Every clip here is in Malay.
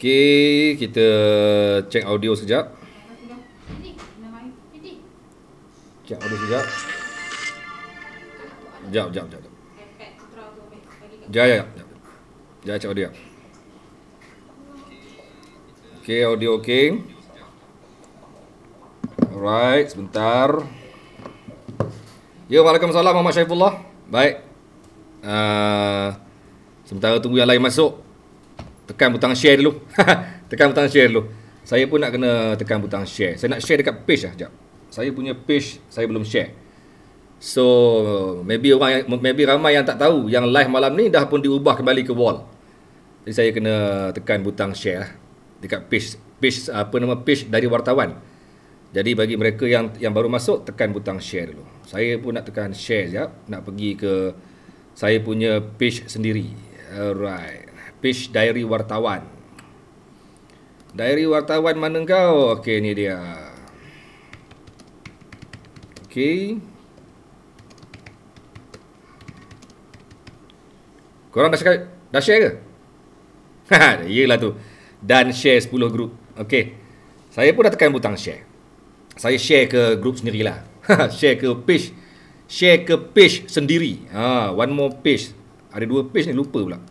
Okey, kita cek audio sekejap. Cek audio sekejap. Sekejap. Sekejap, cek audio. Okey, audio okey. Alright, sebentar. Ya, Waalaikumsalam Muhammad Syaifullah. Baik. Sementara tunggu yang lain masuk, tekan butang share dulu. Tekan butang share dulu. Saya pun nak kena tekan butang share. Saya nak share dekat page lah. Sekejap. Saya punya page saya belum share. So maybe ramai yang tak tahu yang live malam ni dah pun diubah kembali ke wall. Jadi saya kena tekan butang share lah dekat page page dari wartawan. Jadi bagi mereka yang baru masuk, tekan butang share dulu. Saya pun nak tekan share sekejap, nak pergi ke saya punya page sendiri. Alright. Page Diary Wartawan. Diary Wartawan mana kau? Okey, ni dia. Okey. Korang dah share ke? Ha, iyalah tu. Dan share 10 grup. Okey. Saya pun dah tekan butang share. Saya share ke grup sendirilah. Share ke page sendiri. One more page. Ada 2 page ni, lupa pula.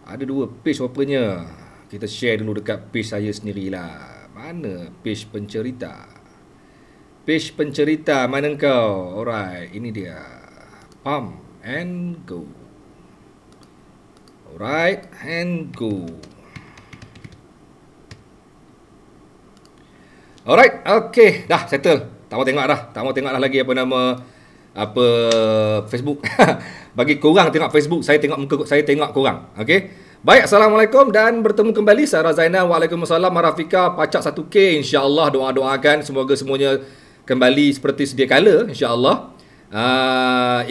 Ada 2 page rupanya. Kita share dulu dekat page saya sendirilah. Mana page pencerita? Page pencerita mana kau? Alright, ini dia. Pump and go. Alright, and go. Alright, okay, dah settle. Tak mau tengok dah lagi Facebook. Bagi korang tengok Facebook, saya tengok muka saya, tengok korang. Okey. Baik, Assalamualaikum dan bertemu kembali Sarah Zainal. Waalaikumsalam Marafika, pacak 1K, insya-Allah. Doakan semoga semuanya kembali seperti sedia kala, insya-Allah.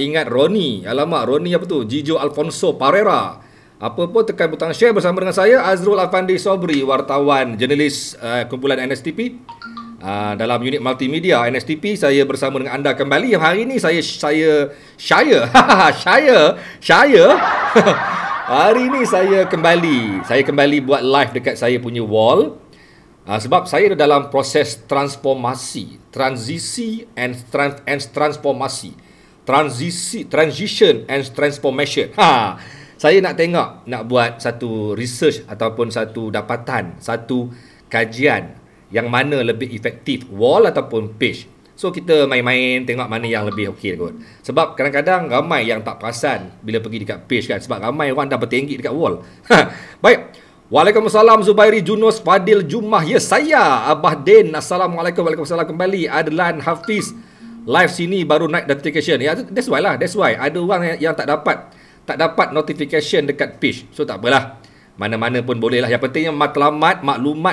Ingat Roni, alamak Roni apa tu? Jijo Alfonso Parera. Apa pun tekan butang share bersama dengan saya Azrul Afandi Sobri, wartawan, jurnalis kumpulan NSTP. Dalam unit multimedia NSTP, saya bersama dengan anda kembali. Yang hari ini saya hari ini saya kembali buat live dekat saya punya wall. Sebab saya dalam proses transformasi, transition and transformation. Saya nak tengok, nak buat satu research ataupun satu dapatan, satu kajian yang mana lebih efektif, wall ataupun page. So kita main-main tengok mana yang lebih okey kot. Sebab kadang-kadang ramai yang tak perasan bila pergi dekat page kan, sebab ramai orang dah bertenggik dekat wall. Baik. Waalaikumsalam Zubairi Junus Fadil Jumah. Ya, saya Abah Din. Assalamualaikum. Waalaikumsalam kembali. Adlan Hafiz. Live sini baru naik notification. Ya, that's why lah. That's why ada orang yang tak dapat notification dekat page. So tak apalah. Mana-mana pun boleh lah. Yang pentingnya maklumat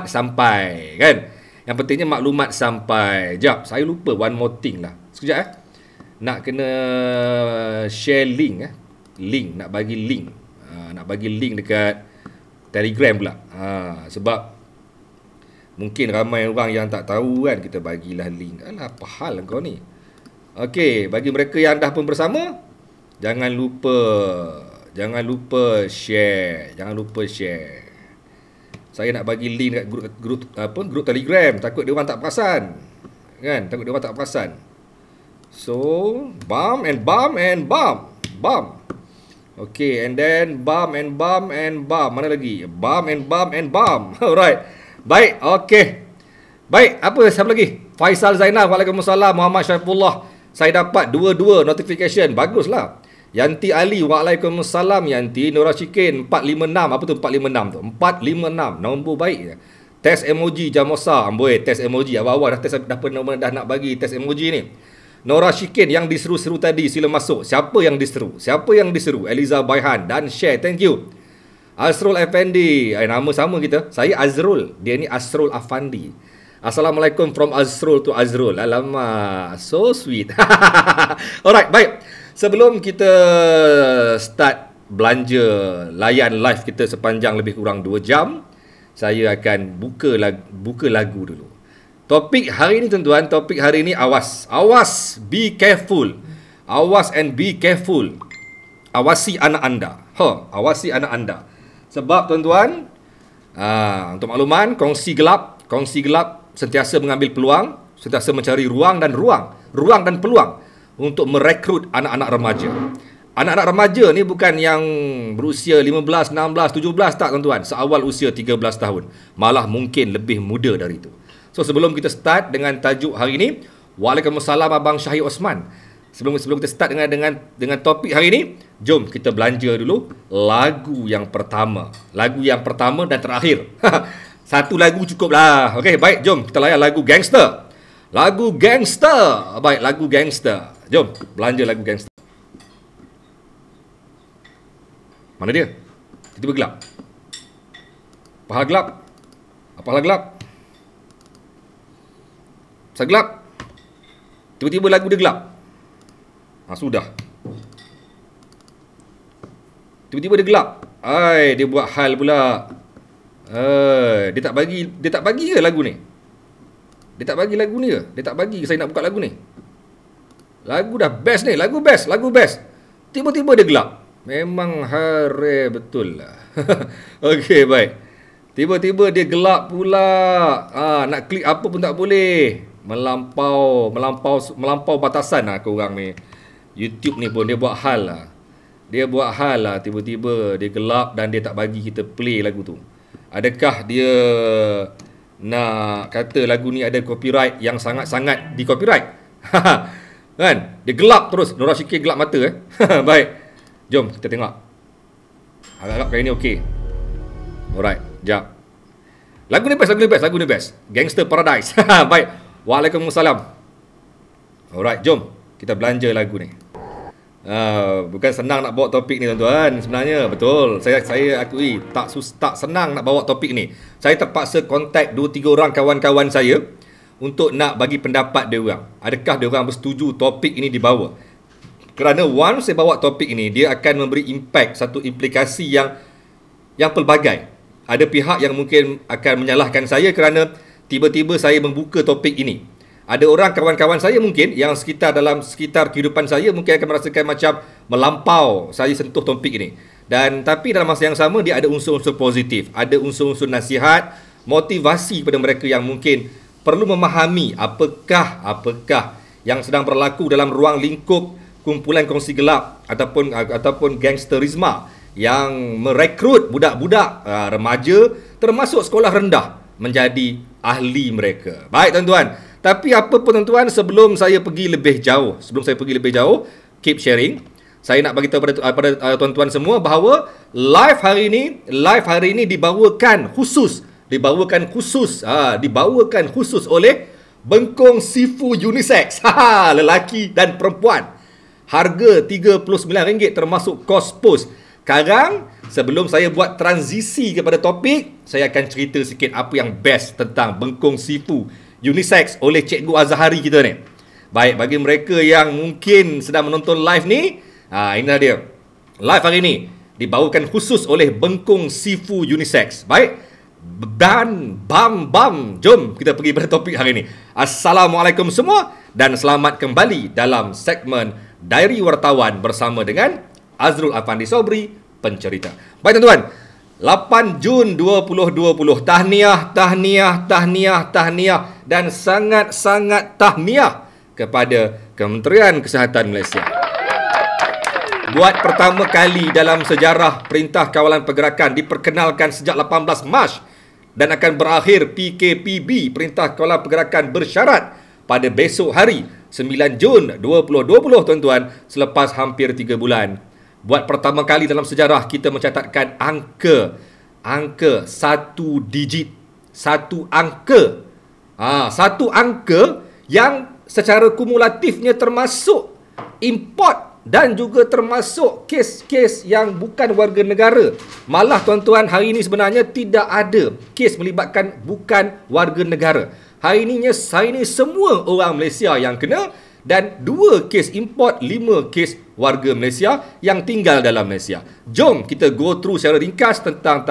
sampai. Kan? Yang pentingnya maklumat sampai. Sekejap. Saya lupa one more thing lah. Sekejap Nak kena share link. Link. Nak bagi link. Nak bagi link dekat Telegram pula. Sebab mungkin ramai orang yang tak tahu kan. Kita bagilah link. Alah, apa hal kau ni? Okey. Bagi mereka yang dah pun bersama, Jangan lupa share. Saya nak bagi link dekat grup Telegram. Takut dia orang tak perasan. Kan? So, bam. Okay, and then bam. Mana lagi? Bam. Alright. Baik, okay. Baik, siapa lagi? Faisal Zainal. Waalaikumsalam. Muhammad Syaifullah. Saya dapat 2 notification. Baguslah. Yanti Ali, Waalaikumsalam Yanti. Nora Shikin 456. Apa tu 456 tu? 456. Nombor baik. Test emoji Jamosa. Amboi, test emoji. Awal-awal dah nak bagi test emoji ni. Nora Shikin yang diseru-seru tadi, sila masuk. Siapa yang diseru? Eliza Baihan dan share. Thank you. Azrul Effendi. Nama sama kita. Saya Azrul. Dia ni Azrul Afandi. Assalamualaikum from Azrul to Azrul. Alamak, so sweet. Alright, baik. Sebelum kita start belanja layan live kita sepanjang lebih kurang 2 jam, saya akan buka lagu dulu. Topik hari ini tuan-tuan, awas. Awas, be careful. Awas and be careful. Awasi anak anda. Awasi anak anda. Sebab tuan-tuan, Untuk makluman, kongsi gelap sentiasa mengambil peluang, sentiasa mencari ruang dan peluang untuk merekrut anak-anak remaja. Anak-anak remaja ni bukan yang berusia 15, 16, 17 tak tuan-tuan. Seawal usia 13 tahun. Malah mungkin lebih muda dari itu. So sebelum kita start dengan tajuk hari ini, Waalaikumsalam Abang Syahir Osman. Sebelum kita start dengan topik hari ini, jom kita belanja dulu lagu yang pertama. Lagu yang pertama dan terakhir. Satu lagu cukup lah. Okey, baik, jom kita layan lagu Gangster. Lagu Gangster. Baik, lagu Gangster. Jom belanja lagu Gangster. Mana dia? Tiba-tiba gelap. Apa hal gelap? Apa hal gelap? Saya gelap. Tiba-tiba lagu dia gelap. Sudah. Tiba-tiba dia gelap. Dia buat hal pula. Dia tak bagi ke lagu ni? Dia tak bagi lagu ni ke? Dia tak bagi ke saya nak buka lagu ni? Lagu dah best ni, lagu best. Tiba-tiba dia gelap. Memang hari betul lah. Okey, baik. Tiba-tiba dia gelap pula. Nak klik apa pun tak boleh. Melampau batasan lah korang ni. YouTube ni pun dia buat hal lah. Tiba-tiba dia gelap dan dia tak bagi kita play lagu tu. Adakah dia nak kata lagu ni ada copyright yang sangat-sangat di copyright? Kan? Dia gelap terus. Nora Syikir gelap mata Baik. Jom kita tengok. Agak-agak kali ni okey. Alright, jap. Lagu ni best. Gangster Paradise. Baik. Waalaikumsalam. Alright, jom kita belanja lagu ni. Bukan senang nak bawa topik ni tuan-tuan. Sebenarnya betul. Saya akui tak senang nak bawa topik ni. Saya terpaksa kontak 2-3 orang kawan-kawan saya untuk nak bagi pendapat dia orang. Adakah dia orang bersetuju topik ini dibawa? Kerana once saya bawa topik ini, dia akan memberi impact, satu implikasi yang pelbagai. Ada pihak yang mungkin akan menyalahkan saya kerana tiba-tiba saya membuka topik ini. Ada orang kawan-kawan saya mungkin yang dalam sekitar kehidupan saya mungkin akan merasakan macam melampau saya sentuh topik ini. Tapi dalam masa yang sama dia ada unsur-unsur positif, ada unsur-unsur nasihat, motivasi kepada mereka yang mungkin perlu memahami apakah yang sedang berlaku dalam ruang lingkup kumpulan kongsi gelap ataupun gangsterisme yang merekrut budak-budak remaja termasuk sekolah rendah menjadi ahli mereka. Baik tuan-tuan. Tapi apa pun tuan-tuan, sebelum saya pergi lebih jauh, keep sharing. Saya nak bagi tahu pada tuan-tuan semua bahawa live hari ini dibawakan khusus oleh Bengkong Sifu Unisex. Lelaki dan perempuan. Harga RM39 termasuk kos pos. Sekarang, sebelum saya buat transisi kepada topik, saya akan cerita sikit apa yang best tentang Bengkong Sifu Unisex oleh Cikgu Azhari kita ni. Baik, bagi mereka yang mungkin sedang menonton live ni, inilah dia. Live hari ni dibawakan khusus oleh Bengkong Sifu Unisex. Baik, dan jom kita pergi pada topik hari ni. Assalamualaikum semua dan selamat kembali dalam segmen Diary Wartawan bersama dengan Azrul Afandi Sobri, pencerita. Baik tuan-tuan, 8 Jun 2020, tahniah dan sangat-sangat tahniah kepada Kementerian Kesihatan Malaysia. Buat pertama kali dalam sejarah Perintah Kawalan Pergerakan diperkenalkan sejak 18 Mac dan akan berakhir PKPB, Perintah Kawalan Pergerakan bersyarat pada besok hari 9 Jun 2020 tuan-tuan, selepas hampir 3 bulan. Buat pertama kali dalam sejarah kita mencatatkan angka satu digit, satu angka yang secara kumulatifnya termasuk import dan juga termasuk kes-kes yang bukan warga negara. Malah tuan-tuan, hari ini sebenarnya tidak ada kes melibatkan bukan warga negara. Hari ini semua orang Malaysia yang kena, dan 2 kes import, 5 kes warga Malaysia yang tinggal dalam Malaysia. Jom kita go through secara ringkas tentang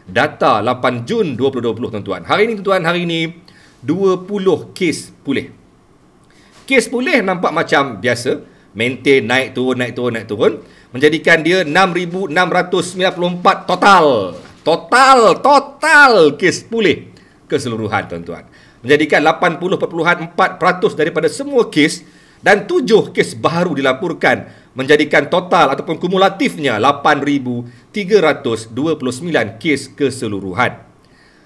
data 8 Jun 2020 tuan-tuan. Hari ini 20 kes pulih. Kes pulih nampak macam biasa, maintain naik turun menjadikan dia 6,694 total. Total kes pulih keseluruhan, tuan-tuan. Menjadikan 80.4% daripada semua kes dan 7 kes baru dilaporkan, menjadikan total ataupun kumulatifnya 8,329 kes keseluruhan.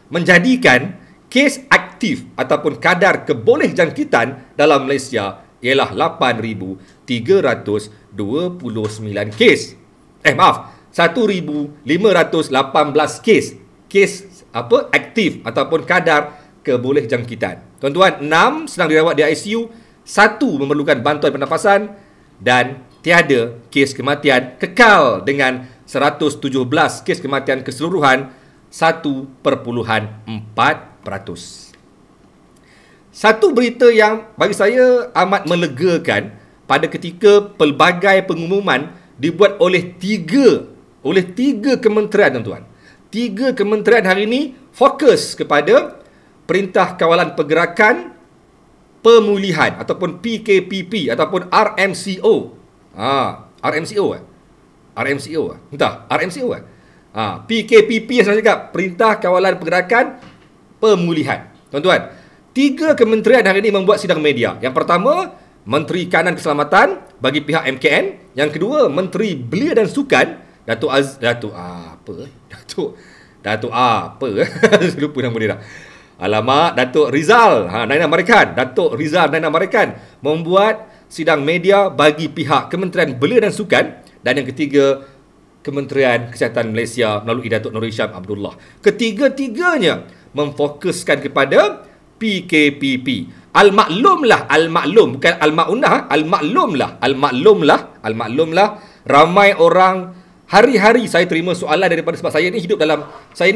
Menjadikan kes aktif ataupun kadar kebolehjangkitan dalam Malaysia ialah 8,329 kes. 1,518 kes aktif ataupun kadar kebolehjangkitan. Tuan-tuan, 6 sedang dirawat di ICU, 1 memerlukan bantuan pernafasan dan tiada kes kematian, kekal dengan 117 kes kematian keseluruhan, 1.4%. Satu berita yang bagi saya amat melegakan pada ketika pelbagai pengumuman dibuat oleh tiga kementerian, tuan-tuan. 3 kementerian hari ini fokus kepada Perintah Kawalan Pergerakan Pemulihan ataupun PKPP ataupun RMCO. PKPP yang saya cakap, Perintah Kawalan Pergerakan Pemulihan. Tuan-tuan, 3 kementerian hari ini membuat sidang media. Yang pertama, Menteri Kanan Keselamatan bagi pihak MKN. Yang kedua, Menteri Belia dan Sukan, Datuk lupa nama dia dah. Alamak, Datuk Rizal Naina Marikan. Datuk Rizal Naina Marikan membuat sidang media bagi pihak Kementerian Belia dan Sukan. Dan yang ketiga, Kementerian Kesihatan Malaysia melalui Datuk Nur Hisham Abdullah. Ketiga-tiganya memfokuskan kepada PKPP. Al-maklumlah, bukan al-maunah, al-maklumlah. Ramai orang, hari-hari saya terima soalan daripada, sebab saya ni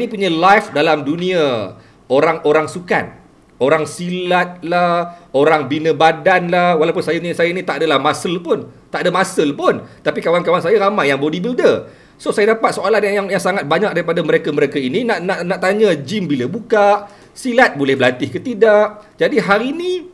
punya live dalam dunia orang-orang sukan, orang silat lah, orang bina badan lah. Walaupun saya ni tak adalah muscle pun, tapi kawan-kawan saya ramai yang bodybuilder. So saya dapat soalan yang sangat banyak daripada mereka ini, nak tanya gym bila buka, silat boleh berlatih ke tidak. Jadi hari ini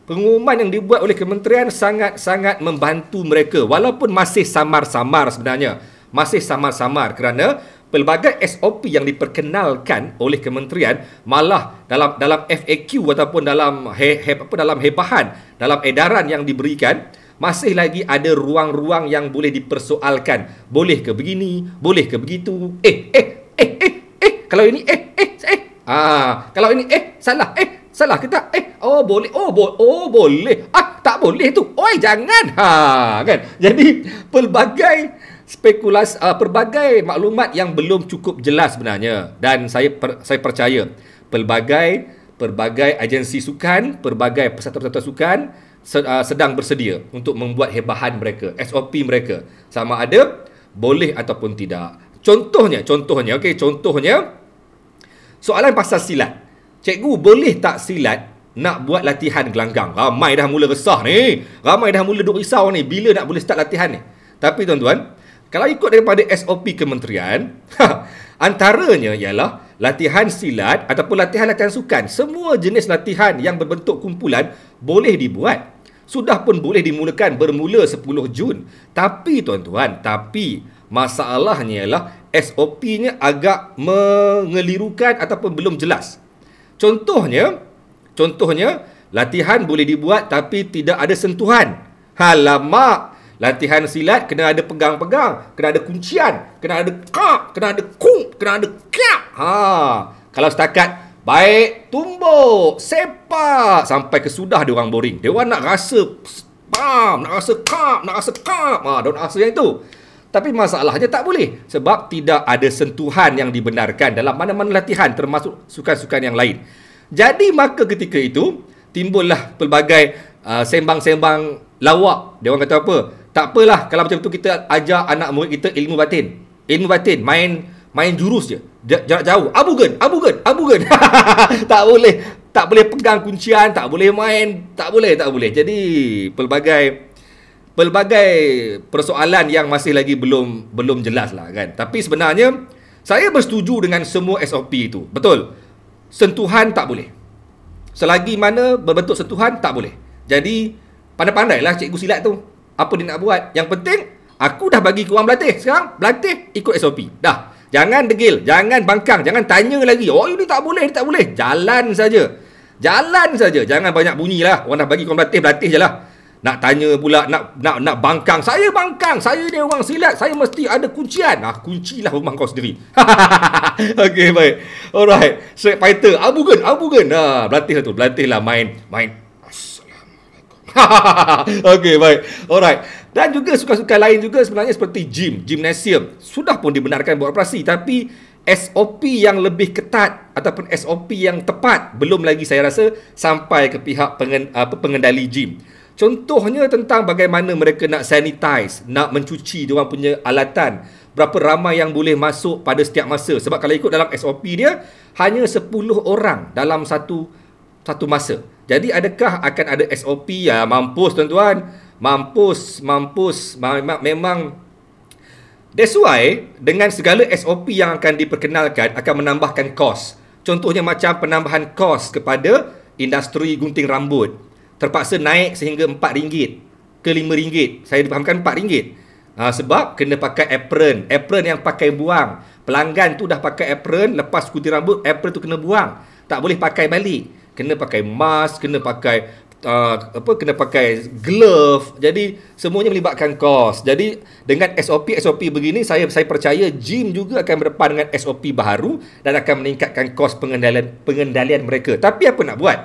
pengumuman yang dibuat oleh kementerian sangat-sangat membantu mereka, walaupun masih samar-samar sebenarnya. Masih samar-samar kerana pelbagai SOP yang diperkenalkan oleh kementerian malah dalam FAQ ataupun dalam hebahan, dalam edaran yang diberikan, masih lagi ada ruang-ruang yang boleh dipersoalkan. Boleh ke begini? Boleh ke begitu? Kalau ini kalau ini salah ke tak? Boleh. Boleh. Tak boleh tu. Jangan. Kan? Jadi pelbagai spekulasi, pelbagai maklumat yang belum cukup jelas sebenarnya, dan saya percaya pelbagai agensi sukan, pelbagai peserta-peserta sukan sedang bersedia untuk membuat hebahan mereka, SOP mereka, sama ada boleh ataupun tidak. Contohnya, soalan pasal silat. Cikgu, boleh tak silat nak buat latihan gelanggang? Ramai dah mula resah ni. Ramai dah mula duk risau ni, bila nak boleh start latihan ni. Tapi tuan-tuan, kalau ikut daripada SOP kementerian, antaranya ialah latihan silat ataupun latihan-latihan sukan. Semua jenis latihan yang berbentuk kumpulan boleh dibuat. Sudah pun boleh dimulakan bermula 10 Jun. Tapi tuan-tuan, masalahnya ialah SOP-nya agak mengelirukan ataupun belum jelas. Contohnya, latihan boleh dibuat tapi tidak ada sentuhan. Alamak, latihan silat kena ada pegang-pegang, kena ada kuncian, kena ada kak, kena ada kung, kena ada kak. Kalau setakat baik tumbuk, sepak sampai kesudah dia orang boring. Dia orang nak rasa pam, nak rasa kap, nak rasa kap. Dia nak rasa yang itu. Tapi masalahnya tak boleh sebab tidak ada sentuhan yang dibenarkan dalam mana-mana latihan, termasuk sukan-sukan yang lain. Jadi maka ketika itu timbullah pelbagai sembang-sembang lawak. Dia orang kata apa? Tak apalah kalau macam tu kita ajar anak murid kita ilmu batin. Main jurus je. Jarak jauh. Abugan. Tak boleh pegang kuncian, tak boleh main, tak boleh. Jadi pelbagai persoalan yang masih lagi belum jelas lah kan. Tapi sebenarnya saya bersetuju dengan semua SOP itu. Betul. Sentuhan tak boleh. Selagi mana berbentuk sentuhan tak boleh. Jadi pandai-pandailah cikgu silat tu. Apa dia nak buat? Yang penting aku dah bagi korang berlatih. Sekarang berlatih ikut SOP. Dah. Jangan degil, jangan bangkang, jangan tanya lagi. Oh, ini tak boleh, ini tak boleh. Jalan saja. Jalan saja. Jangan banyak bunyi lah. Orang dah bagi kau berlatih je lah. Nak tanya pula, nak bangkang. Saya bangkang. Saya ni orang silat. Saya mesti ada kuncian. Kuncilah rumah kau sendiri. Okey, baik. Alright. Street Fighter. Abu Gun. Berlatih lah tu. Berlatih lah main. Assalamualaikum. Okey, baik. Alright. Dan juga suka-suka lain juga sebenarnya seperti gymnasium. Sudah pun dibenarkan beroperasi. Tapi SOP yang lebih ketat ataupun SOP yang tepat belum lagi saya rasa sampai ke pihak pengendali gym. Contohnya tentang bagaimana mereka nak sanitize, nak mencuci diorang punya alatan, berapa ramai yang boleh masuk pada setiap masa. Sebab kalau ikut dalam SOP dia, hanya 10 orang dalam satu masa. Jadi adakah akan ada SOP? Ya, mampus tuan-tuan. Mampus. Memang. That's why, dengan segala SOP yang akan diperkenalkan, akan menambahkan kos. Contohnya macam penambahan kos kepada industri gunting rambut. Terpaksa naik sehingga RM4 ke RM5. Saya difahamkan RM4. Sebab kena pakai apron. Apron yang pakai buang. Pelanggan tu dah pakai apron, lepas gunting rambut, apron tu kena buang. Tak boleh pakai balik. Kena pakai mask, kena pakai glove. Jadi semuanya melibatkan kos. Jadi dengan SOP begini, saya percaya gym juga akan berdepan dengan SOP baru dan akan meningkatkan kos pengendalian mereka. Tapi apa nak buat?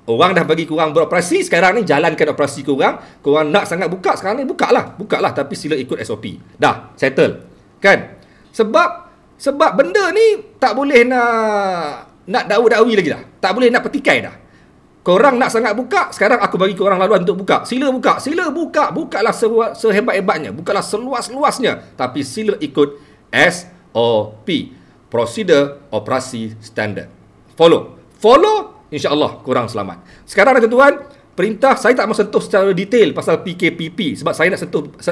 Orang dah bagi korang beroperasi, sekarang ni jalankan operasi korang. Korang nak sangat buka, sekarang ni buka lah, tapi sila ikut SOP. Dah, settle. Kan? Sebab benda ni tak boleh nak dakwi lagi dah. Tak boleh nak petikai dah. Korang nak sangat buka, sekarang aku bagi korang laluan untuk buka. Sila buka. Bukalah sehebat-hebatnya. Bukalah seluas-luasnya. Tapi sila ikut SOP. Prosedur Operasi Standard. Follow, InsyaAllah korang selamat. Sekarang tuan-tuan, perintah saya tak mahu sentuh secara detail pasal PKPP sebab saya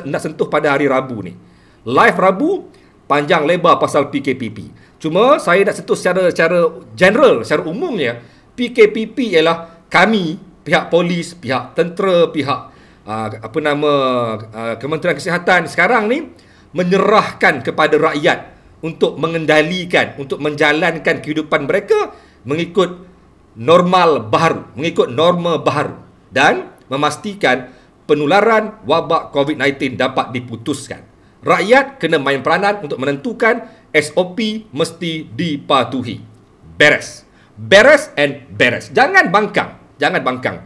nak sentuh pada hari Rabu ni. Live Rabu, panjang lebar pasal PKPP. Cuma saya nak sentuh secara general, secara umumnya, PKPP ialah kami, pihak polis, pihak tentera, pihak Kementerian Kesihatan sekarang ni menyerahkan kepada rakyat untuk mengendalikan, untuk menjalankan kehidupan mereka mengikut norma baru dan memastikan penularan wabak COVID-19 dapat diputuskan. Rakyat kena main peranan untuk menentukan SOP mesti dipatuhi. Beres. Jangan bangkang.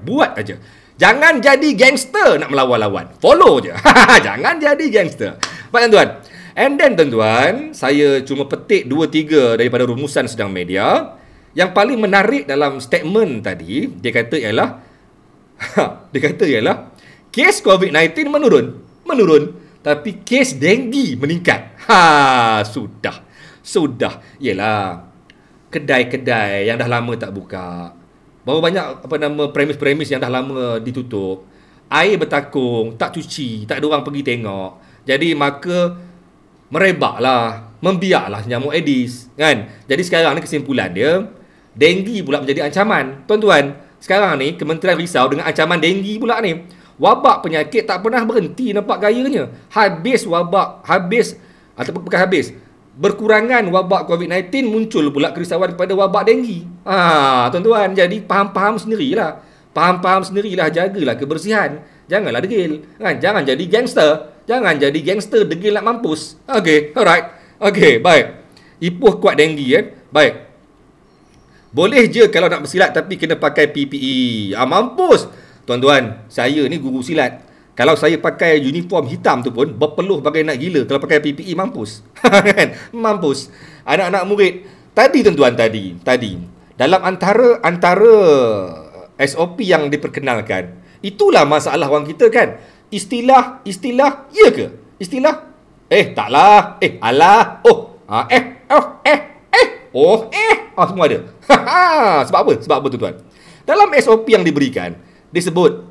Buat aja. Jangan jadi gangster nak melawan-lawan. Follow je. Jangan jadi gangster. Baik tuan-tuan. And then tuan-tuan, saya cuma petik 2-3 daripada rumusan sedang media. Yang paling menarik dalam statement tadi, dia kata ialah kes COVID-19 menurun, tapi kes denggi meningkat. Sudah. Yalah, kedai-kedai yang dah lama tak buka. Berapa banyak premis-premis yang dah lama ditutup. Air bertakung, tak cuci, tak ada orang pergi tengok. Jadi maka merebaklah, membiaklah nyamuk Aedes, kan? Jadi sekarang ni kesimpulan dia, denggi pula menjadi ancaman. Tuan-tuan, sekarang ni Kementerian risau dengan ancaman denggi pula ni. Wabak penyakit tak pernah berhenti nampak gayanya. Berkurangan wabak COVID-19, muncul pula kerisauan kepada wabak denggi. Tuan-tuan, jadi faham sendirilah. Jagalah kebersihan. Janganlah degil, kan? Jangan jadi gangster degil nak mampus. Okey, alright. Okey, baik. Ipoh kuat denggi, kan? Baik. Boleh je kalau nak bersilat tapi kena pakai PPE. Mampus. Tuan-tuan, saya ni guru silat. Kalau saya pakai uniform hitam tu pun berpeluh bagai nak gila. Kalau pakai PPE mampus. Kan? Mampus. Anak-anak murid tadi tuan-tuan tadi dalam antara SOP yang diperkenalkan, itulah masalah orang kita, kan? Istilah ya ke? Istilah taklah. Alah. Semua ada. Sebab apa tuan-tuan? Dalam SOP yang diberikan disebut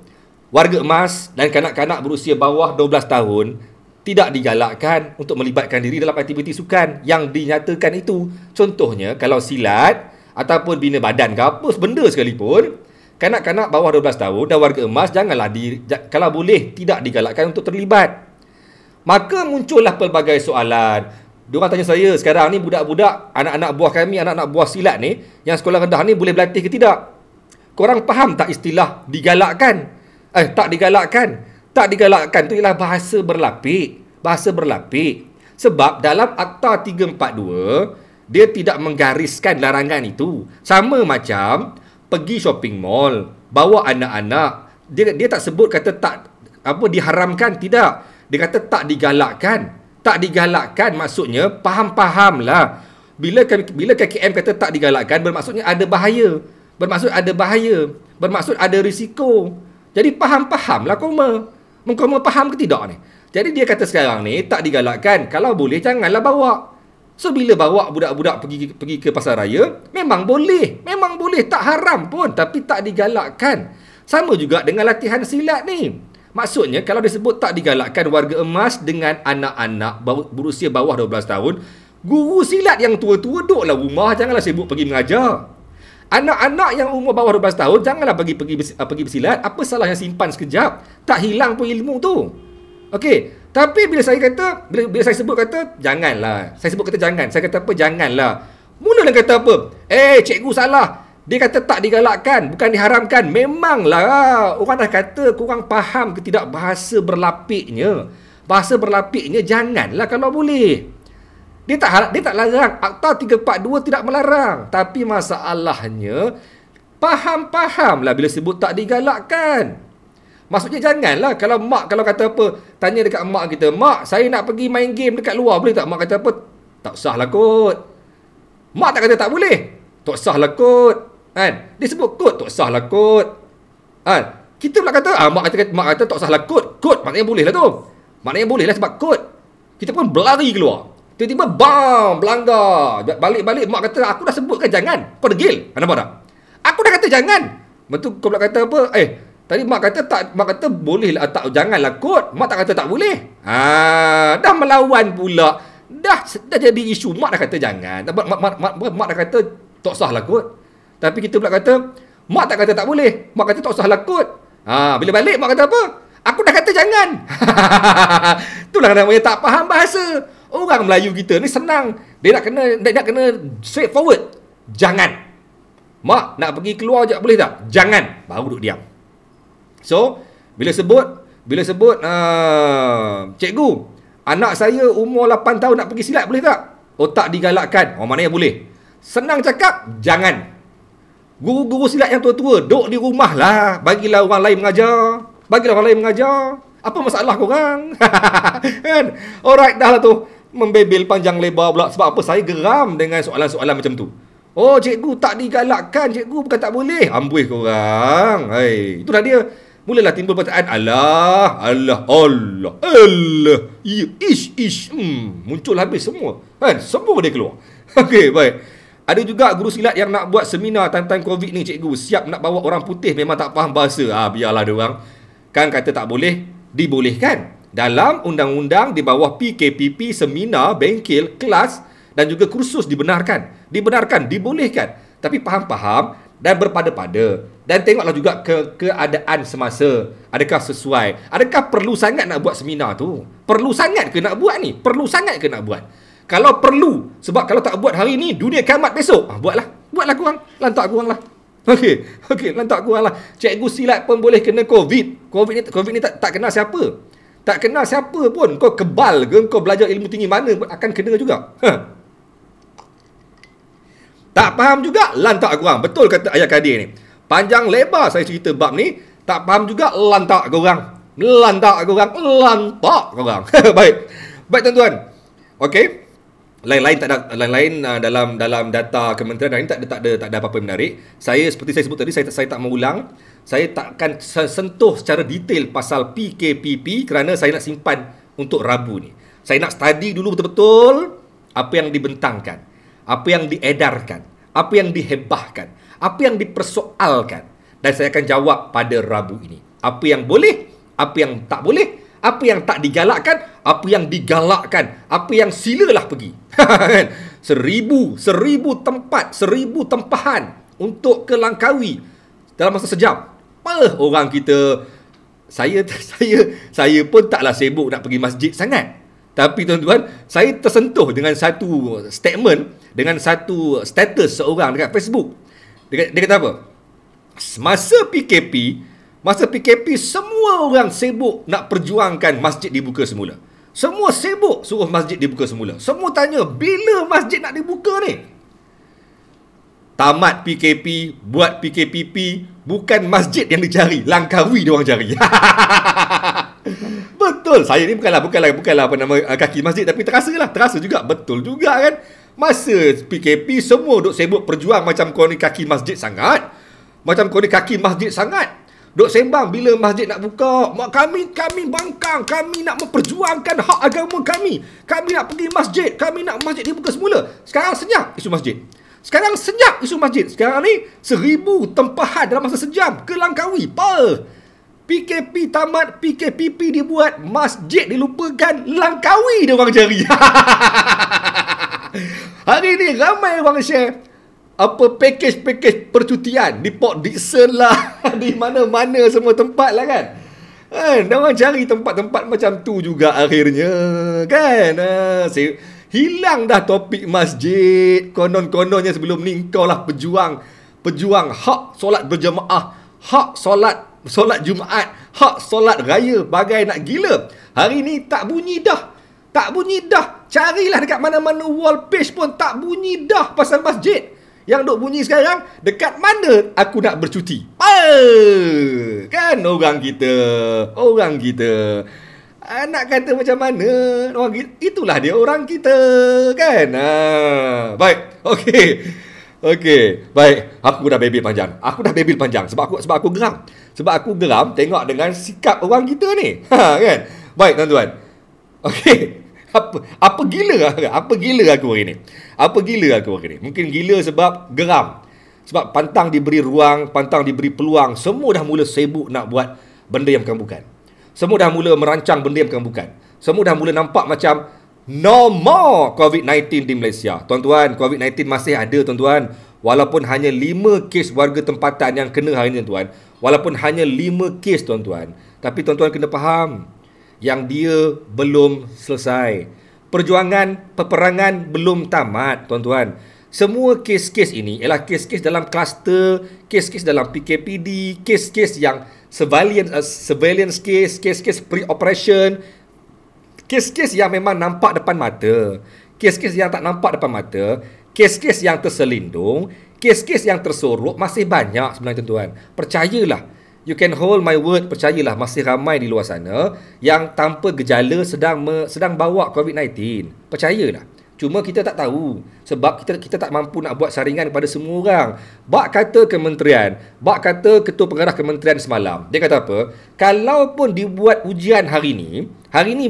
warga emas dan kanak-kanak berusia bawah 12 tahun tidak digalakkan untuk melibatkan diri dalam aktiviti sukan yang dinyatakan itu. Contohnya kalau silat ataupun bina badan ke apa benda sekalipun, kanak-kanak bawah 12 tahun dan warga emas janganlah kalau boleh tidak digalakkan untuk terlibat. Maka muncullah pelbagai soalan. Diorang tanya saya, sekarang ni budak-budak, anak-anak buah kami, anak-anak buah silat ni, yang sekolah rendah ni boleh berlatih ke tidak? Korang faham tak istilah digalakkan? Tak digalakkan. Tak digalakkan tu ialah bahasa berlapik. Bahasa berlapik. Sebab dalam Akta 342, dia tidak menggariskan larangan itu. Sama macam pergi shopping mall, bawa anak-anak. Dia tak sebut kata tak diharamkan, tidak. Dia kata tak digalakkan. Tak digalakkan maksudnya faham-fahamlah. Bila KKM kata tak digalakkan, bermaksudnya ada bahaya. Bermaksud ada bahaya. Bermaksud ada risiko. Jadi faham-fahamlah koma. Koma faham ke tidak ni? Jadi dia kata sekarang ni tak digalakkan. Kalau boleh janganlah bawa. So bila bawa budak-budak pergi ke pasar raya, memang boleh. Memang boleh, tak haram pun, tapi tak digalakkan. Sama juga dengan latihan silat ni. Maksudnya kalau disebut tak digalakkan warga emas dengan anak-anak berusia bawah 12 tahun, guru silat yang tua-tua duduklah rumah, janganlah sibuk pergi mengajar. Anak-anak yang umur bawah 12 tahun janganlah pergi bersilat. Apa salahnya simpan sekejap? Tak hilang pun ilmu tu. Okey, tapi bila saya kata, bila saya sebut kata janganlah. Saya sebut kata jangan. Saya kata apa? Janganlah. Mula dia kata apa? Cikgu salah. Dia kata tak digalakkan, bukan diharamkan. Memanglah orang dah kata korang faham ke tidak bahasa berlapiknya. Bahasa berlapiknya janganlah kalau boleh. Dia tak larang. Akta 342 tidak melarang. Tapi masalahnya faham-fahamlah bila sebut tak digalakkan. Maksudnya janganlah kalau kata apa, tanya dekat mak kita, "Mak, saya nak pergi main game dekat luar, boleh tak?" Mak kata apa? "Tak usahlah kot." Mak tak kata tak boleh. "Tak usahlah kot." Kan? Dia sebut kot, "Tak usahlah kot." Kan? Kita pula kata, mak kata tak usahlah kot. Kot maknanya boleh lah tu. Maknanya boleh lah sebab kot. Kita pun berlari keluar. Tiba-tiba bam, belanggar. Balik-balik mak kata, "Aku dah sebut kan jangan." Kau degil. Nampak tak? Aku dah kata jangan. Betul kau pula kata apa? Tadi mak kata boleh lah, tak, janganlah kot. Mak tak kata tak boleh. Dah melawan pula. Dah jadi isu. Mak dah kata jangan. Mak dah kata tak usahlah kot. Tapi kita pula kata, mak tak kata tak boleh. Mak kata tak usahlah kot. Bila balik mak kata apa? Aku dah kata jangan. Itulah namanya tak faham bahasa. Orang Melayu kita ni senang. Dia nak kena straightforward. Jangan. Mak nak pergi keluar je boleh tak? Jangan. Baru duduk diam. So, bila sebut cikgu, anak saya umur 8 tahun nak pergi silat boleh tak? Tak digalakkan. Maknanya boleh. Senang cakap, jangan. Guru-guru silat yang tua-tua duduk di rumah lah. Bagilah orang lain mengajar. Apa masalah korang? Kan? Alright, dah lah tu. Membebel panjang lebar pula. Sebab apa? Saya geram dengan soalan-soalan macam tu. Cikgu tak digalakkan. Cikgu bukan tak boleh. Amboi korang. Itulah dia. Mulalah timbul perkataan Allah. Muncul habis semua. Kan? Semua dia keluar. Okey, baik. Ada juga guru silat yang nak buat seminar tentang COVID ni, cikgu. Siap nak bawa orang putih, memang tak faham bahasa. Biarlah dia orang. Kan kata tak boleh, dibolehkan. Dalam undang-undang di bawah PKPP, seminar, bengkel, kelas dan juga kursus dibenarkan. Dibolehkan. Tapi faham-faham dan berpada-pada. Dan tengoklah juga keadaan semasa. Adakah sesuai? Adakah perlu sangat nak buat seminar tu? Perlu sangat ke nak buat ni? Kalau perlu, sebab kalau tak buat hari ni, dunia kiamat besok. Buatlah korang. Lantak korang lah. Okey, lantak korang lah. Cikgu silat pun boleh kena COVID. COVID ni tak kenal siapa. Tak kenal siapa pun. Kau kebal ke, kau belajar ilmu tinggi mana akan kena juga. Tak faham juga, lantak korang. Betul kata Ayah Kadir ni. Panjang lebar saya cerita bab ni. Tak faham juga, lantak korang. Baik tuan-tuan. Okey. Lain-lain dalam data kementerian ini tak ada apa-apa menarik. Seperti saya sebut tadi, saya tak mengulang. Saya takkan sentuh secara detail pasal PKPP kerana saya nak simpan untuk Rabu ni. Saya nak study dulu betul-betul apa yang dibentangkan, apa yang diedarkan, apa yang dihebahkan, apa yang dipersoalkan, dan saya akan jawab pada Rabu ini. Apa yang boleh, apa yang tak boleh, apa yang tak digalakkan, apa yang digalakkan, apa yang silalah pergi. Seribu tempat, 1000 tempahan untuk ke Langkawi dalam masa sejam. Orang kita, saya pun taklah sibuk nak pergi masjid sangat. Tapi tuan-tuan, saya tersentuh dengan satu statement, dengan satu status seorang dekat Facebook. Dia kata apa? Masa PKP semua orang sibuk nak perjuangkan masjid dibuka semula. Semua sibuk suruh masjid dibuka semula. Semua tanya, bila masjid nak dibuka ni? Tamat PKP, buat PKPP, bukan masjid yang dicari, Langkawi dia orang cari. Betul. Saya ni bukanlah apa nama kaki masjid, tapi terasa juga betul juga kan. Masa PKP semua duk sibuk perjuang macam kau ni kaki masjid sangat. Duk sembang bila masjid nak buka. Kami bangkang, kami nak memperjuangkan hak agama kami. Kami nak pergi masjid, kami nak masjid dibuka semula. Sekarang senyap isu masjid. Sekarang ni 1,000 tempahan dalam masa sejam ke Langkawi. PKP tamat, PKPP dibuat, masjid dilupakan, Langkawi dia orang cari. Hari ni ramai orang share apa package percutian di Port Dickson lah, di mana-mana semua tempat lah kan. Dia orang cari tempat-tempat macam tu juga akhirnya kan. Hilang dah topik masjid. Konon-kononnya sebelum ni kau lah pejuang hak solat berjemaah, hak solat Jumaat, hak solat raya, bagai nak gila. Hari ni tak bunyi dah. Carilah dekat mana-mana wall page pun tak bunyi dah pasal masjid. Yang duk bunyi sekarang, dekat mana aku nak bercuti. Kan orang kita. Nak kata macam mana, itulah dia orang kita kan. Baik. Okey. Baik, aku dah babel panjang. Sebab aku geram tengok dengan sikap orang kita ni. Kan? Baik tuan-tuan. Okey. Apa gila aku hari ni? Mungkin gila sebab geram. Sebab pantang diberi ruang, pantang diberi peluang, semua dah mula sibuk nak buat benda yang bukan. Semua dah mula merancang benda yang bukan. Semua dah mula nampak macam no more COVID-19 di Malaysia. Tuan-tuan, COVID-19 masih ada tuan-tuan. Walaupun hanya 5 kes warga tempatan yang kena hari ni tuan-tuan. Walaupun hanya 5 kes tuan-tuan. Tapi tuan-tuan kena faham yang dia belum selesai. Peperangan belum tamat tuan-tuan. Semua kes-kes ini ialah kes-kes dalam kluster, kes-kes dalam PKPD, kes-kes yang surveillance case, kes-kes pre-operation, kes-kes yang memang nampak depan mata, kes-kes yang tak nampak depan mata, kes-kes yang terselindung, kes-kes yang tersorok masih banyak sebenarnya tuan-tuan. Percayalah, you can hold my word, percayalah masih ramai di luar sana yang tanpa gejala sedang bawa COVID-19. Percayalah. Cuma kita tak tahu sebab kita tak mampu nak buat saringan kepada semua orang. Bak kata kementerian, bak kata ketua pengarah kementerian semalam. Dia kata apa? Kalaupun dibuat ujian hari ni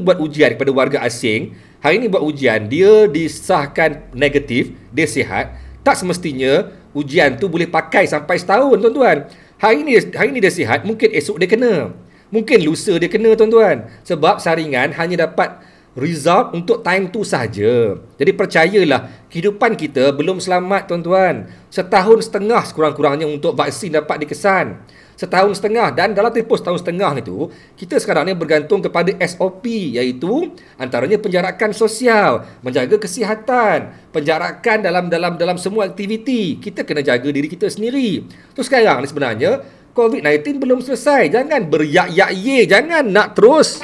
buat ujian kepada warga asing, hari ni buat ujian, dia disahkan negatif, dia sihat, tak semestinya ujian tu boleh pakai sampai setahun tuan-tuan. Hari ni dia sihat, mungkin esok dia kena. Mungkin lusa dia kena tuan-tuan. Sebab saringan hanya dapat result untuk time tu sahaja. Jadi percayalah, kehidupan kita belum selamat tuan-tuan. 1.5 tahun sekurang-kurangnya untuk vaksin dapat dikesan. 1.5 tahun, dan dalam tempoh 1.5 tahun itu, kita sekarang ni bergantung kepada SOP, iaitu antaranya penjarakan sosial, menjaga kesihatan, penjarakan dalam semua aktiviti. Kita kena jaga diri kita sendiri. Terus sekarang ni sebenarnya COVID-19 belum selesai. Jangan beryak-yak-ye, jangan nak terus.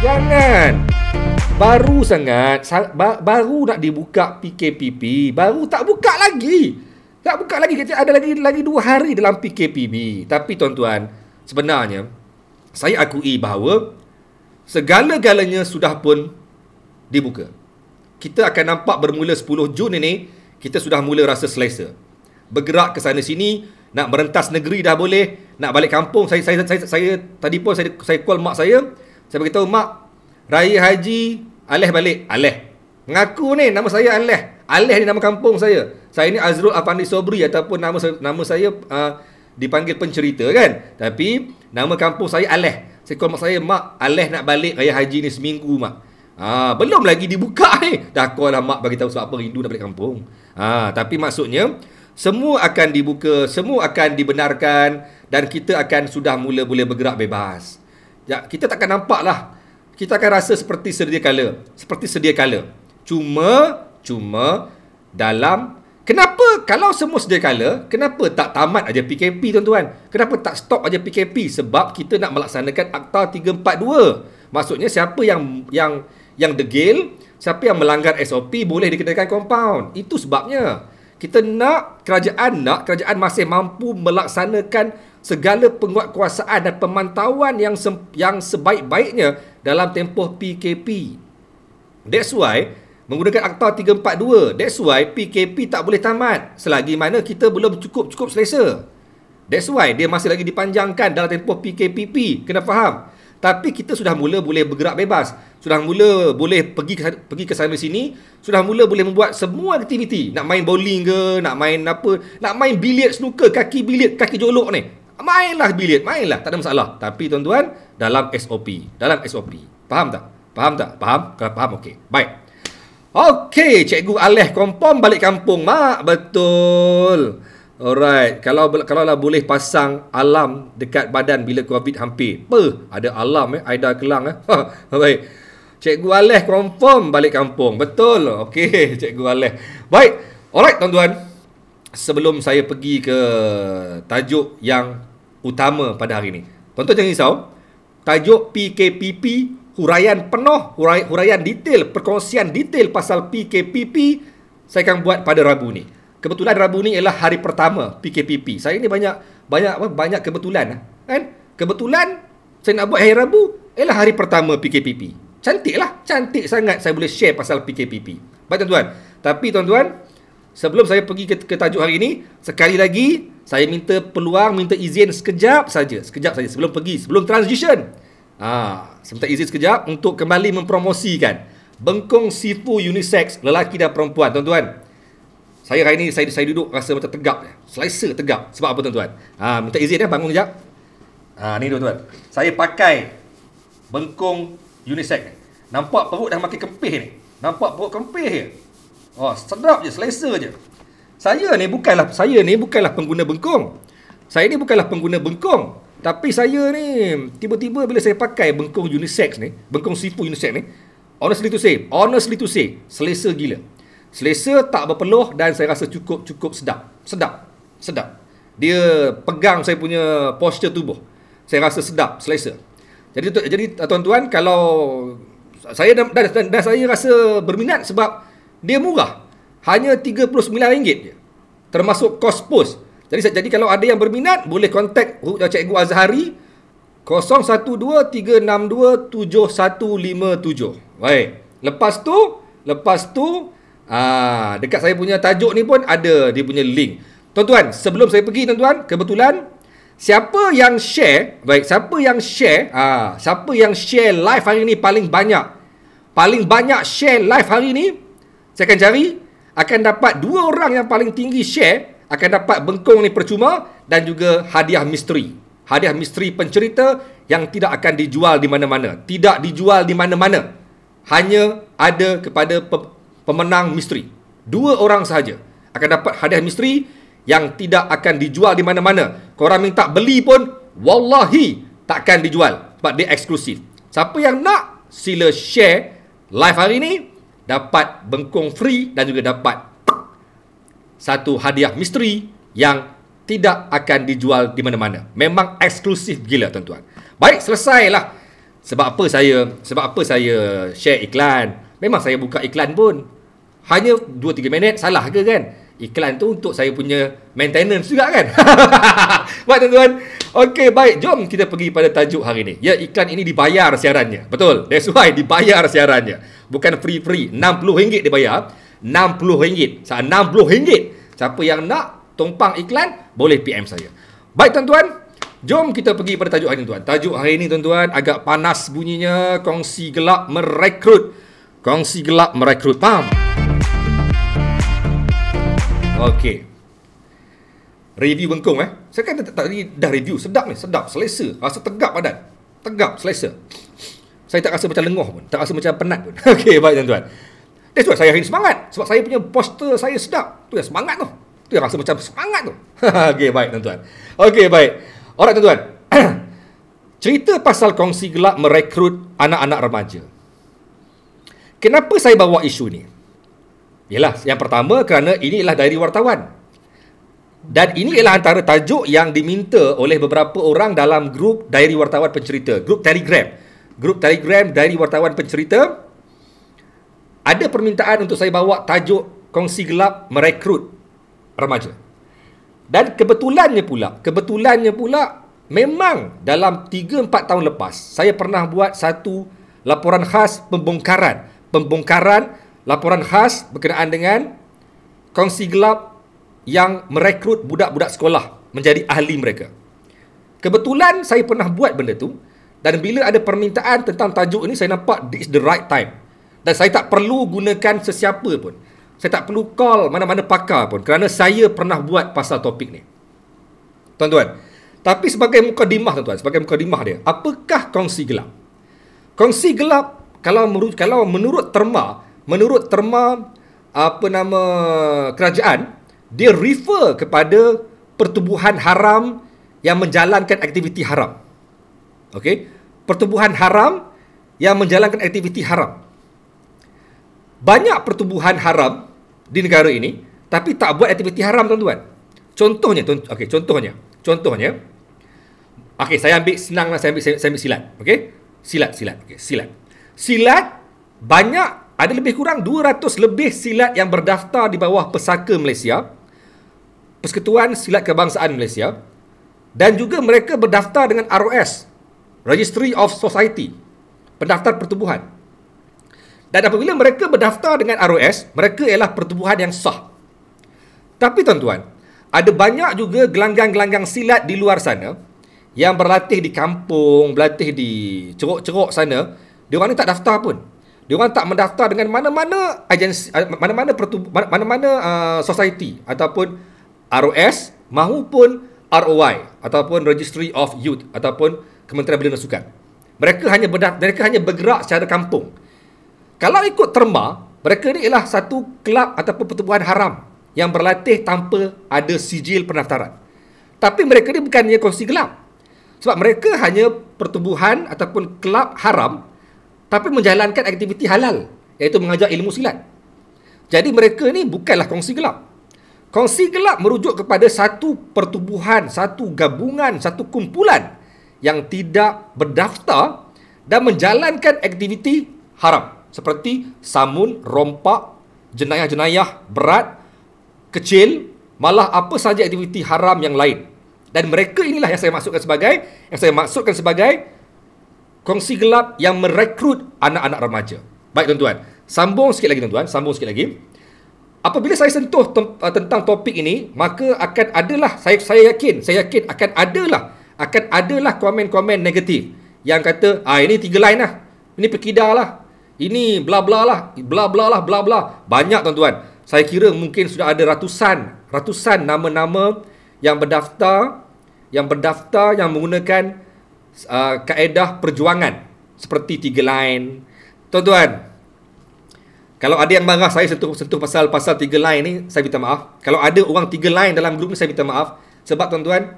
Jangan. Baru nak dibuka PKPP, baru tak buka lagi. Kita ada lagi 2 hari dalam PKPB. Tapi tuan-tuan, sebenarnya saya akui bahawa segala-galanya sudah pun dibuka. Kita akan nampak bermula 10 Jun ini, kita sudah mula rasa selesa. Bergerak ke sana sini, nak merentas negeri dah boleh, nak balik kampung. Saya tadi pun saya call mak saya. Saya beritahu, mak, Raya Haji, Aleh balik. Aleh. Mengaku ni, nama saya Aleh. Aleh ni nama kampung saya. Saya ni Azrul Afandi Sobri, ataupun nama saya dipanggil pencerita kan. Tapi, nama kampung saya Aleh. Saya call mak saya, mak, Aleh nak balik Raya Haji ni seminggu, mak. Belum lagi dibuka ni. Dah call lah mak bagi tahu sebab apa rindu nak balik kampung. Tapi maksudnya, semua akan dibuka, semua akan dibenarkan, dan kita akan sudah mula boleh bergerak bebas. Ya, kita takkan nampak lah kita akan rasa seperti sedia kala. Seperti sedia kala. Cuma dalam, kenapa kalau semua sedia kala, kenapa tak tamat aja PKP tuan-tuan? Kenapa tak stop aja PKP? Sebab kita nak melaksanakan Akta 342. Maksudnya siapa yang degil, siapa yang melanggar SOP boleh dikenakan compound. Itu sebabnya. Kita nak kerajaan masih mampu melaksanakan segala penguatkuasaan dan pemantauan yang sebaik-baiknya dalam tempoh PKP. That's why menggunakan Akta 342. That's why PKP tak boleh tamat selagi mana kita belum cukup selesa. That's why dia masih lagi dipanjangkan dalam tempoh PKPP. Kena faham. Tapi kita sudah mula boleh bergerak bebas. Sudah mula boleh pergi ke sana sini. Sudah mula boleh membuat semua aktiviti. Nak main bowling ke, nak main apa, nak main biliar, snooker, kaki biliar, kaki jolok ni. Mainlah biliar, mainlah, tak ada masalah. Tapi tuan-tuan, dalam SOP. Faham tak? Faham? Kalau faham, okey. Baik. Okey, Cikgu Aleh confirm balik kampung, Mak. Betul. Alright, kalau lah boleh pasang alarm dekat badan bila COVID hampir. Ada alarm Aida Kelang Baik. Cikgu Aleh confirm balik kampung. Betul. Okey, Cikgu Aleh. Baik. Alright, tuan-tuan. Sebelum saya pergi ke tajuk yang utama pada hari ini. Tuan-tuan jangan risau. Tajuk PKPP, huraian penuh, huraian detail, perkongsian detail pasal PKPP saya akan buat pada Rabu ni. Kebetulan Rabu ni ialah hari pertama PKPP. Saya ni banyak kebetulan kan? Kebetulan saya nak buat hari Rabu ialah hari pertama PKPP. Cantik sangat saya boleh share pasal PKPP. Baik tuan-tuan. Tapi tuan-tuan, sebelum saya pergi ke tajuk hari ini, sekali lagi saya minta izin sekejap saja sebelum transition. Saya minta izin sekejap untuk kembali mempromosikan Bengkong Sifu Unisex lelaki dan perempuan, tuan-tuan. Saya hari ni saya duduk rasa macam tegap. Selesa tegap. Sebab apa tuan-tuan? Minta izin bangun sekejap. Ni tuan-tuan. Saya pakai Bengkong Unisex. Nampak perut dah makin kempih ni. Nampak perut kempih je. Sedap je, selesa je. Saya ni bukanlah pengguna Bengkong. Saya ni bukanlah pengguna Bengkong. Tapi saya ni tiba-tiba bila saya pakai Bengkong Unisex ni, Bengkong Sifu Unisex ni, honestly to say, selesa gila. Selesa, tak berpeluh dan saya rasa cukup sedap. Dia pegang saya punya posture tubuh. Saya rasa sedap, selesa. Jadi tuan-tuan, kalau saya dan saya rasa berminat sebab dia murah. Hanya RM39 je. Termasuk kos pos. Jadi kalau ada yang berminat, boleh kontak Cikgu Azhari 0123627157. Baik. Lepas tu dekat saya punya tajuk ni pun ada dia punya link. Tuan-tuan, sebelum saya pergi tuan-tuan, kebetulan siapa yang share live hari ni paling banyak share live hari ni, saya akan cari, akan dapat 2 orang yang paling tinggi share akan dapat Bengkong ni percuma dan juga hadiah misteri. Hadiah misteri pencerita yang tidak akan dijual di mana-mana. Tidak dijual di mana-mana. Hanya ada kepada pemenang misteri. 2 orang sahaja akan dapat hadiah misteri yang tidak akan dijual di mana-mana. Korang minta beli pun, wallahi takkan dijual. Sebab dia eksklusif. Siapa yang nak, sila share live hari ni, dapat Bengkong free dan juga dapat satu hadiah misteri yang tidak akan dijual di mana-mana. Memang eksklusif gila tuan-tuan. Baik, selesailah. Sebab apa saya share iklan? Memang saya buka iklan pun hanya 2-3 minit, salah ke kan? Iklan tu untuk saya punya maintenance juga kan? Baik tuan-tuan. Okey, baik. Jom kita pergi pada tajuk hari ni. Ya, iklan ini dibayar siarannya. Betul. That's why dibayar siarannya. Bukan free-free. RM60 dibayar. RM60. RM60. Siapa yang nak tumpang iklan, boleh PM saya. Baik tuan-tuan. Jom kita pergi pada tajuk hari ini tuan. Tajuk hari ini tuan-tuan agak panas bunyinya. Kongsi gelap merekrut. Faham? Okey. Review Bengkong Saya kan tadi dah review. Sedap ni, selesa. Rasa tegap badan. Selesa. Saya tak rasa macam lengoh pun. Tak rasa macam penat pun. Okey, baik tuan-tuan. That's why saya hari ni semangat. Sebab saya punya posture saya sedap. Tu yang semangat tu. Tu yang rasa macam semangat tu. Okey, baik tuan-tuan. Okey, baik. Alright tuan-tuan. Cerita pasal kongsi gelap merekrut anak-anak remaja. Kenapa saya bawa isu ni? Yalah, yang pertama kerana ini ialah diary wartawan. Dan ini ialah antara tajuk yang diminta oleh beberapa orang dalam grup diary wartawan pencerita, grup Telegram. Grup Telegram diary wartawan pencerita. Ada permintaan untuk saya bawa tajuk kongsi gelap merekrut remaja. Dan kebetulannya pula memang dalam 3-4 tahun lepas saya pernah buat satu laporan khas pembongkaran laporan khas berkenaan dengan kongsi gelap yang merekrut budak-budak sekolah menjadi ahli mereka. Kebetulan saya pernah buat benda tu, dan bila ada permintaan tentang tajuk ini, saya nampak this is the right time. Dan saya tak perlu gunakan sesiapa pun. Saya tak perlu call mana-mana pakar pun, kerana saya pernah buat pasal topik ni. Tuan-tuan, tapi sebagai mukadimah tuan-tuan, sebagai mukadimah dia, apakah kongsi gelap? Kongsi gelap kalau menurut terma kerajaan, dia refer kepada pertubuhan haram yang menjalankan aktiviti haram. Okey? Pertubuhan haram yang menjalankan aktiviti haram. Banyak pertubuhan haram di negara ini tapi tak buat aktiviti haram, tuan-tuan. Contohnya, okey, saya ambil senanglah, saya ambil silat. Okey? Silat banyak, ada lebih kurang 200 lebih silat yang berdaftar di bawah Pesaka Malaysia, Persekutuan Silat Kebangsaan Malaysia, dan juga mereka berdaftar dengan ROS, Registry of Society, pendaftar pertubuhan. Dan apabila mereka berdaftar dengan ROS, mereka ialah pertubuhan yang sah. Tapi tuan-tuan, ada banyak juga gelanggang-gelanggang silat di luar sana yang berlatih di kampung, berlatih di ceruk-ceruk sana. Dia orang ni tak daftar pun. Dia orang tak mendaftar dengan mana-mana agensi, mana-mana society ataupun ROS maupun ROI ataupun Registry of Youth ataupun Kementerian Belia dan Sukan. Mereka hanya bergerak secara kampung. Kalau ikut terma, mereka ni ialah satu kelab ataupun pertubuhan haram yang berlatih tanpa ada sijil pendaftaran. Tapi mereka ni bukannya kongsi gelap. Sebab mereka hanya pertubuhan ataupun kelab haram tapi menjalankan aktiviti halal, iaitu mengajar ilmu silat. Jadi mereka ni bukanlah kongsi gelap. Kongsi gelap merujuk kepada satu pertubuhan, satu gabungan, satu kumpulan yang tidak berdaftar dan menjalankan aktiviti haram seperti samun, rompak, jenayah-jenayah berat, kecil, malah apa saja aktiviti haram yang lain. Dan mereka inilah yang saya maksudkan sebagai kongsi gelap yang merekrut anak-anak remaja. Baik tuan-tuan, sambung sikit lagi. Apabila saya sentuh tentang topik ini, maka akan adalah, saya yakin akan adalah komen-komen negatif yang kata, ini 3 line lah, ini pekidah lah, ini bla bla lah. Banyak tuan-tuan. Saya kira mungkin sudah ada ratusan nama-nama yang berdaftar yang menggunakan kaedah perjuangan seperti 3 line. Tuan-tuan, kalau ada yang marah saya sentuh pasal 3 line ni, saya minta maaf. Kalau ada orang 3 line dalam grup ni, saya minta maaf. Sebab tuan-tuan,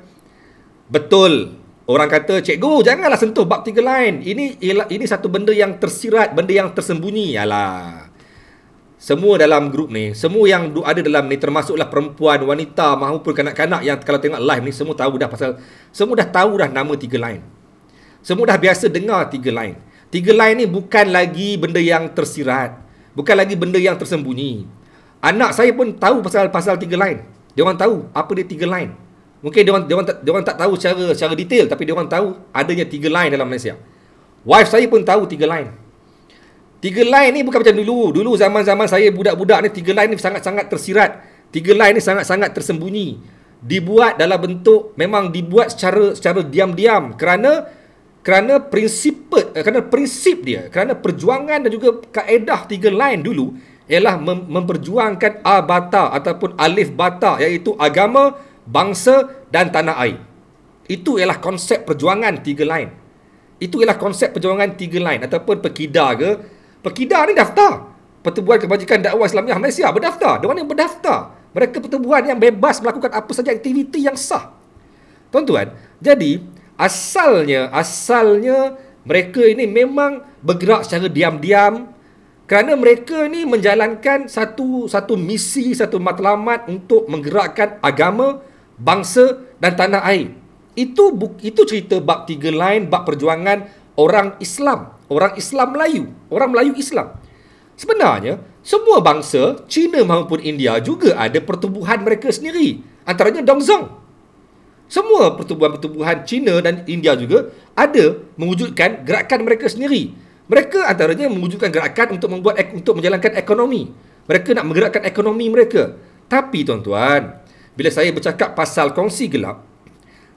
betul orang kata, cikgu janganlah sentuh bab 3 line. Ini satu benda yang tersirat, benda yang tersembunyi. Alah. Semua dalam grup ni, semua yang ada dalam ni, termasuklah perempuan, wanita maupun kanak-kanak yang kalau tengok live ni, semua dah tahu dah nama 3 line. Semua dah biasa dengar 3 line. 3 line ni bukan lagi benda yang tersirat. Bukan lagi benda yang tersembunyi. Anak saya pun tahu pasal 3 line. Dia orang tahu apa dia 3 line. Mungkin dia orang tak tahu secara detail, tapi dia orang tahu adanya 3 line dalam Malaysia. Wife saya pun tahu 3 line. 3 line ni bukan macam dulu. Dulu zaman-zaman saya budak-budak ni, 3 line ni sangat-sangat tersirat. 3 line ni sangat-sangat tersembunyi. Dibuat dalam bentuk, memang dibuat secara diam-diam kerana prinsip dia, kerana perjuangan dan juga kaedah 3 line dulu ialah memperjuangkan A bata ataupun alif bata, iaitu agama, bangsa dan tanah air. Itu ialah konsep perjuangan 3 line. Itu ialah konsep perjuangan 3 line ataupun Pekidah ke. Pekidah ni daftar. Pertubuhan Kebajikan Dakwah Islamiah Malaysia berdaftar. Diorang yang berdaftar. Mereka pertubuhan yang bebas melakukan apa saja aktiviti yang sah. Tuan-tuan, jadi Asalnya mereka ini memang bergerak secara diam-diam kerana mereka ni menjalankan satu misi, satu matlamat untuk menggerakkan agama, bangsa dan tanah air. Itu cerita bab 3 line, bab perjuangan orang Islam Melayu, orang Melayu Islam. Sebenarnya, semua bangsa, China maupun India juga ada pertubuhan mereka sendiri. Antaranya Dongzong. Semua pertubuhan China dan India juga ada mewujudkan gerakan mereka sendiri. Mereka antaranya mewujudkan gerakan untuk menjalankan ekonomi. Mereka nak menggerakkan ekonomi mereka. Tapi tuan-tuan, bila saya bercakap pasal kongsi gelap,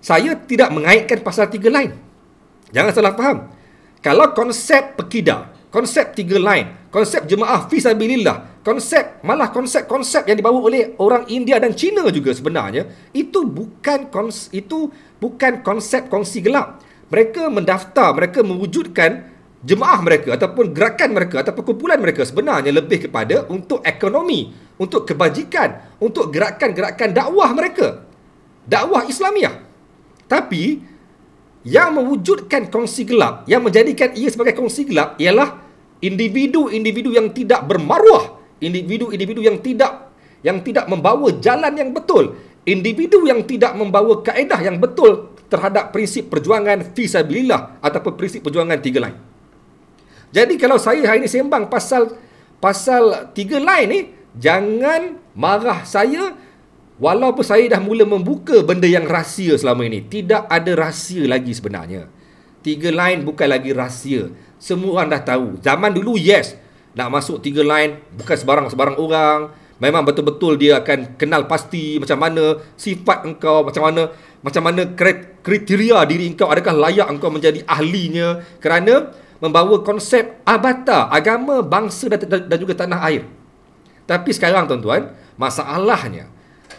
saya tidak mengaitkan pasal 3 line. Jangan salah faham. Kalau konsep Pekidah, konsep 3 line, konsep jemaah fisabilillah, konsep yang dibawa oleh orang India dan China juga sebenarnya, itu bukan konsep kongsi gelap. Mereka mendaftar, mereka mewujudkan jemaah mereka ataupun gerakan mereka ataupun kumpulan mereka sebenarnya lebih kepada untuk ekonomi, untuk kebajikan, untuk gerakan-gerakan dakwah mereka, dakwah Islamiah. Tapi yang mewujudkan kongsi gelap, yang menjadikan ia sebagai kongsi gelap ialah individu-individu yang tidak bermaruah, individu-individu yang tidak membawa jalan yang betul, individu yang tidak membawa kaedah yang betul terhadap prinsip perjuangan fisabilillah ataupun prinsip perjuangan 3 line. Jadi kalau saya hari ini sembang pasal 3 line ni, jangan marah saya walaupun saya dah mula membuka benda yang rahsia selama ini. Tidak ada rahsia lagi sebenarnya. 3 line bukan lagi rahsia. Semua orang dah tahu. Zaman dulu yes, nak masuk 3 line bukan sebarang-sebarang orang. Memang betul-betul dia akan kenal pasti macam mana sifat engkau, macam mana kriteria diri engkau, adakah layak engkau menjadi ahlinya, kerana membawa konsep abata, agama, bangsa dan juga tanah air. Tapi sekarang tuan-tuan, masalahnya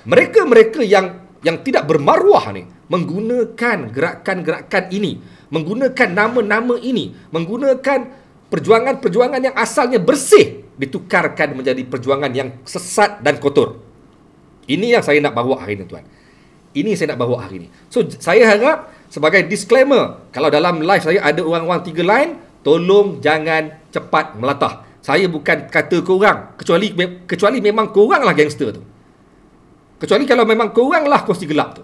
mereka-mereka yang tidak bermaruah ni menggunakan gerakan-gerakan ini, menggunakan nama-nama ini, menggunakan perjuangan-perjuangan yang asalnya bersih ditukarkan menjadi perjuangan yang sesat dan kotor. Ini yang saya nak bawa hari ini, tuan. Ini saya nak bawa hari ini. So, saya harap sebagai disclaimer, kalau dalam live saya ada orang-orang 3 line, tolong jangan cepat melatah. Saya bukan kata korang, kecuali memang korang lah gangster tu. Kecuali kalau memang korang lah kongsi gelap tu.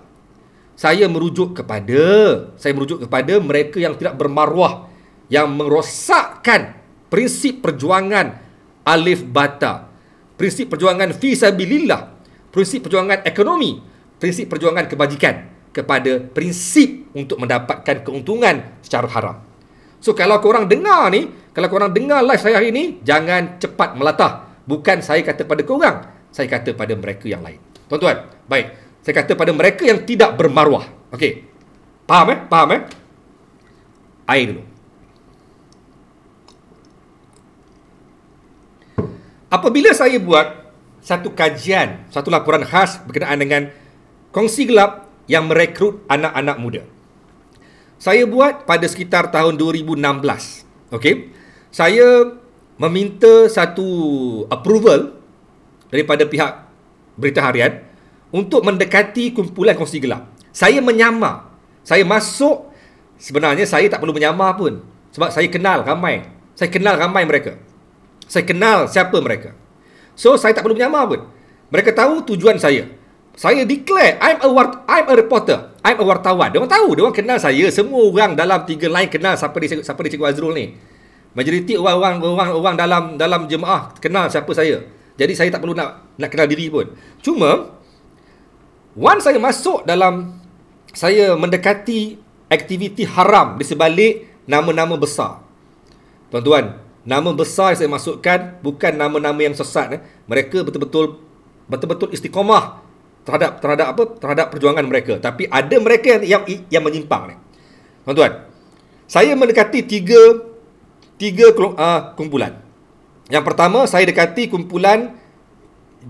Saya merujuk kepada mereka yang tidak bermaruah, yang merosakkan prinsip perjuangan alif bata, prinsip perjuangan fisabilillah, prinsip perjuangan ekonomi, prinsip perjuangan kebajikan kepada prinsip untuk mendapatkan keuntungan secara haram. So kalau korang dengar ni, kalau korang dengar live saya hari ni, jangan cepat melatah. Bukan saya kata pada korang, saya kata pada mereka yang lain. Tuan-tuan, baik. Saya kata pada mereka yang tidak bermaruah. Okey. Faham? Faham? Air dulu. Apabila saya buat satu kajian, satu laporan khas berkenaan dengan kongsi gelap yang merekrut anak-anak muda. Saya buat pada sekitar tahun 2016. Okey. Saya meminta satu approval daripada pihak Berita Harian untuk mendekati kumpulan kongsi gelap. Saya menyamar. Saya masuk, sebenarnya saya tak perlu menyamar pun. Sebab saya kenal ramai. Saya kenal ramai mereka. Saya kenal siapa mereka. So, saya tak perlu menyamar pun. Mereka tahu tujuan saya. Saya declare, I'm a reporter. I'm a wartawan. Diorang tahu, diorang kenal saya. Semua orang dalam 3 line kenal siapa dia Cikgu Azrul ni. Majoriti orang dalam jemaah kenal siapa saya. Jadi saya tak perlu nak kenal diri pun. Cuma once saya masuk dalam, saya mendekati aktiviti haram di sebalik nama-nama besar. Tuan-tuan, nama besar yang saya masukkan bukan nama-nama yang sesat. Mereka betul-betul istiqamah terhadap perjuangan mereka. Tapi ada mereka yang menyimpang ni. Tuan-tuan, saya mendekati tiga kumpulan. Yang pertama, saya dekati kumpulan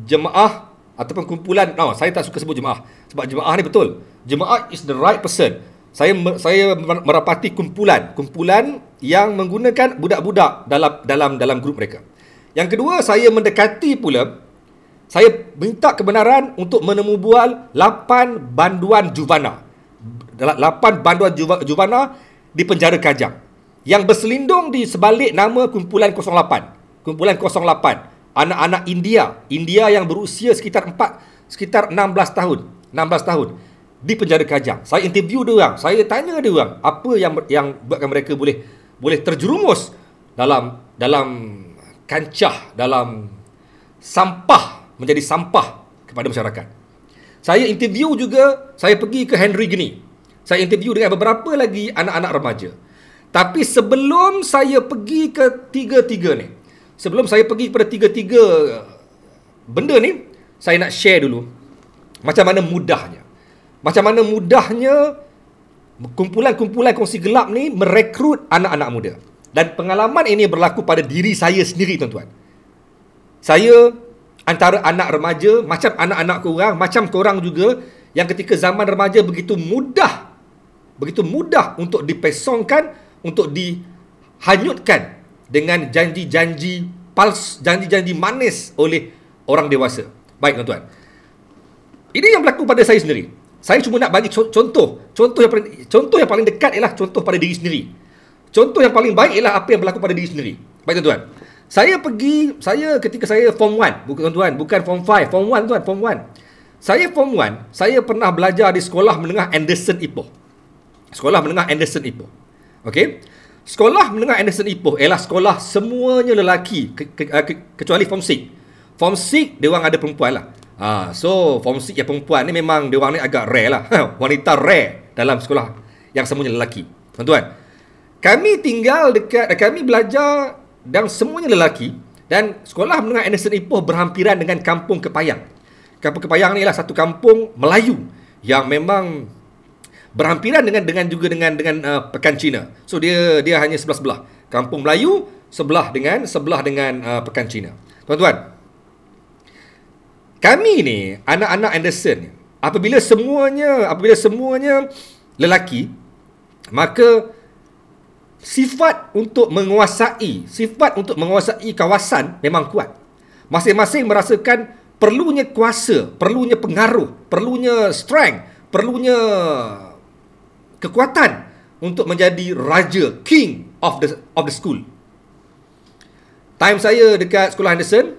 jemaah ataupun kumpulan, saya tak suka sebut jemaah sebab jemaah ni betul. Jemaah is the right person. Saya merapati kumpulan yang menggunakan budak-budak dalam grup mereka. Yang kedua, saya mendekati pula, saya minta kebenaran untuk menemubual 8 banduan Juvana. 8 banduan juvana di penjara Kajang yang berselindung di sebalik nama Kumpulan 08. Kumpulan 08, anak-anak India yang berusia sekitar 16 tahun di penjara Kajang. Saya interview dia orang, saya tanya dia orang apa yang buatkan mereka boleh terjerumus dalam kancah, dalam sampah, menjadi sampah kepada masyarakat. Saya interview juga, saya pergi ke Henry Geni. Saya interview dengan beberapa lagi anak-anak remaja. Tapi sebelum saya pergi ke tiga-tiga ni, sebelum saya pergi kepada tiga-tiga benda ni, saya nak share dulu macam mana mudahnya kumpulan-kumpulan kongsi gelap ni merekrut anak-anak muda. Dan pengalaman ini berlaku pada diri saya sendiri, tuan-tuan. Saya antara anak remaja, macam anak-anak korang, macam korang juga, yang ketika zaman remaja begitu mudah untuk dipesongkan, untuk dihanyutkan dengan janji-janji palsu, janji-janji manis oleh orang dewasa. Baik, tuan-tuan. Ini yang berlaku pada saya sendiri. Saya cuma nak bagi contoh yang paling dekat ialah contoh pada diri sendiri. Contoh yang paling baik ialah apa yang berlaku pada diri sendiri. Baik, tuan-tuan. Saya ketika saya form 1, bukan form 5, form 1, tuan, form 1. Saya form 1, saya pernah belajar di sekolah menengah Anderson Ipoh. Sekolah menengah Anderson Ipoh. Okey. Sekolah menengah Anderson Ipoh ialah sekolah semuanya lelaki kecuali form 6. Form 6 dia orang ada perempuan lah. So form 6 yang perempuan ni memang dia orang ni agak rare lah. Wanita rare dalam sekolah yang semuanya lelaki. Tuan-tuan, kami belajar dan semuanya lelaki, dan sekolah menengah Anderson Ipoh berhampiran dengan Kampung Kepayang. Kampung Kepayang ni ialah satu kampung Melayu yang memang berhampiran dengan Pekan Cina. So dia hanya sebelah-sebelah. Kampung Melayu sebelah dengan Pekan Cina. Tuan-tuan, kami ni anak-anak Anderson, apabila semuanya lelaki, maka sifat untuk menguasai kawasan memang kuat. Masing-masing merasakan perlunya kuasa, perlunya pengaruh, perlunya strength, perlunya kekuatan untuk menjadi raja, king of the school. Time saya dekat sekolah Anderson,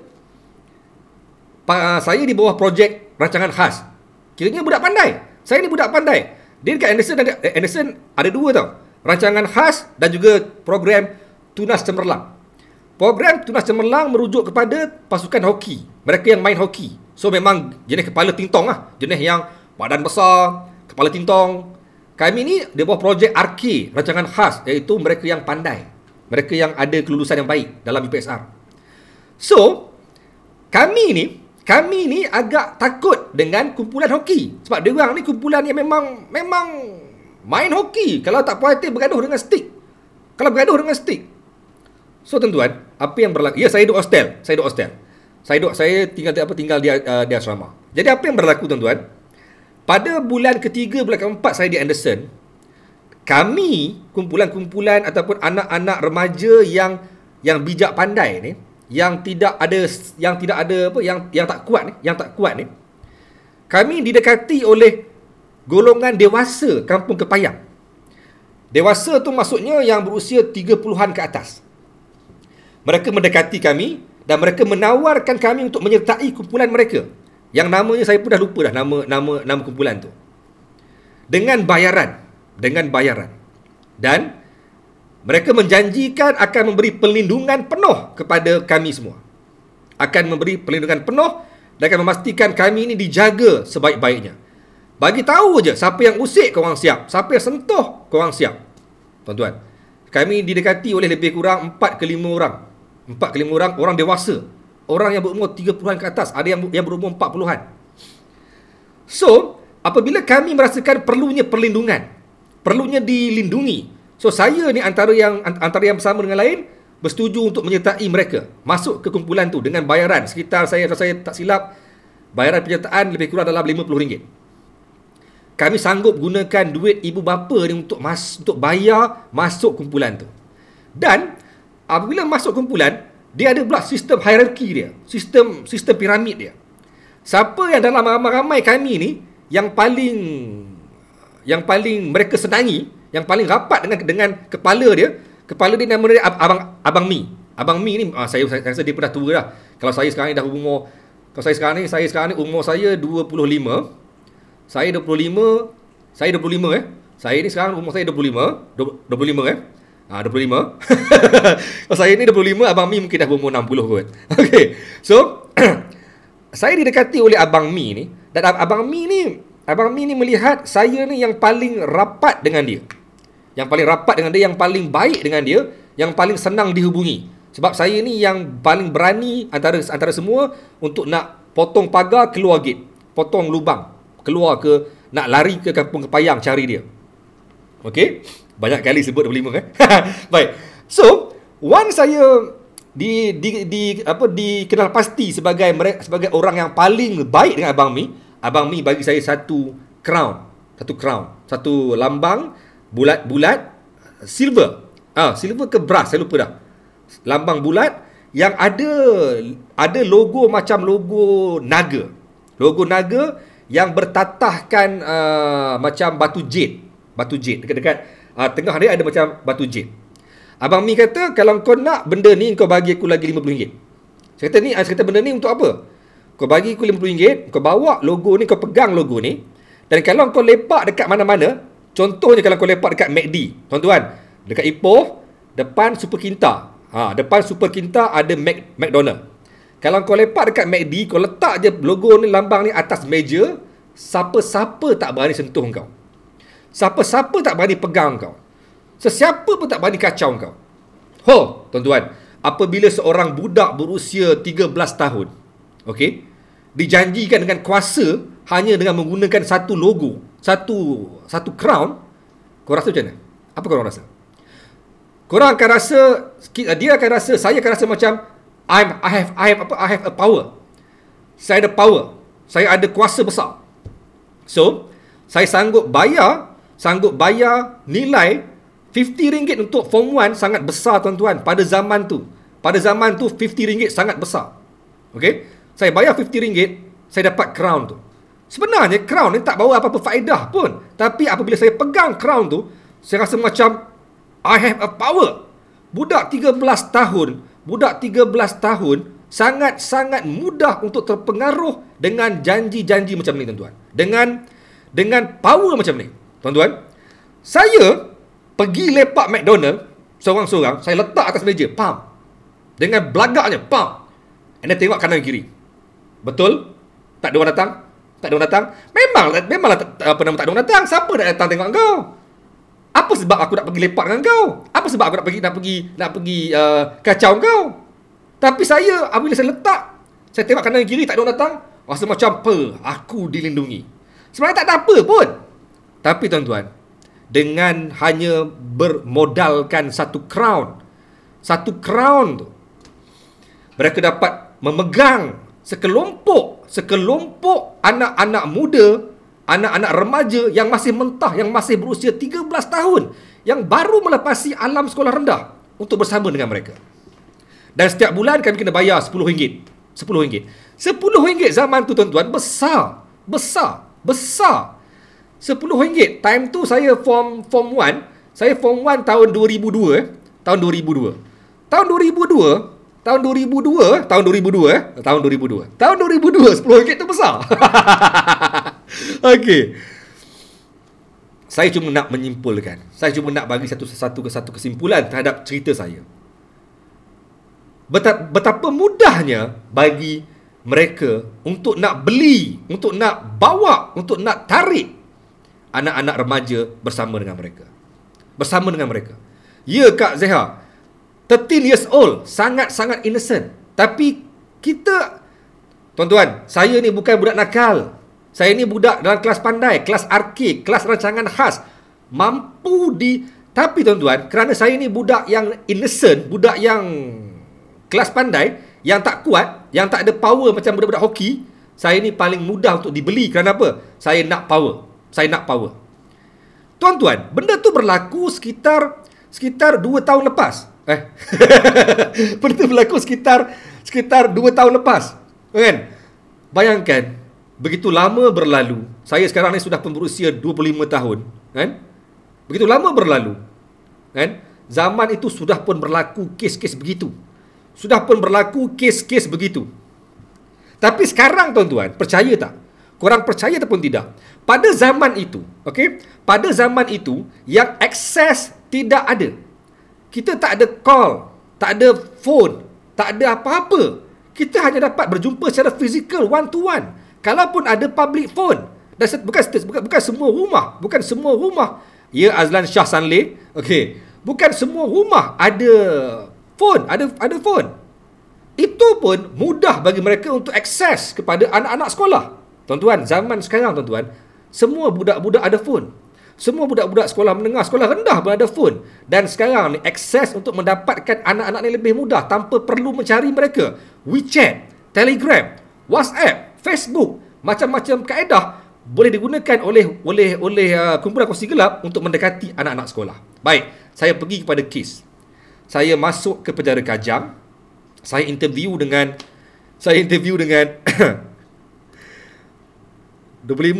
saya di bawah projek rancangan khas. Kiranya budak pandai. Saya ni budak pandai. Dia dekat Anderson ada dua tau. Rancangan khas dan juga program Tunas Cemerlang. Program Tunas Cemerlang merujuk kepada pasukan hoki. Mereka yang main hoki. So memang jenis kepala tintong lah. Jenis yang badan besar, kepala tintong. Kami ni di bawah projek RK, rancangan khas, iaitu mereka yang pandai. Mereka yang ada kelulusan yang baik dalam UPSR. So, kami ni agak takut dengan kumpulan hoki. Sebab dia orang ni kumpulan yang memang main hoki. Kalau tak puas hati bergaduh dengan stick. So tuan-tuan, apa yang berlaku? Ya, saya duduk hostel. Saya tinggal di asrama. Jadi apa yang berlaku, tuan-tuan? Pada bulan ketiga, bulan keempat saya di Anderson, kami kumpulan-kumpulan ataupun anak-anak remaja yang bijak pandai ni, yang tak kuat ni, kami didekati oleh golongan dewasa Kampung Kepayang. Dewasa tu maksudnya yang berusia 30-an ke atas. Mereka mendekati kami dan mereka menawarkan kami untuk menyertai kumpulan mereka. Yang namanya saya pun dah lupa dah nama kumpulan tu. Dengan bayaran. Dan mereka menjanjikan akan memberi perlindungan penuh kepada kami semua. Akan memberi perlindungan penuh dan akan memastikan kami ini dijaga sebaik-baiknya. Bagi tahu je siapa yang usik, korang siap. Siapa yang sentuh, korang siap. Tuan-tuan, kami didekati oleh lebih kurang 4 ke 5 orang. 4 ke 5 orang dewasa. Orang yang berumur 30-an ke atas, ada yang berumur 40-an. So, apabila kami merasakan perlunya perlindungan, perlunya dilindungi. So, saya ni antara yang bersama dengan lain bersetuju untuk menyertai mereka masuk ke kumpulan tu dengan bayaran sekitar, saya tak silap, bayaran penyertaan lebih kurang dalam RM50. Kami sanggup gunakan duit ibu bapa ni untuk bayar masuk kumpulan tu. Dan apabila masuk kumpulan, dia ada pula sistem hierarki dia, sistem piramid dia. Siapa yang dalam ramai-ramai kami ni yang paling yang paling mereka senangi, yang paling rapat dengan kepala dia nama dia Abang Mi. Abang Mi ni saya rasa dia pun dah tua dah. Kalau saya sekarang ni dah umur, kalau saya sekarang ni umur saya 25. Saya 25. Saya ni sekarang umur saya 25 25. Kalau saya ni 25, Abang Mi mungkin dah berumur 60 kot. Okay. So saya didekati oleh Abang Mi ni, dan Abang Mi ni melihat saya ni yang paling rapat dengan dia. Yang paling rapat dengan dia, yang paling baik dengan dia, yang paling senang dihubungi. Sebab saya ni yang paling berani antara semua untuk nak potong pagar, keluar gate, potong lubang, keluar ke, nak lari ke kampung Kepayang cari dia. Okey? Banyak kali sebut 25 Baik. So, once saya dikenal pasti sebagai orang yang paling baik dengan Abang Mi bagi saya satu lambang bulat silver. Silver ke brass, saya lupa dah. Lambang bulat yang ada logo macam logo naga. Logo naga yang bertatahkan macam batu jade. Dekat tengah dia ada macam batu jade. Abang Mi kata, kalau kau nak benda ni, kau bagi aku lagi RM50. Saya kata benda ni untuk apa? Kau bagi aku RM50, kau bawa logo ni, kau pegang logo ni, dan kalau kau lepak dekat mana-mana, contohnya kalau kau lepak dekat McD, tuan-tuan, dekat Ipoh, depan Super Kinta. Depan Super Kinta ada McDonald. Kalau kau lepak dekat McD, kau letak je logo ni, lambang ni atas meja, siapa-siapa tak berani sentuh kau. Siapa-siapa tak berani pegang kau. Sesiapa pun tak berani kacau kau. Tuan-tuan, apabila seorang budak berusia 13 tahun, okey, dijanjikan dengan kuasa hanya dengan menggunakan satu logo, satu crown, kau rasa macam mana? Apa korang rasa? Korang akan rasa, saya akan rasa macam I have a power. Saya ada power. Saya ada kuasa besar. So, saya sanggup bayar nilai RM50 untuk Form 1 sangat besar, tuan-tuan. Pada zaman tu RM50 sangat besar. Okey? Saya bayar RM50, saya dapat crown tu. Sebenarnya crown ni tak bawa apa-apa faedah pun. Tapi apabila saya pegang crown tu, saya rasa macam I have a power. Budak 13 tahun sangat-sangat mudah untuk terpengaruh dengan janji-janji macam ni, tuan-tuan. Dengan power macam ni. Tuan-tuan, saya pergi lepak McDonald seorang-seorang, saya letak atas meja, pam. Dengan belagaknya, pam. And then tengok kanan kiri. Betul? Tak ada orang datang? Memanglah tak ada orang datang. Siapa nak datang tengok kau? Apa sebab aku nak pergi lepak dengan kau? Apa sebab aku nak pergi kacau kau? Tapi saya, apabila saya letak, saya tengok kanan kiri, tak ada orang datang, rasa macam aku dilindungi. Sebenarnya tak ada apa pun. Tapi tuan-tuan, dengan hanya bermodalkan satu crown tu, mereka dapat memegang sekelompok anak-anak muda, anak-anak remaja yang masih mentah, yang masih berusia 13 tahun, yang baru melepasi alam sekolah rendah untuk bersama dengan mereka. Dan setiap bulan kami kena bayar RM10. RM10 zaman tu, tuan-tuan, besar. RM10. Time tu saya form 1. Saya form 1 tahun 2002. Tahun 2002 RM10 tu besar. Okey. Saya cuma nak menyimpulkan. Saya cuma nak bagi satu kesimpulan terhadap cerita saya. Betapa mudahnya bagi mereka untuk nak beli, untuk nak bawa, untuk nak tarik anak-anak remaja bersama dengan mereka. Ya, Kak Zeha, 13 years old, sangat-sangat innocent. Tapi kita, tuan-tuan, saya ni bukan budak nakal. Saya ni budak dalam kelas pandai, kelas arcade, kelas rancangan khas. Tapi tuan-tuan, kerana saya ni budak yang innocent, budak yang kelas pandai, yang tak kuat, yang tak ada power macam budak-budak hoki, saya ni paling mudah untuk dibeli. Kerana apa? Saya nak power. Tuan-tuan, benda tu berlaku sekitar 2 tahun lepas. Benda tu berlaku sekitar 2 tahun lepas. Kan? Bayangkan, Begitu lama berlalu. Saya sekarang ni sudah pun berusia 25 tahun, kan? Begitu lama berlalu, kan? Zaman itu sudah pun berlaku kes-kes begitu. Sudah pun berlaku kes-kes begitu. Tapi sekarang tuan-tuan, percaya tak? Korang percaya ataupun tidak? Pada zaman itu, okey? Pada zaman itu yang akses tidak ada. Kita tak ada call, tak ada phone, tak ada apa-apa. Kita hanya dapat berjumpa secara fizikal, one to one. Kalaupun ada public phone, dan bukan semua rumah. Ya, Azlan Shah Sanleh, okey. Bukan semua rumah ada phone, ada phone. Itu pun mudah bagi mereka untuk akses kepada anak-anak sekolah. Tuan-tuan, zaman sekarang tuan-tuan, semua budak-budak ada phone. Semua budak-budak sekolah menengah, sekolah rendah pun ada phone. Dan sekarang ni akses untuk mendapatkan anak-anak ni lebih mudah tanpa perlu mencari mereka. WeChat, Telegram, WhatsApp, Facebook, macam-macam kaedah boleh digunakan oleh kumpulan kongsi gelap untuk mendekati anak-anak sekolah. Baik, saya pergi kepada kes. Saya masuk ke penjara Kajang. Saya interview dengan 25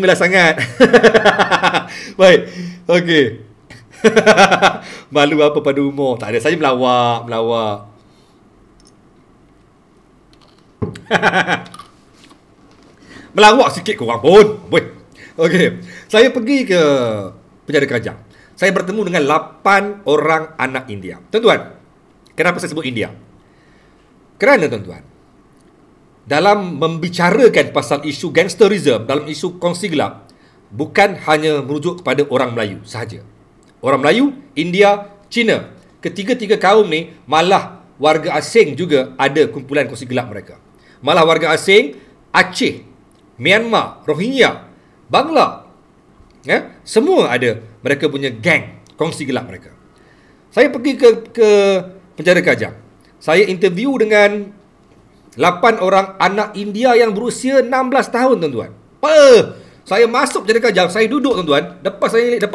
lah sangat. Baik. Okey. Malu apa pada umur? Tak ada, saya melawak. Melawak sikit korang pun. Okey. Saya pergi ke penjara Kajang. Saya bertemu dengan 8 orang anak India. Tuan-tuan, kenapa saya sebut India? Kerana tuan-tuan, dalam membicarakan pasal isu gangsterism, dalam isu kongsi gelap, bukan hanya merujuk kepada orang Melayu sahaja. Orang Melayu, India, Cina, ketiga-tiga kaum ni malah warga asing juga ada kumpulan kongsi gelap mereka. Malah warga asing, Aceh, Myanmar, Rohingya, Bangla, semua ada mereka punya gang kongsi gelap mereka. Saya pergi ke penjara Kajang. Saya interview dengan 8 orang anak India yang berusia 16 tahun, tuan-tuan. Saya masuk penjara Kajang, saya duduk, tuan-tuan. Lepas saya 8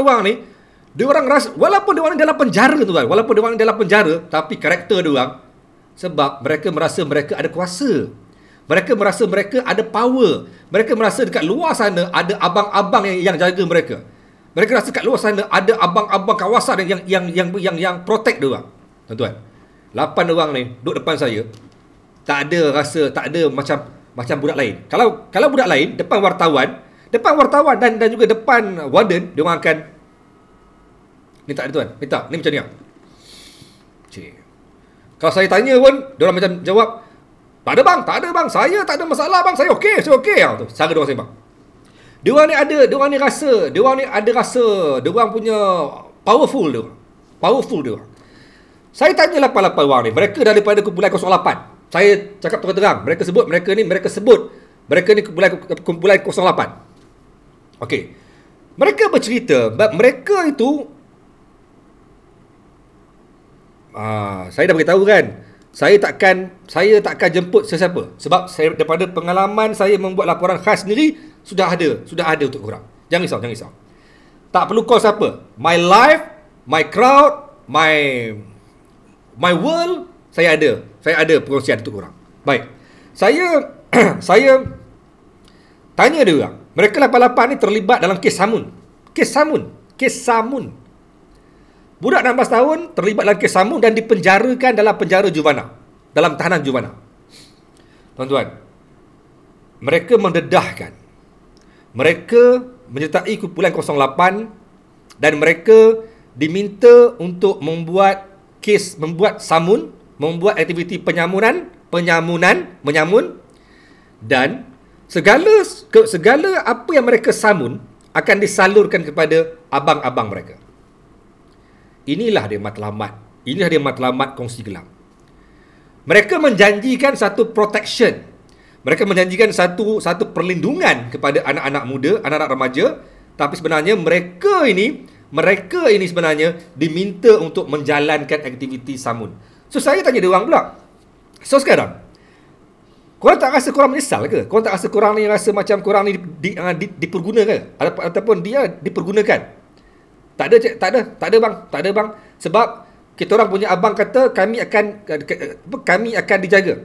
orang ni, dia orang rasa walaupun dia orang dalam penjara, tuan-tuan, tapi karakter dia orang, sebab mereka merasa mereka ada kuasa. Mereka merasa mereka ada power. Mereka merasa dekat luar sana ada abang-abang yang jaga mereka. Mereka rasa dekat luar sana ada abang-abang kawasan yang protect dia orang. Tuan-tuan, 8 orang ni duduk depan saya, tak ada macam budak lain. Kalau budak lain depan wartawan dan juga depan warden, dia orang akan ni tak ada tuan. Ni macam ni. Cik. Kalau saya tanya pun, dia orang macam jawab, tak ada bang, saya tak ada masalah bang, saya okey. Tu cara dia orang sembang. Dia orang ni rasa, dia orang punya powerful dia orang. Saya tanya 8 orang ni, mereka daripada kumpulan 08. Saya cakap terang-terang, mereka sebut mereka ni kumpulan 08. Okey. Mereka bercerita, mereka itu saya dah beritahu kan, saya takkan jemput sesiapa, sebab saya daripada pengalaman saya membuat laporan khas sendiri sudah ada untuk korang. Jangan risau. Tak perlu call siapa. My life, my crowd, my world, saya ada perkongsian untuk korang. Baik. Saya tanya dia orang. Mereka 88 ni terlibat dalam kes samun. Budak 16 tahun terlibat dalam kes samun dan dipenjarakan dalam penjara Juvana, dalam tahanan Juvana. Tuan-tuan, mereka mendedahkan. Mereka menyertai kumpulan 08 dan mereka diminta untuk membuat aktiviti penyamun dan segala apa yang mereka samun akan disalurkan kepada abang-abang mereka. Inilah dia matlamat kongsi gelap. Mereka menjanjikan satu protection. Mereka menjanjikan satu perlindungan kepada anak-anak muda, anak-anak remaja, tapi sebenarnya mereka ini sebenarnya diminta untuk menjalankan aktiviti samun. So saya tanya dia orang pula. So sekarang, korang tak rasa korang menyesal ke? Korang tak rasa korang ni rasa macam korang ni diperguna ke? Ataupun dia dipergunakan? Tak ada bang. Sebab kita orang punya abang kata kami akan dijaga.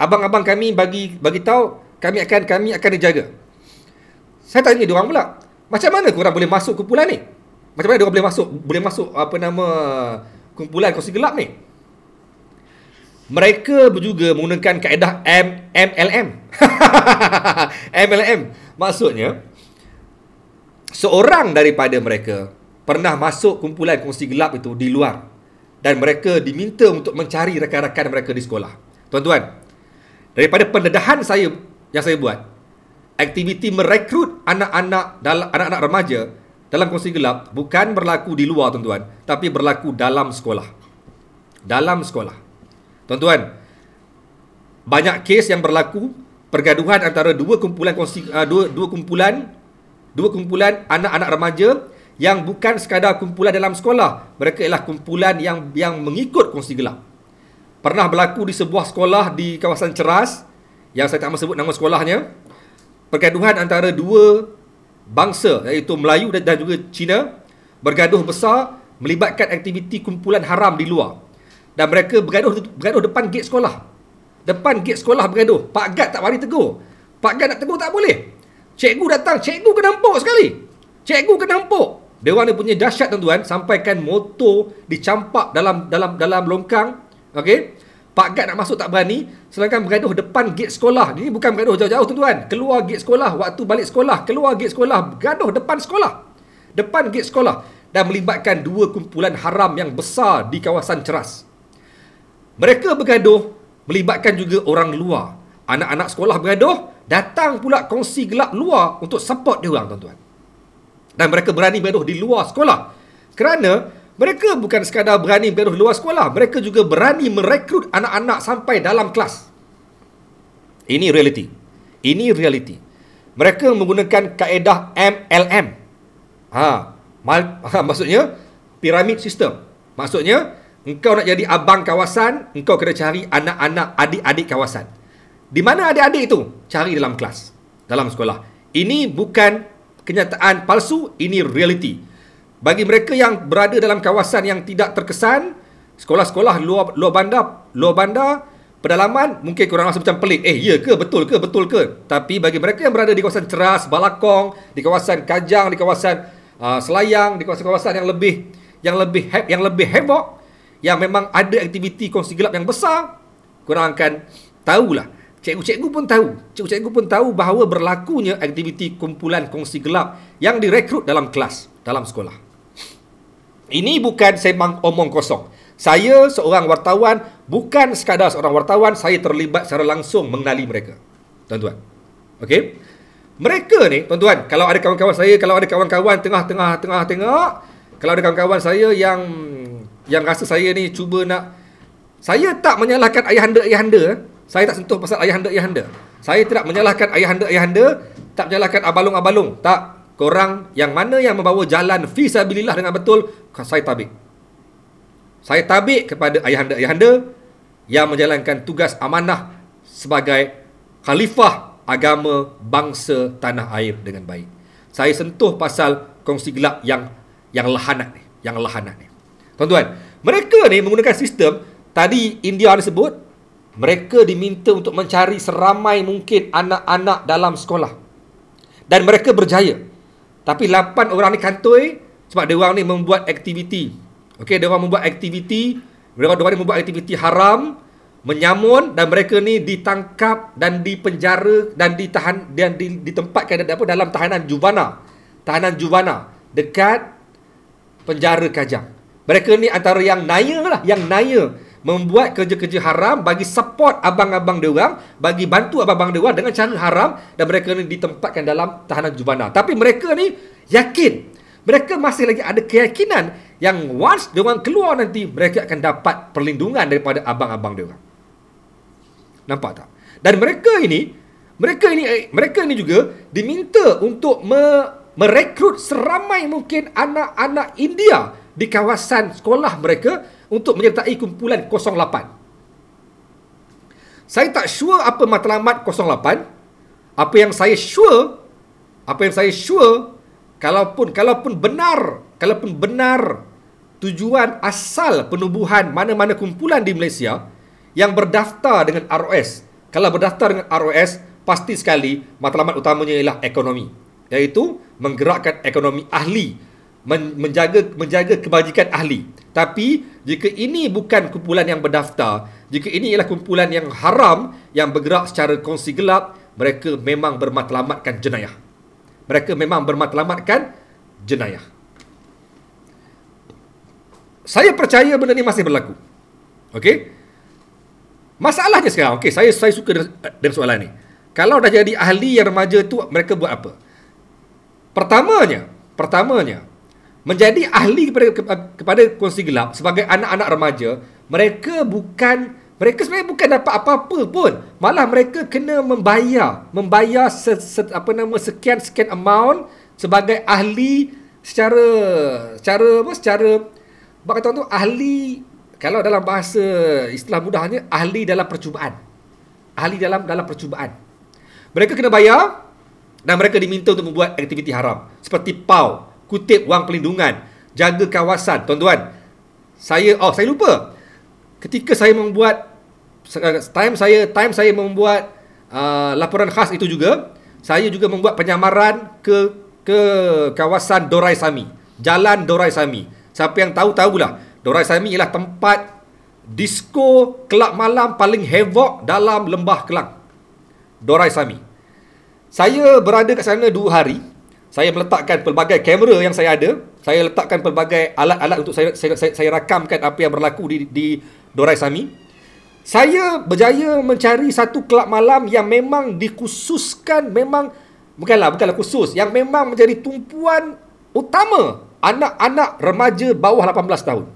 Abang-abang kami bagi tahu kami akan dijaga. Saya tanya dia orang pula, macam mana korang boleh masuk kumpulan ni? Macam mana dia orang boleh masuk kumpulan kongsi gelap ni? Mereka juga menggunakan kaedah MLM. MLM maksudnya seorang daripada mereka pernah masuk kumpulan kongsi gelap itu di luar, dan mereka diminta untuk mencari rakan-rakan mereka di sekolah. Tuan-tuan, daripada pendedahan yang saya buat, aktiviti merekrut anak-anak remaja dalam kongsi gelap bukan berlaku di luar, tuan-tuan, tapi berlaku dalam sekolah. Dalam sekolah. Tuan-tuan, banyak kes yang berlaku pergaduhan antara dua kumpulan anak-anak remaja yang bukan sekadar kumpulan dalam sekolah. Mereka ialah kumpulan yang mengikut kongsi gelap. Pernah berlaku di sebuah sekolah di kawasan Ceras, yang saya tak mahu sebut nama sekolahnya. Pergaduhan antara dua bangsa, iaitu Melayu dan juga Cina, bergaduh besar melibatkan aktiviti kumpulan haram di luar. Dan mereka bergaduh depan gate sekolah. Depan gate sekolah bergaduh. Pak Gad tak bagi tegur. Pak Gad nak tegur tak boleh. Cikgu datang, cikgu kena empuk sekali. Cikgu kena empuk. Dia orang ni punya dahsyat, tuan-tuan, sampaikan motor dicampak dalam longkang. Okey. Pak Gad nak masuk tak berani, sedangkan bergaduh depan gate sekolah. Ini bukan bergaduh jauh-jauh, tuan-tuan. Keluar gate sekolah, waktu balik sekolah, keluar gate sekolah, bergaduh depan sekolah. Depan gate sekolah, dan melibatkan dua kumpulan haram yang besar di kawasan Ceras. Mereka bergaduh melibatkan juga orang luar. Anak-anak sekolah bergaduh, datang pula kongsi gelap luar untuk support dia orang, tuan-tuan. Dan mereka berani bergaduh di luar sekolah. Kerana mereka bukan sekadar berani bergaduh di luar sekolah, mereka juga berani merekrut anak-anak sampai dalam kelas. Ini realiti. Ini realiti. Mereka menggunakan kaedah MLM. Maksudnya piramid sistem. Maksudnya engkau nak jadi abang kawasan, engkau kena cari anak-anak adik-adik kawasan. Di mana adik-adik itu? Cari dalam kelas, dalam sekolah. Ini bukan kenyataan palsu, ini realiti. Bagi mereka yang berada dalam kawasan yang tidak terkesan, sekolah-sekolah luar bandar, pedalaman, mungkin korang rasa macam pelik. Ya ke? Betul ke? Tapi bagi mereka yang berada di kawasan Ceras, Balakong, di kawasan Kajang, di kawasan Selayang, di kawasan-kawasan yang lebih heboh, yang memang ada aktiviti kongsi gelap yang besar, korang akan tahulah. Cikgu-cikgu pun tahu bahawa berlakunya aktiviti kumpulan kongsi gelap yang direkrut dalam kelas, dalam sekolah. Ini bukan sembang omong kosong. Saya seorang wartawan, bukan sekadar seorang wartawan, saya terlibat secara langsung mengenali mereka. Tuan-tuan. Okey? Mereka ni, tuan-tuan, kalau ada kawan-kawan saya, tengah-tengah tengok, kalau ada kawan-kawan saya yang rasa saya ni cuba nak, saya tak menyalahkan ayahanda. Saya tak sentuh pasal ayahanda. Saya tidak menyalahkan ayahanda, tak menyalahkan abalung-abalung. Tak. Korang yang mana yang membawa jalan fisabilillah dengan betul, saya tabik. Saya tabik kepada ayahanda yang menjalankan tugas amanah sebagai khalifah agama bangsa tanah air dengan baik. Saya sentuh pasal kongsi gelap yang lahanat ni. Tuan-tuan, mereka ni menggunakan sistem, tadi India disebut, mereka diminta untuk mencari seramai mungkin anak-anak dalam sekolah. Dan mereka berjaya. Tapi 8 orang ni kantoi sebab dia orang ni membuat aktiviti. Okey, dia orang membuat aktiviti haram, menyamun, dan mereka ni ditangkap dan dipenjara dan ditahan dan ditempatkan dalam tahanan juvana dekat penjara Kajang. Mereka ni antara yang naya membuat kerja-kerja haram, bagi support abang-abang diorang, bagi bantu abang-abang diorang dengan cara haram, dan mereka ni ditempatkan dalam tahanan juvana. Tapi mereka ni yakin, mereka masih lagi ada keyakinan yang once diorang keluar nanti, mereka akan dapat perlindungan daripada abang-abang diorang. Nampak tak? Dan mereka ini juga diminta untuk merekrut seramai mungkin anak-anak India di kawasan sekolah mereka untuk menyertai kumpulan 08. Saya tak sure apa matlamat 08. Apa yang saya sure, kalaupun benar tujuan asal penubuhan mana-mana kumpulan di Malaysia yang berdaftar dengan ROS. Kalau berdaftar dengan ROS, pasti sekali matlamat utamanya ialah ekonomi, iaitu menggerakkan ekonomi ahli, menjaga kebajikan ahli. Tapi jika ini bukan kumpulan yang berdaftar, jika ini ialah kumpulan yang haram yang bergerak secara kongsi gelap, mereka memang bermatlamatkan jenayah. Mereka memang bermatlamatkan jenayah. Saya percaya benda ni masih berlaku. Okey? Masalahnya sekarang, okey, saya suka dengan soalan ni. Kalau dah jadi ahli yang remaja tu, mereka buat apa? Pertamanya, menjadi ahli kepada kongsi gelap sebagai anak-anak remaja, mereka sebenarnya bukan dapat apa-apa pun. Malah mereka kena membayar sekian amount sebagai ahli secara bak kata tu ahli, kalau dalam bahasa istilah mudahnya, ahli dalam percubaan. Ahli dalam percubaan. Mereka kena bayar dan mereka diminta untuk membuat aktiviti haram seperti PAU, kutip wang perlindungan, jaga kawasan. Tuan-tuan, saya lupa. Ketika saya membuat time saya membuat laporan khas itu juga, saya juga membuat penyamaran ke kawasan Dorai Sami, Jalan Dorai Sami. Siapa yang tahulah, Dorai Sami ialah tempat disko kelab malam paling havoc dalam Lembah Kelang. Dorai Sami. Saya berada kat sana 2 hari. Saya meletakkan pelbagai kamera yang saya ada. Saya letakkan pelbagai alat-alat untuk saya rakamkan apa yang berlaku di Dorai Sami. Saya berjaya mencari satu kelab malam yang memang dikhususkan, bukanlah khusus, yang memang menjadi tumpuan utama anak-anak remaja bawah 18 tahun.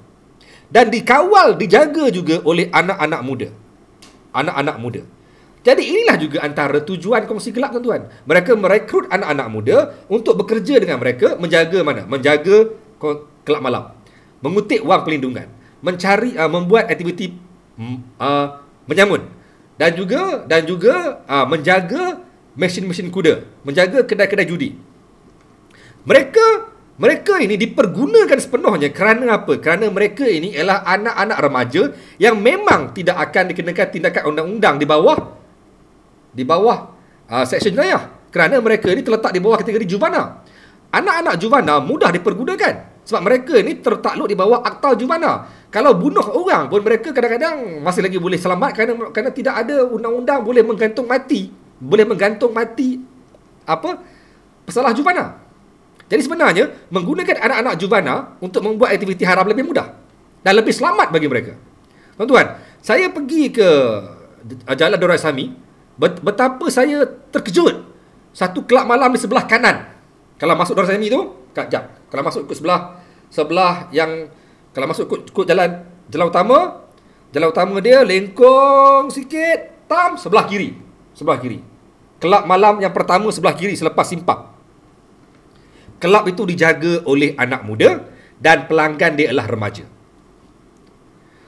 Dan dikawal, dijaga juga oleh anak-anak muda. Anak-anak muda. Jadi inilah juga antara tujuan kongsi gelap, tuan-tuan. Mereka merekrut anak-anak muda untuk bekerja dengan mereka, menjaga kelab malam, mengutip wang perlindungan, membuat aktiviti menyamun, dan juga menjaga mesin-mesin kuda, menjaga kedai-kedai judi. Mereka ini dipergunakan sepenuhnya kerana apa? Kerana mereka ini ialah anak-anak remaja yang memang tidak akan dikenakan tindakan undang-undang di bawah seksyen jenayah, kerana mereka ini terletak di bawah kategori juvana. Anak-anak juvana mudah dipergunakan sebab mereka ini tertakluk di bawah akta juvana. Kalau bunuh orang pun mereka kadang-kadang masih lagi boleh selamat kerana tidak ada undang-undang boleh menggantung mati pesalah juvana. Jadi sebenarnya menggunakan anak-anak juvana untuk membuat aktiviti haram lebih mudah dan lebih selamat bagi mereka. Tuan-tuan, saya pergi ke Jalan Dorai Sami, betapa saya terkejut. Satu kelab malam di sebelah kanan. Kalau masuk Dorai Sami tu, kalau masuk ikut sebelah yang, kalau masuk ikut jalan utama dia lengkong sikit, sebelah kiri. Kelab malam yang pertama sebelah kiri selepas simpang. Kelab itu dijaga oleh anak muda dan pelanggan dia adalah remaja.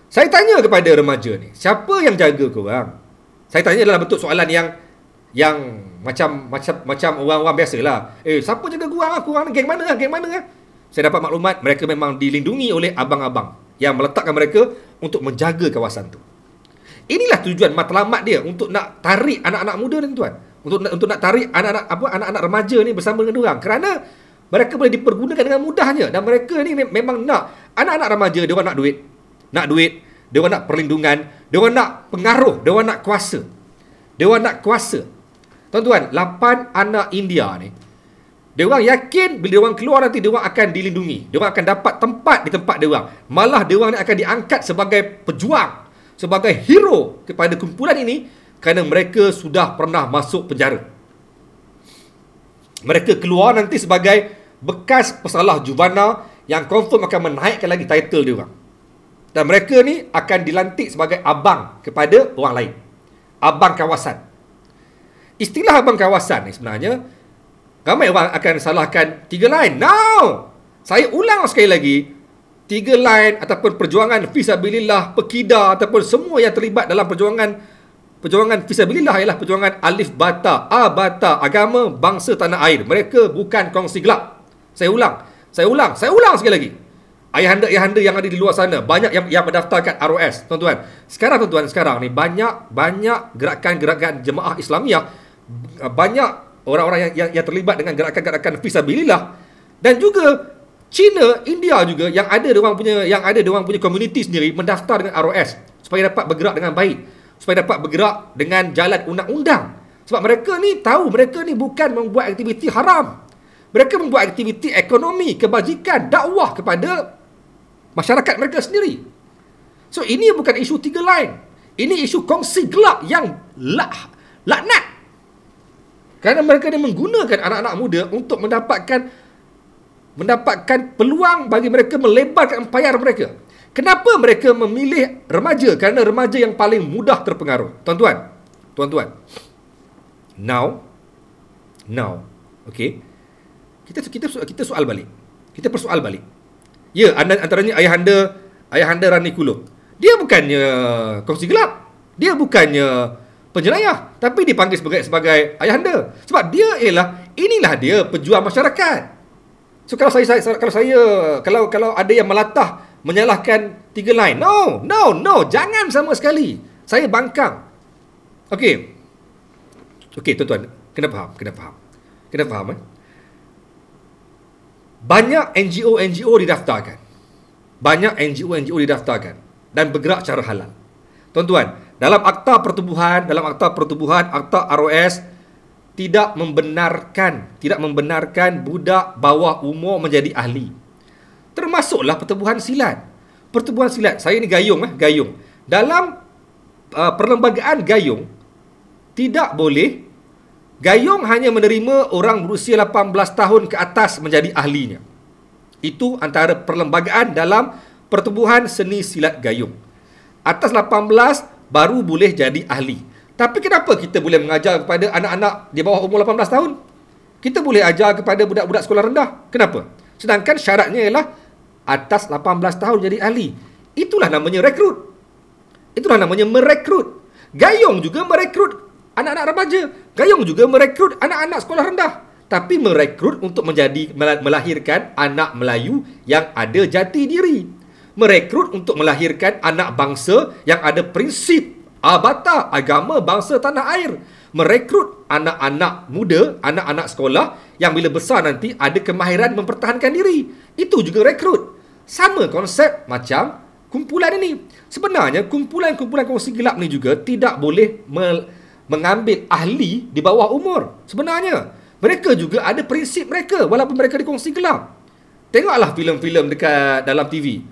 Saya tanya kepada remaja ni, siapa yang jaga korang? Saya tanya dalam bentuk soalan yang macam orang-orang biasalah. Siapa jaga korang? Geng mana? Saya dapat maklumat mereka memang dilindungi oleh abang-abang yang meletakkan mereka untuk menjaga kawasan tu. Inilah tujuan matlamat dia, untuk nak tarik anak-anak muda ni, tuan. Untuk nak tarik anak-anak remaja ni bersama dengan orang, kerana mereka boleh dipergunakan dengan mudahnya. Dan mereka ni memang nak, anak-anak remaja dia orang nak duit, dia orang nak perlindungan, dia orang nak pengaruh, dia orang nak kuasa. Tuan-tuan, 8 anak India ni, dia orang yakin bila dia orang keluar nanti dia orang akan dilindungi, dia orang akan dapat tempat di tempat dia orang. Malah dia orang ni akan diangkat sebagai pejuang, sebagai hero kepada kumpulan ini kerana mereka sudah pernah masuk penjara. Mereka keluar nanti sebagai bekas pesalah juvana yang confirm akan menaikkan lagi title dia orang. Dan mereka ni akan dilantik sebagai abang kepada orang lain. Abang kawasan. Istilah abang kawasan ni sebenarnya, ramai orang akan salahkan 3 line. No! Saya ulang sekali lagi, 3 line ataupun perjuangan fisabilillah, pekida ataupun semua yang terlibat dalam perjuangan fisabilillah ialah perjuangan alif bata, a bata, agama, bangsa, tanah air. Mereka bukan kongsi gelap. Saya ulang sekali lagi. Ayahanda-ayahanda yang ada di luar sana, banyak yang mendaftarkan ROS, tuan-tuan. Sekarang ni banyak gerakan-gerakan jemaah Islamiah banyak orang-orang yang terlibat dengan gerakan-gerakan fisabilillah, dan juga China, India juga yang ada diorang punya komuniti sendiri mendaftar dengan ROS supaya dapat bergerak dengan baik, supaya dapat bergerak dengan jalan undang-undang. Sebab mereka ni tahu mereka ni bukan membuat aktiviti haram. Mereka membuat aktiviti ekonomi, kebajikan, dakwah kepada masyarakat mereka sendiri. So ini bukan isu tiga line. Ini isu kongsi gelap yang laknat. Kerana mereka ni menggunakan anak-anak muda untuk mendapatkan peluang bagi mereka melebarkan empayar mereka. Kenapa mereka memilih remaja? Kerana remaja yang paling mudah terpengaruh. Tuan-tuan. Now, okay. Kita soal balik. Kita persoal balik. Ya, antaranya ayahanda Rani Kulum. Dia bukannya kongsi gelap. Dia bukannya penjenayah, tapi dipanggil sebagai ayahanda. Sebab inilah dia pejuang masyarakat. So kalau ada yang melatah menyalahkan tiga line, no, jangan sama sekali. Saya bangkang. Okey, tuan-tuan, kena faham. Banyak NGO didaftarkan. Dan bergerak secara halal. Tuan-tuan, dalam Akta Pertubuhan, Akta ROS tidak membenarkan budak bawah umur menjadi ahli. Termasuklah pertubuhan silat. Saya ni gayung. Dalam perlembagaan gayung, tidak boleh gayung hanya menerima orang berusia 18 tahun ke atas menjadi ahlinya. Itu antara perlembagaan dalam Pertubuhan Seni Silat Gayung. Atas 18 baru boleh jadi ahli. Tapi kenapa kita boleh mengajar kepada anak-anak di bawah umur 18 tahun? Kita boleh ajar kepada budak-budak sekolah rendah. Kenapa? Sedangkan syaratnya ialah atas 18 tahun jadi ahli. Itulah namanya rekrut. Itulah namanya merekrut. Gayung juga merekrut anak-anak remaja. Gayung juga merekrut anak-anak sekolah rendah. Tapi merekrut untuk melahirkan anak Melayu yang ada jati diri. Merekrut untuk melahirkan anak bangsa yang ada prinsip abata agama bangsa tanah air. Merekrut anak-anak muda, anak-anak sekolah yang bila besar nanti ada kemahiran mempertahankan diri. Itu juga rekrut. Sama konsep macam kumpulan ini. Sebenarnya kumpulan-kumpulan kongsi gelap ni juga tidak boleh mengambil ahli di bawah umur. Sebenarnya mereka juga ada prinsip mereka walaupun mereka di kongsi gelap. Tengoklah filem-filem dekat dalam TV.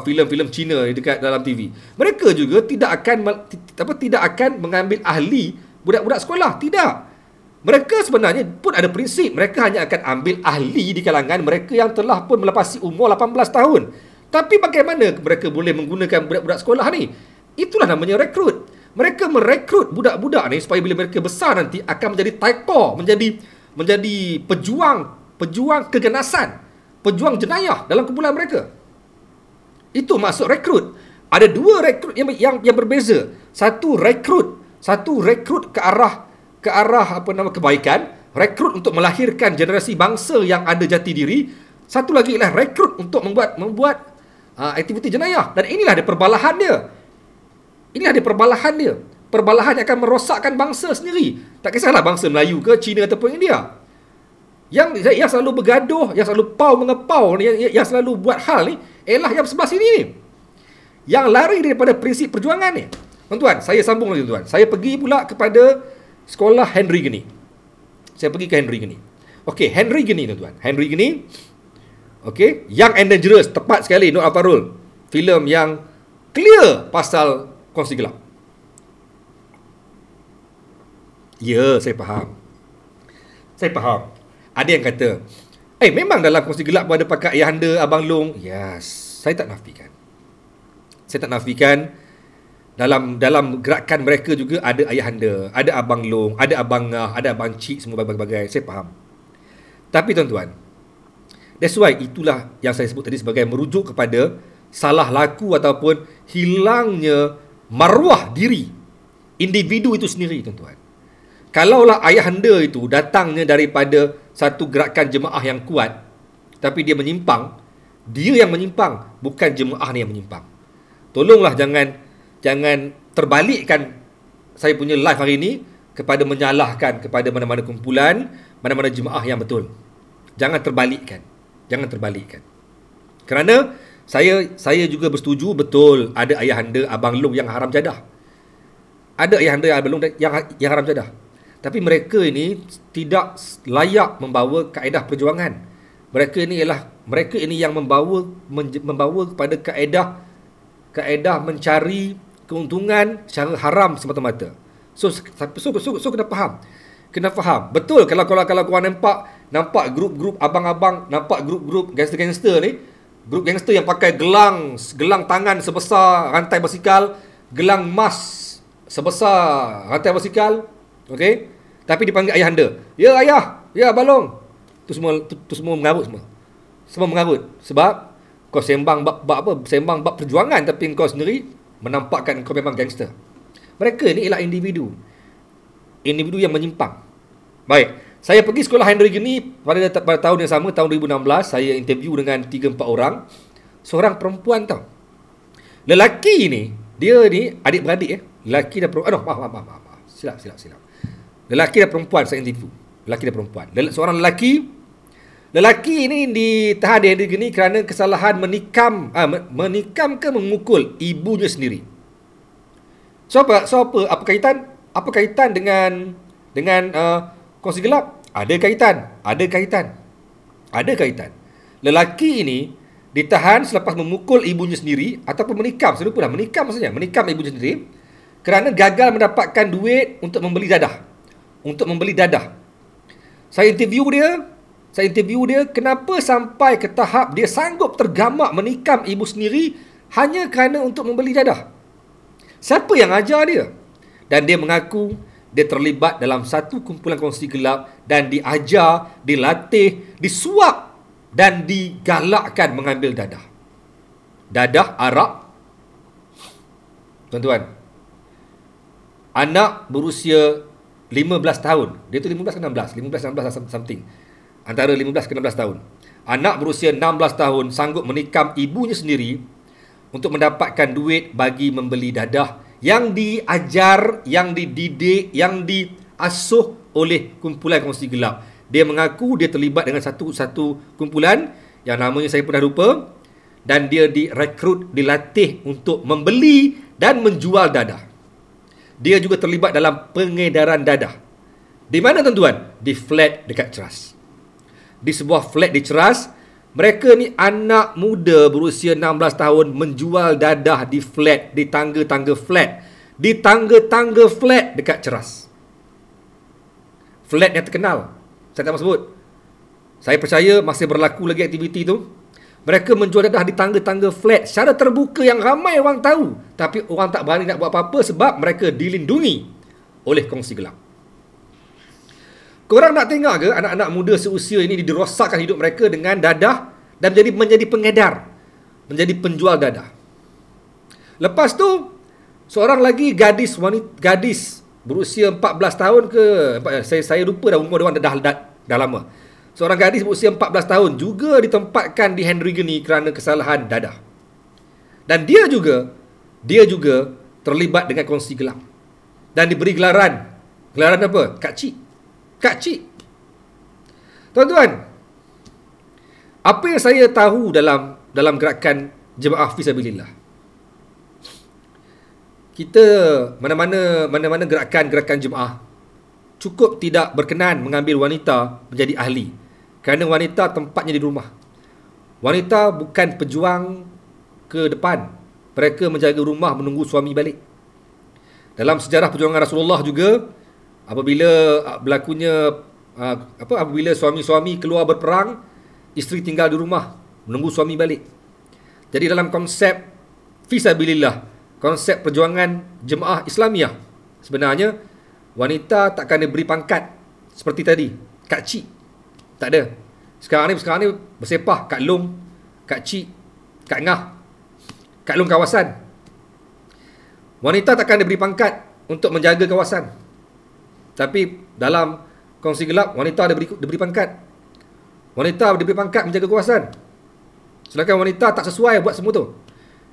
Filem-filem Cina dekat dalam TV. Mereka juga tidak akan mengambil ahli budak-budak sekolah. Tidak. Mereka sebenarnya pun ada prinsip. Mereka hanya akan ambil ahli di kalangan mereka yang telah pun melepasi umur 18 tahun. Tapi bagaimana mereka boleh menggunakan budak-budak sekolah ni? Itulah namanya rekrut. Mereka merekrut budak-budak ni supaya bila mereka besar nanti akan menjadi taikor, menjadi pejuang keganasan, pejuang jenayah dalam kumpulan mereka. Itu maksud rekrut. Ada dua rekrut yang berbeza. Satu rekrut ke arah kebaikan, rekrut untuk melahirkan generasi bangsa yang ada jati diri. Satu lagi ialah rekrut untuk membuat aktiviti jenayah. Dan inilah dia perbalahan dia. Perbalahan yang akan merosakkan bangsa sendiri. Tak kisahlah bangsa Melayu ke Cina ataupun India. Yang selalu bergaduh, yang selalu mengepau, yang selalu buat hal ni ialah yang sebelah sini ni. Yang lari daripada prinsip perjuangan ni. Tuan-tuan, saya sambung lagi tuan. Saya pergi pula kepada sekolah Henry Geni. Okey, Henry Geni tuan-tuan. Henry Geni. Okey, Young and Dangerous, tepat sekali Nur Afarul. Filem yang clear pasal kongsi gelap. Ya, saya faham. Ada yang kata, memang dalam kongsi gelap pun ada pakat ayahanda, abang long. Yes, saya tak nafikan. Dalam gerakan mereka juga ada ayahanda, ada abang long, ada abang ngah, ada abang cik, semua bagai-bagai. Saya faham. Tapi tuan-tuan, that's why itulah yang saya sebut tadi sebagai merujuk kepada salah laku ataupun hilangnya maruah diri individu itu sendiri, tuan-tuan. Kalaulah ayahanda itu datangnya daripada satu gerakan jemaah yang kuat, tapi dia yang menyimpang, bukan jemaah ni yang menyimpang. Tolonglah jangan terbalikkan saya punya live hari ini kepada menyalahkan kepada mana-mana kumpulan, mana-mana jemaah yang betul. Jangan terbalikkan. Jangan terbalikkan. Kerana saya juga bersetuju betul ada ayahanda Abang Long yang haram jadah. Ada ayahanda Abang Long yang haram jadah. Tapi mereka ini tidak layak membawa kaedah perjuangan. Mereka ini yang membawa kepada kaedah mencari keuntungan secara haram semata-mata. So kena faham. Kena faham. Betul kalau korang nampak grup-grup abang-abang, nampak grup-grup gangster-gangster ni, grup gangster yang pakai gelang tangan sebesar rantai basikal, gelang emas sebesar rantai basikal, okey? Tapi dipanggil ayahanda. Ya ayah, ya balong. Tu semua mengarut semua. Semua mengarut sebab kau sembang sembang bab perjuangan tapi kau sendiri menampakkan kau memang gangster. Mereka ni ialah individu yang menyimpang. Baik, saya pergi sekolah Henry Gini pada tahun yang sama, tahun 2016. Saya interview dengan 3-4 orang. Seorang perempuan tau. Lelaki ni, dia ni adik-beradik lelaki dan perempuan. Maaf. Silap. Lelaki dan perempuan saya interview. Lelaki dan perempuan. Seorang lelaki ini ditahan di Henry Gini kerana kesalahan menikam ke memukul ibunya sendiri. So apa kaitan? Apa kaitan dengan kongsi gelap? Ada kaitan. Lelaki ini ditahan selepas memukul ibunya sendiri ataupun menikam. Saya lupa dah. Menikam maksudnya. Menikam ibunya sendiri kerana gagal mendapatkan duit untuk membeli dadah. Saya interview dia kenapa sampai ke tahap dia sanggup tergamak menikam ibu sendiri hanya kerana untuk membeli dadah. Siapa yang ajar dia? Dan dia mengaku dia terlibat dalam satu kumpulan kongsi gelap dan diajar, dilatih, disuap dan digalakkan mengambil dadah. Dadah arak. Tuan-tuan, anak berusia 15 tahun. Dia tu 15 ke 16 something. Antara 15 ke 16 tahun. Anak berusia 16 tahun sanggup menikam ibunya sendiri untuk mendapatkan duit bagi membeli dadah yang diajar, yang dididik, yang diasuh oleh kumpulan kongsi gelap. Dia mengaku dia terlibat dengan satu kumpulan yang namanya saya pun dah lupa, dan dia direkrut, dilatih untuk membeli dan menjual dadah. Dia juga terlibat dalam pengedaran dadah. Di mana tuan-tuan? Di flat dekat Ceras. Di sebuah flat di Ceras, mereka ni anak muda berusia 16 tahun menjual dadah di flat, di tangga-tangga flat. Di tangga-tangga flat dekat Ceras. Flat yang terkenal. Saya tak mahu sebut. Saya percaya masih berlaku lagi aktiviti tu. Mereka menjual dadah di tangga-tangga flat secara terbuka yang ramai orang tahu. Tapi orang tak berani nak buat apa-apa sebab mereka dilindungi oleh kongsi gelap. Korang nak tengok ke anak-anak muda seusia ini dirosakkan hidup mereka dengan dadah dan menjadi pengedar, menjadi penjual dadah. Lepas tu, seorang lagi gadis berusia 14 tahun ke, saya lupa dah umur dia orang dah lama. Seorang gadis berusia 14 tahun juga ditempatkan di Henry Gini kerana kesalahan dadah. Dan dia juga terlibat dengan kongsi gelap. Dan diberi gelaran. Gelaran apa? Kak Cik. Tuan-tuan, apa yang saya tahu dalam gerakan Jemaah Fisabilillah, kita mana-mana gerakan jemaah cukup tidak berkenan mengambil wanita menjadi ahli, kerana wanita tempatnya di rumah. Wanita bukan pejuang ke depan, mereka menjaga rumah menunggu suami balik. Dalam sejarah perjuangan Rasulullah juga, apabila suami-suami keluar berperang, isteri tinggal di rumah menunggu suami balik. Jadi dalam konsep fisabilillah, konsep perjuangan jemaah Islamiah, sebenarnya wanita takkan diberi pangkat seperti tadi, Kak Cik. Tak ada. Sekarang ni bersepah Kak Long, Kak Cik, Kak Ngah, Kak Long kawasan. Wanita takkan diberi pangkat untuk menjaga kawasan. Tapi dalam kongsi gelap, wanita diberi pangkat. Wanita diberi pangkat menjaga kawasan. Sedangkan wanita tak sesuai buat semua tu.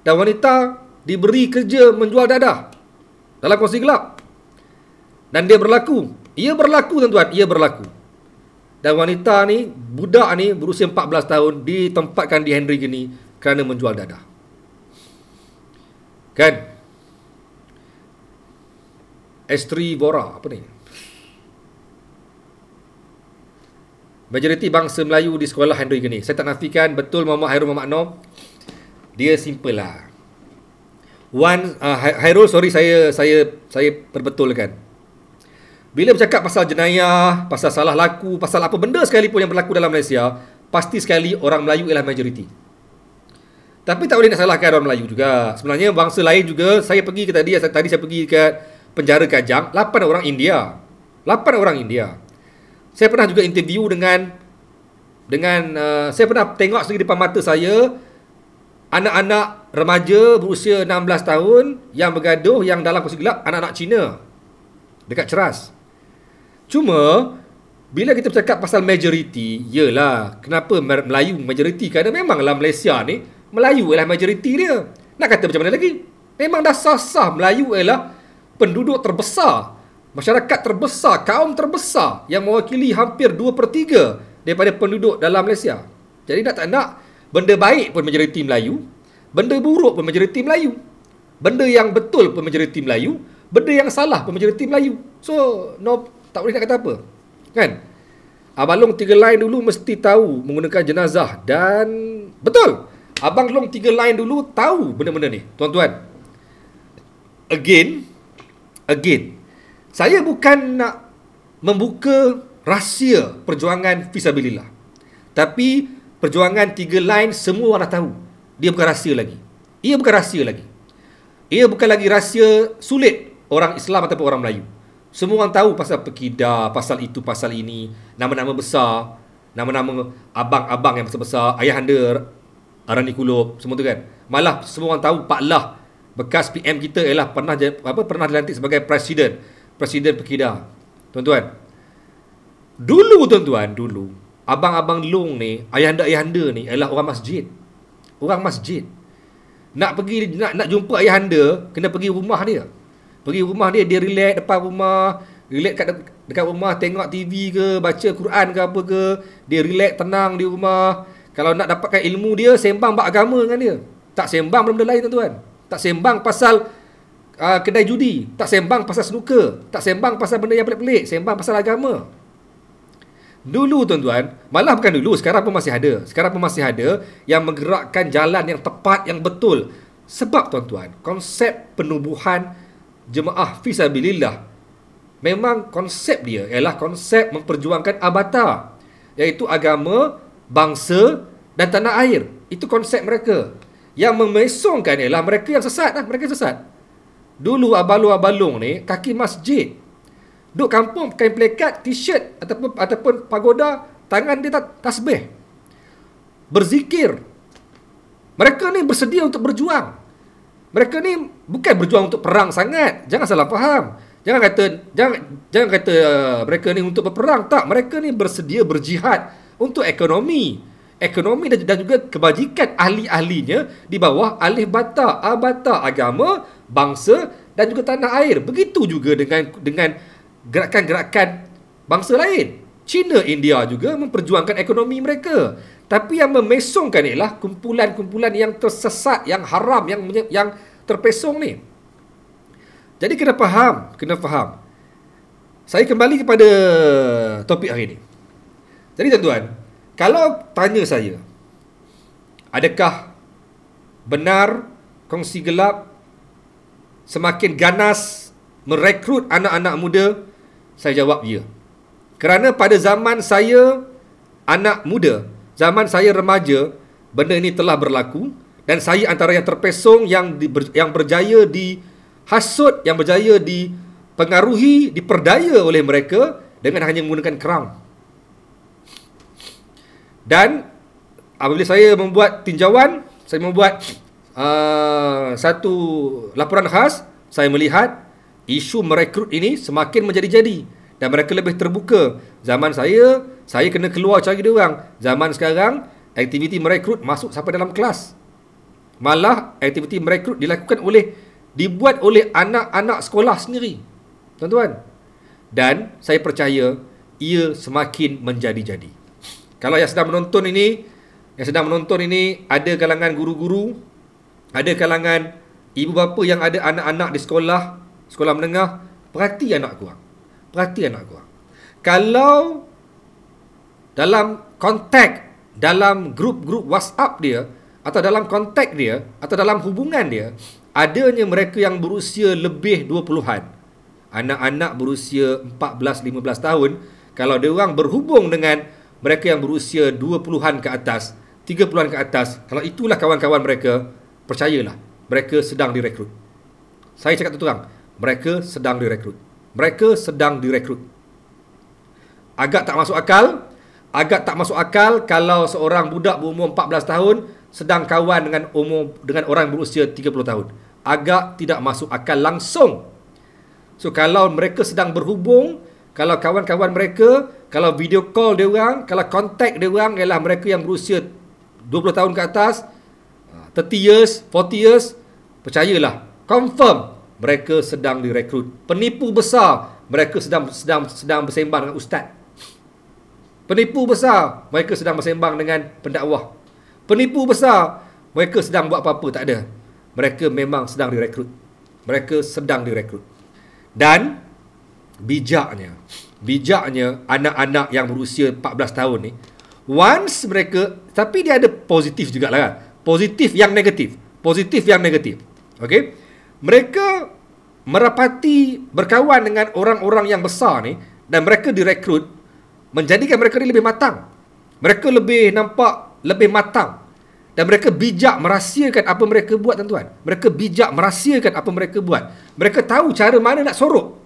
Dan wanita diberi kerja menjual dadah dalam kongsi gelap. Dan dia berlaku. Ia berlaku tuan-tuan, ia berlaku. Dan wanita ni, budak ni berusia 14 tahun ditempatkan di Henry gini kerana menjual dadah. Kan? Estri Bora, apa ni? Majoriti bangsa Melayu di sekolah Henry gini. Saya tak nafikan betul Muhammad Hairul Muhammad Noor. Dia simple lah. Hairul, sorry saya perbetulkan. Bila bercakap pasal jenayah, pasal salah laku, pasal apa benda sekalipun yang berlaku dalam Malaysia, pasti sekali orang Melayu ialah majoriti. Tapi tak boleh nak salahkan orang Melayu juga. Sebenarnya bangsa lain juga, saya pergi ke tadi saya pergi ke penjara Kajang, 8 orang India. 8 orang India. Saya pernah juga interview dengan saya pernah tengok sendiri depan mata saya anak-anak remaja berusia 16 tahun yang bergaduh, yang dalam kursi gelap, anak-anak Cina dekat Ceras. Cuma bila kita bercakap pasal majoriti, yalah, kenapa Melayu majoriti? Kerana memanglah Malaysia ni Melayu ialah majoriti dia. Nak kata macam mana lagi? Memang dah sah-sah Melayu ialah penduduk terbesar, masyarakat terbesar, kaum terbesar yang mewakili hampir 2/3 daripada penduduk dalam Malaysia. Jadi nak tak nak, benda baik pun majoriti Melayu, benda buruk pun majoriti Melayu, benda yang betul pun majoriti Melayu, benda yang salah pun majoriti Melayu. So, tak boleh nak kata apa. Kan? Abang Long 3 line dulu mesti tahu menggunakan jenazah. Dan betul, Abang Long 3 line dulu tahu benda-benda ni. Tuan-tuan, Again, saya bukan nak membuka rahsia perjuangan fisabilillah. Tapi perjuangan 3 line semua orang dah tahu. Dia bukan rahsia lagi. Ia bukan rahsia lagi. Ia bukan lagi rahsia sulit orang Islam ataupun orang Melayu. Semua orang tahu pasal Pekidah, pasal itu, pasal ini, nama-nama besar, nama-nama abang-abang yang besar-besar, ayahanda Arani Kulub, semua tu kan. Malah semua orang tahu Pak Lah, bekas PM kita ialah pernah dilantik sebagai presiden Pekidah. Tuan-tuan, dulu abang-abang Long ni, ayahanda-ayahanda ni ialah orang masjid. Orang masjid. Nak jumpa ayahanda, kena pergi rumah dia. Pergi rumah dia relax depan rumah, relax dekat rumah, tengok TV ke, baca Quran ke apa ke, dia relax tenang di rumah. Kalau nak dapatkan ilmu dia, sembang bab agama dengan dia. Tak sembang benda-benda lain tuan-tuan. Tak sembang pasal kedai judi, tak sembang pasal snooker, tak sembang pasal benda yang pelik-pelik, sembang pasal agama. Dulu tuan-tuan, malah bukan dulu, sekarang pun masih ada. Sekarang pun masih ada yang menggerakkan jalan yang tepat, yang betul. Sebab tuan-tuan, konsep penubuhan jemaah fisabilillah, memang konsep dia ialah konsep memperjuangkan abata, iaitu agama, bangsa dan tanah air. Itu konsep mereka. Yang memesongkan ialah mereka yang sesat lah. Mereka sesat. Dulu abalong-abalong ni kaki masjid, duk kampung pakai plekat, t-shirt ataupun pagoda, tangan dia tasbih, berzikir. Mereka ni bersedia untuk berjuang. Mereka ni bukan berjuang untuk perang sangat. Jangan salah faham. Jangan kata mereka ni untuk berperang. Tak, mereka ni bersedia berjihad untuk ekonomi dan juga kebajikan ahli-ahlinya di bawah alih bata, abata agama, bangsa dan juga tanah air. Begitu juga dengan gerakan-gerakan bangsa lain. China, India juga memperjuangkan ekonomi mereka. Tapi yang memesongkan ialah kumpulan-kumpulan yang tersesat, yang haram, yang terpesong ni. Jadi kena faham. Saya kembali kepada topik hari ini. Jadi tuan-tuan, kalau tanya saya, adakah benar kongsi gelap semakin ganas merekrut anak-anak muda? Saya jawab ya. Kerana pada zaman saya anak muda, zaman saya remaja, benda ini telah berlaku dan saya antara yang terpesong, yang berjaya dihasut, yang berjaya dipengaruhi, diperdaya oleh mereka dengan hanya menggunakan crown. Dan apabila saya membuat tinjauan, saya membuat satu laporan khas, saya melihat isu merekrut ini semakin menjadi-jadi dan mereka lebih terbuka. Zaman saya kena keluar cari dia orang. Zaman sekarang, aktiviti merekrut masuk sampai dalam kelas. Malah aktiviti merekrut dibuat oleh anak-anak sekolah sendiri. Tuan-tuan, Dan saya percaya ia semakin menjadi-jadi. Kalau yang sedang menonton ini ada kalangan guru-guru, ada kalangan ibu bapa yang ada anak-anak di sekolah menengah, perhati anak korang. Kalau dalam kontak, dalam grup-grup WhatsApp dia, atau dalam kontak dia, atau dalam hubungan dia, adanya mereka yang berusia lebih 20-an, anak-anak berusia 14-15 tahun, kalau dia orang berhubung dengan mereka yang berusia 20-an ke atas, 30-an ke atas, kalau itulah kawan-kawan mereka, percayalah, mereka sedang direkrut. Saya cakap terang, mereka sedang direkrut. Agak tak masuk akal kalau seorang budak berumur 14 tahun sedang kawan dengan orang berusia 30 tahun. Agak tidak masuk akal langsung. So kalau mereka sedang berhubung, kalau kawan-kawan mereka, kalau video call dia orang, kalau kontak dia orang ialah mereka yang berusia 20 tahun ke atas, 30 years, 40 years, percayalah, confirm mereka sedang direkrut. Penipu besar, mereka sedang bersembang dengan ustaz. Penipu besar, mereka sedang bersembang dengan pendakwah. Penipu besar, mereka sedang buat apa-apa, tak ada. Mereka memang sedang direkrut. Dan bijaknya anak-anak yang berusia 14 tahun ni, once mereka, tapi dia ada positif jugalah kan. Positif yang negatif. Okey? Mereka merapati berkawan dengan orang-orang yang besar ni dan mereka direkrut, menjadikan mereka ni lebih matang. Mereka lebih nampak lebih matang. Dan mereka bijak merahsiakan apa mereka buat, tuan-tuan. Mereka tahu cara mana nak sorok.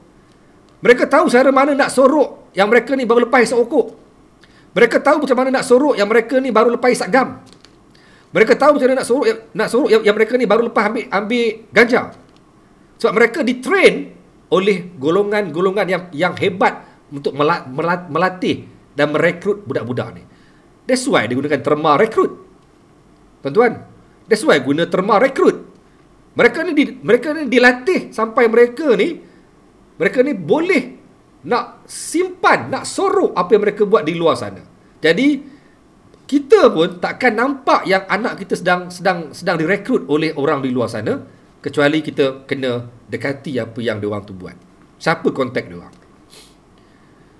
Yang mereka ni baru lepas seokok. Mereka tahu macam mana nak sorok yang mereka ni baru lepas isap-gam. Mereka tahu macam mana nak sorok yang mereka ni baru lepas ambil ganja. Sebab mereka ditrain oleh golongan yang hebat untuk melatih dan merekrut budak-budak ni. That's why dia gunakan terma rekrut. Tuan-tuan, that's why guna terma rekrut. Mereka ni dilatih sampai mereka ni boleh nak simpan, nak sorok apa yang mereka buat di luar sana. Jadi kita pun takkan nampak yang anak kita sedang direkrut oleh orang di luar sana, kecuali kita kena dekati apa yang diorang tu buat. Siapa kontak diorang.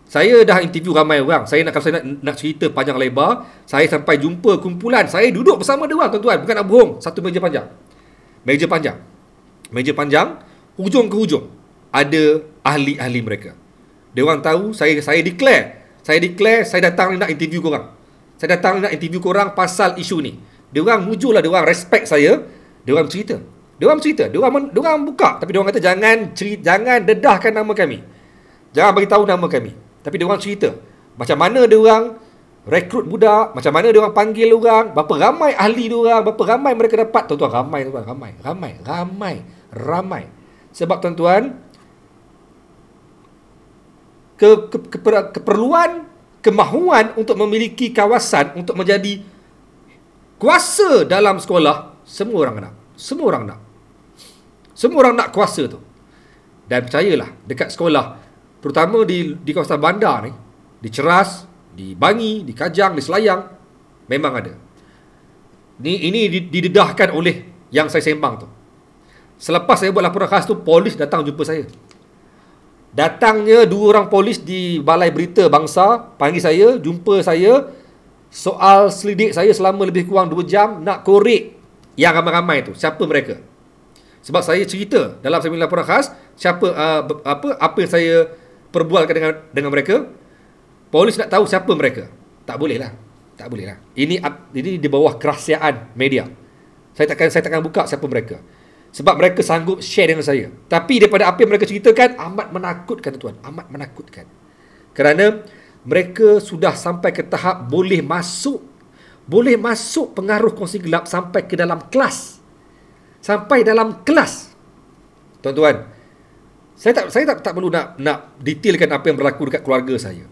Saya dah interview ramai orang. Kalau saya nak cerita panjang lebar, saya sampai jumpa kumpulan, saya duduk bersama diorang, tuan-tuan, bukan nak bohong. Satu meja panjang, hujung ke hujung ada ahli-ahli mereka. Diorang tahu saya declare saya datang nak interview korang. Saya datang nak interview korang pasal isu ni. Diorang mujurlah, diorang respect saya. Diorang cerita. Diorang buka. Tapi diorang kata jangan dedahkan nama kami. Jangan bagi tahu nama kami. Tapi diorang cerita macam mana diorang rekrut budak, macam mana diorang panggil orang, berapa ramai ahli diorang, berapa ramai mereka dapat. Tuan-tuan, ramai. Sebab tuan-tuan, keperluan, kemahuan untuk memiliki kawasan, untuk menjadi kuasa dalam sekolah, semua orang nak kuasa tu. Dan percayalah, dekat sekolah, terutama di kawasan bandar ni, di Ceras, di Bangi, di Kajang, di Selayang, memang ada. Ini didedahkan oleh yang saya sembang tu. Selepas saya buat laporan khas tu, polis datang jumpa saya. Datangnya 2 orang polis di Balai Berita Bangsa, panggil saya, jumpa saya, soal selidik saya selama lebih kurang 2 jam, nak korek yang ramai-ramai tu. Siapa mereka? Sebab saya cerita dalam saya laporan khas, apa yang saya perbualkan dengan mereka. Polis nak tahu siapa mereka. Tak boleh lah. Ini di bawah kerahsiaan media. Saya takkan buka siapa mereka. Sebab mereka sanggup share dengan saya. Tapi daripada apa yang mereka ceritakan, amat menakutkan, tuan. Amat menakutkan. Kerana mereka sudah sampai ke tahap boleh masuk pengaruh kongsi gelap sampai ke dalam kelas. Tuan-tuan, saya tak perlu nak detailkan apa yang berlaku dekat keluarga saya.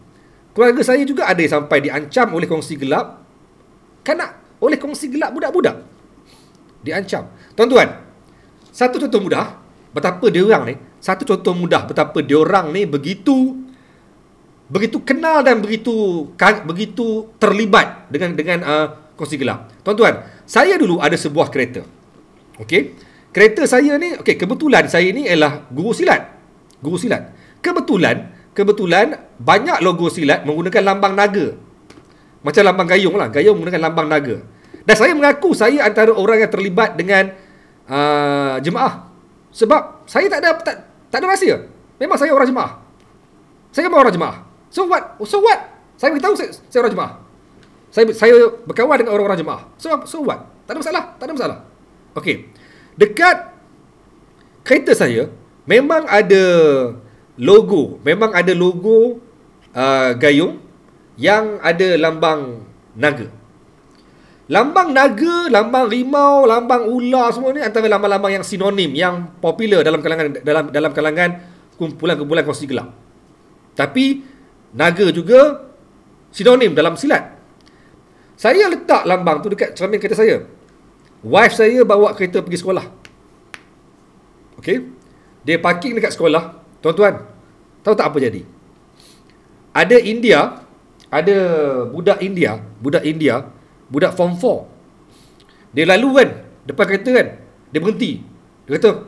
Keluarga saya juga ada yang sampai diancam oleh kongsi gelap. Oleh kongsi gelap budak-budak. Diancam. Tuan-tuan, satu contoh mudah betapa diorang ni begitu begitu kenal dan begitu terlibat dengan kongsi gelap. Tuan-tuan, saya dulu ada sebuah kereta. Okey. Kereta saya ni, okey, kebetulan saya ni ialah guru silat. Guru silat. Kebetulan banyak logo silat menggunakan lambang naga. Macam lambang gayung lah. Gayung menggunakan lambang naga. Dan saya mengaku saya antara orang yang terlibat dengan jemaah. Sebab saya tak ada rahsia. Memang saya orang jemaah. Saya memang orang jemaah. So what? Saya beritahu saya orang jemaah. Saya berkawan dengan orang-orang jemaah. So what? Tak ada masalah. Okey. Dekat kereta saya memang ada logo gayung yang ada lambang naga. Lambang naga, lambang rimau, lambang ular, semua ni antara lambang-lambang yang sinonim, yang popular dalam kalangan kumpulan-kumpulan kongsi gelap. Tapi naga juga sinonim dalam silat. Saya letak lambang tu dekat cermin kereta saya. Wife saya bawa kereta pergi sekolah. Okey. Dia parking dekat sekolah. Tuan-tuan, tahu tak apa jadi? Ada budak India, budak form 4. Dia lalu kan, depan kereta kan. Dia berhenti. Dia kata,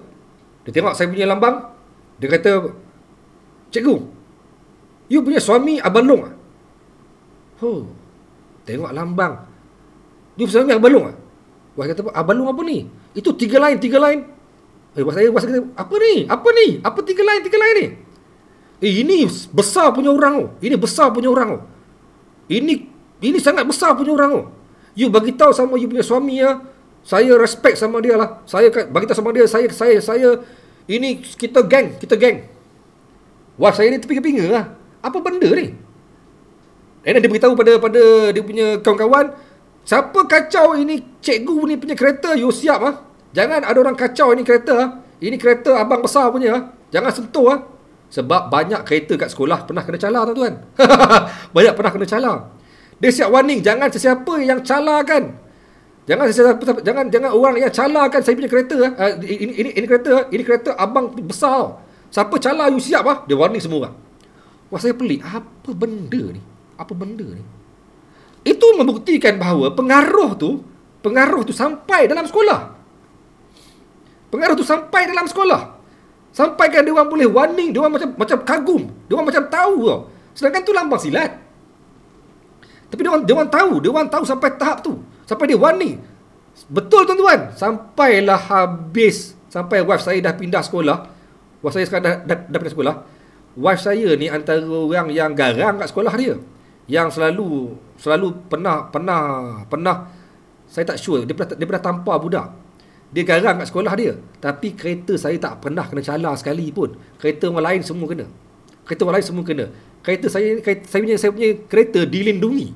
dia tengok saya punya lambang. Dia kata, "Cikgu, you punya suami Abang Long ah?" Tengok lambang. You suami Abang Long ah? Wah, kata, "Abang Long apa ni? Itu tiga line. Saya kata, apa ni? Apa tiga line ni? Ini besar punya orang. Ini sangat besar punya orang. You bagi tahu sama you punya suami ya. Saya respect sama dia lah. Saya bagi tahu sama dia, saya ini kita geng. Wah, saya ni terpinga-pinga lah. Apa benda ni? Dan dia beritahu pada dia punya kawan-kawan, siapa kacau ini cikgu ni punya kereta, you siap ah. Jangan ada orang kacau ini kereta ah. Ini kereta abang besar punya ah. Jangan sentuh ah. Sebab banyak kereta kat sekolah pernah kena cala, tuan-tuan. Banyak pernah kena cala. Dia siap warning, jangan sesiapa yang calakan. Jangan orang yang calakan saya punya kereta ah. Ini kereta abang besar. Siapa cala you siap ah. Dia warning semua orang. Wah, saya pelik. Apa benda ni? Itu membuktikan bahawa pengaruh tu sampai dalam sekolah. Sampaikan dia orang boleh warning, dia orang macam kagum, dia orang macam tahu tau. Sedangkan tu lambang silat. Tapi dia orang tahu sampai tahap tu. Sampai dia warning. Betul tuan-tuan, sampailah habis, sampai wife saya dah pindah sekolah. Wife saya sekarang dah pindah sekolah. Wife saya ni antara orang yang garang kat sekolah dia. Yang selalu pernah saya tak sure dia pernah tampar budak. Dia garang kat sekolah dia. Tapi kereta saya tak pernah kena cala sekali pun. Kereta orang lain semua kena. Kereta saya punya kereta dilindungi.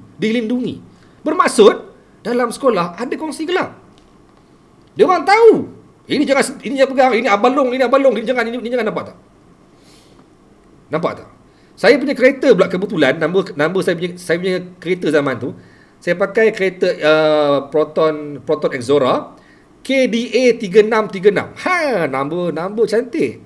Bermaksud dalam sekolah ada kongsi gelap. Dia orang tahu. Ini jangan pegang, ini abang long, ini jangan nampak tak? Nampak tak? Saya punya kereta pula kebetulan nama saya punya kereta zaman tu, saya pakai kereta Proton Exora KDA 3636. Number cantik.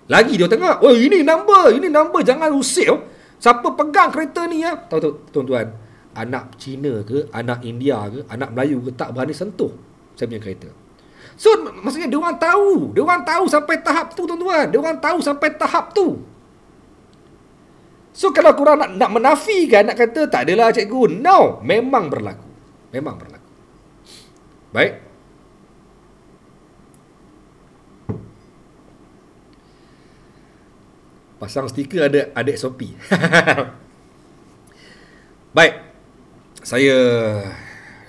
Lagi dia tengok, "Oh, ini number jangan usik oh. Siapa pegang kereta ni ya?" Tahu tuan-tuan, anak Cina ke, anak India ke, anak Melayu ke tak berani sentuh saya punya kereta. So, maksudnya dia orang tahu sampai tahap tu tuan-tuan. So kalau korang nak menafikan, nak kata tak adalah cikgu, no, memang berlaku. Baik. Pasang stiker ada SOP. Baik. Saya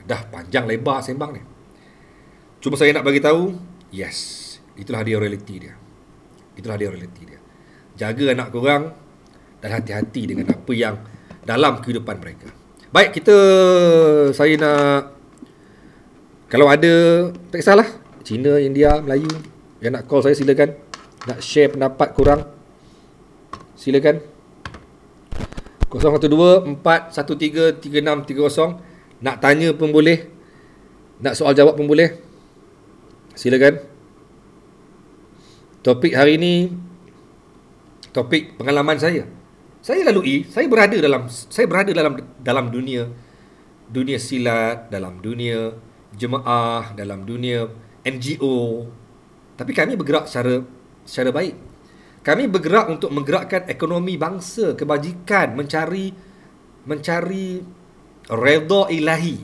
dah panjang lebar sembang ni. Cuma saya nak bagi tahu, yes, itulah dia realiti dia. Jaga anak korang dan hati-hati dengan apa yang dalam kehidupan mereka. Baik, saya nak, kalau ada, tak kisahlah, Cina, India, Melayu, yang nak call saya silakan. Nak share pendapat korang, silakan. 012-413-3630. Nak tanya pun boleh, nak soal jawab pun boleh, silakan. Topik hari ni, topik pengalaman saya. Saya lalui, saya berada dalam dunia silat, dalam dunia jemaah, dalam dunia NGO. Tapi kami bergerak secara baik. Kami bergerak untuk menggerakkan ekonomi bangsa, kebajikan, mencari redha ilahi.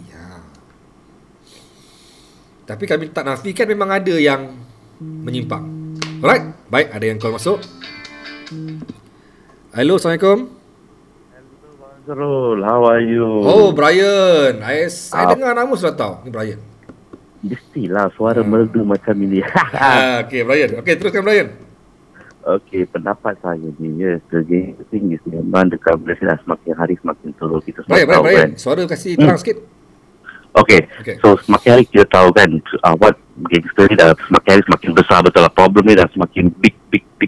Tapi kami tak nafikan memang ada yang menyimpang. Alright, baik, ada yang call masuk. Hello, Assalamualaikum. Zul, how are you? Oh, Brian. Saya dengar nama sudah tahu. Ni Brian. Mestilah suara merdu macam ini. Okey, Brian. Okey, teruskan Brian. Okey, pendapat saya ni, yes, the thing is memang dekat Malaysia semakin hari semakin teruk. Kita semua tahu Brian. kan. Suara kasih terang sikit. Okay. So semakin hari kita tahu kan what gangster ni dah semakin hari semakin besar, betul lah. Problem ni dah semakin big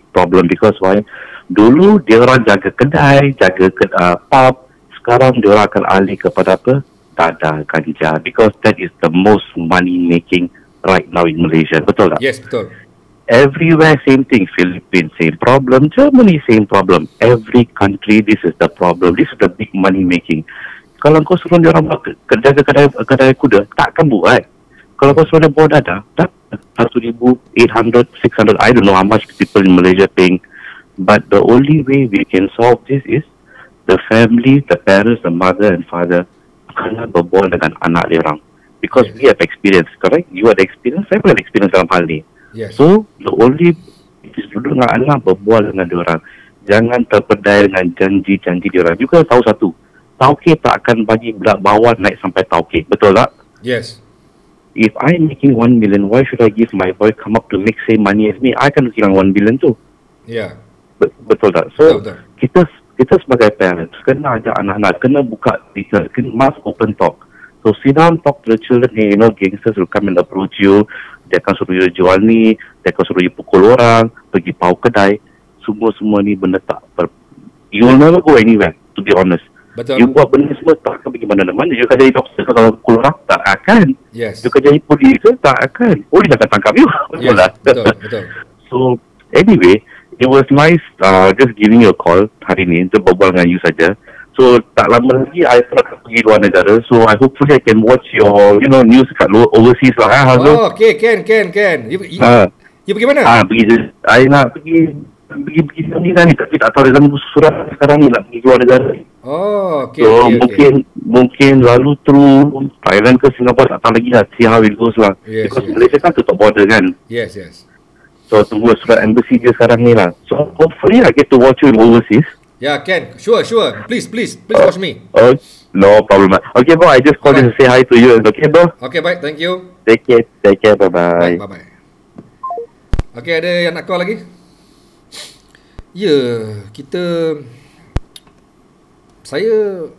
problem because why? Dulu dia orang jaga kedai, jaga pub. Sekarang dia orang akan alih kepada apa? Dadah, ganja, because that is the most money making right now in Malaysia. Betul tak? Yes, betul. Everywhere same thing. Philippines same problem, Germany same problem. Every country this is the problem. This is the big money making. Kalau kau suruh dia orang kerja ke kedai kuda, takkan buat. Kalau kau suruh dia buat dadah, tak 1,800, 600, I don't know how much people in Malaysia paying. But the only way we can solve this is the family, the parents, the mother and father kena berbual dengan anak dia orang. Because we have experience, correct? You ada experience, saya pun ada experience dalam hal ni. Yes. So, the only is duduk dengan anak, berbual dengan dia orang. Jangan terpedaya dengan janji-janji dia orang. You kena tahu satu, tauke tak akan bagi budak bawah naik sampai tauke. Betul tak? Yes. If I'm making 1 million, why should I give my boy come up to make same money as me? I can hilang 1 million tu. Ya. Betul tak? So, Betul. kita sebagai parents, kena ajak anak-anak, kena buka, must open talk. So, sit down, talk to the children. Hey, gangsters will come and approach you. Dia akan suruh you jual ni, dia akan suruh you pukul orang, pergi pau kedai. Semua ni benda tak you will never go anywhere, to be honest. Betul. You buat benda semua tak akan pergi mana-mana. You akan jadi doktor kalau pukul orang, tak akan. Yes. You akan jadi polis ke, tak akan. Polis akan tangkap you. Yes. Betul lah. Betul. So, anyway, it was nice just giving you a call hari ni untuk berbual dengan you saja. So, tak lama lagi, I akan pergi luar negara. So, I hopefully I can watch your, news kat overseas lah. Oh, okay, Ken. You pergi mana? I nak pergi ni kan ni, tapi tak tahu dalam surat sekarang ni nak pergi luar negara. Oh, okay. So, okay. mungkin lalu through Thailand ke Singapore, tak tahu lagi lah. See how it goes lah. Yes, Because yes. Malaysia kan tutup border kan. Yes. So, tunggu surat embassy dia sekarang ni lah. So, hopefully I get to watch you in overseas. Yeah, Ken. Sure. Please watch me. Oh, no problem. Okay, bro, I just called to say hi to you. Okay, bro? Okay, baik. Thank you. Take care. Bye-bye. Bye. Okay, ada yang nak call lagi? Ya, saya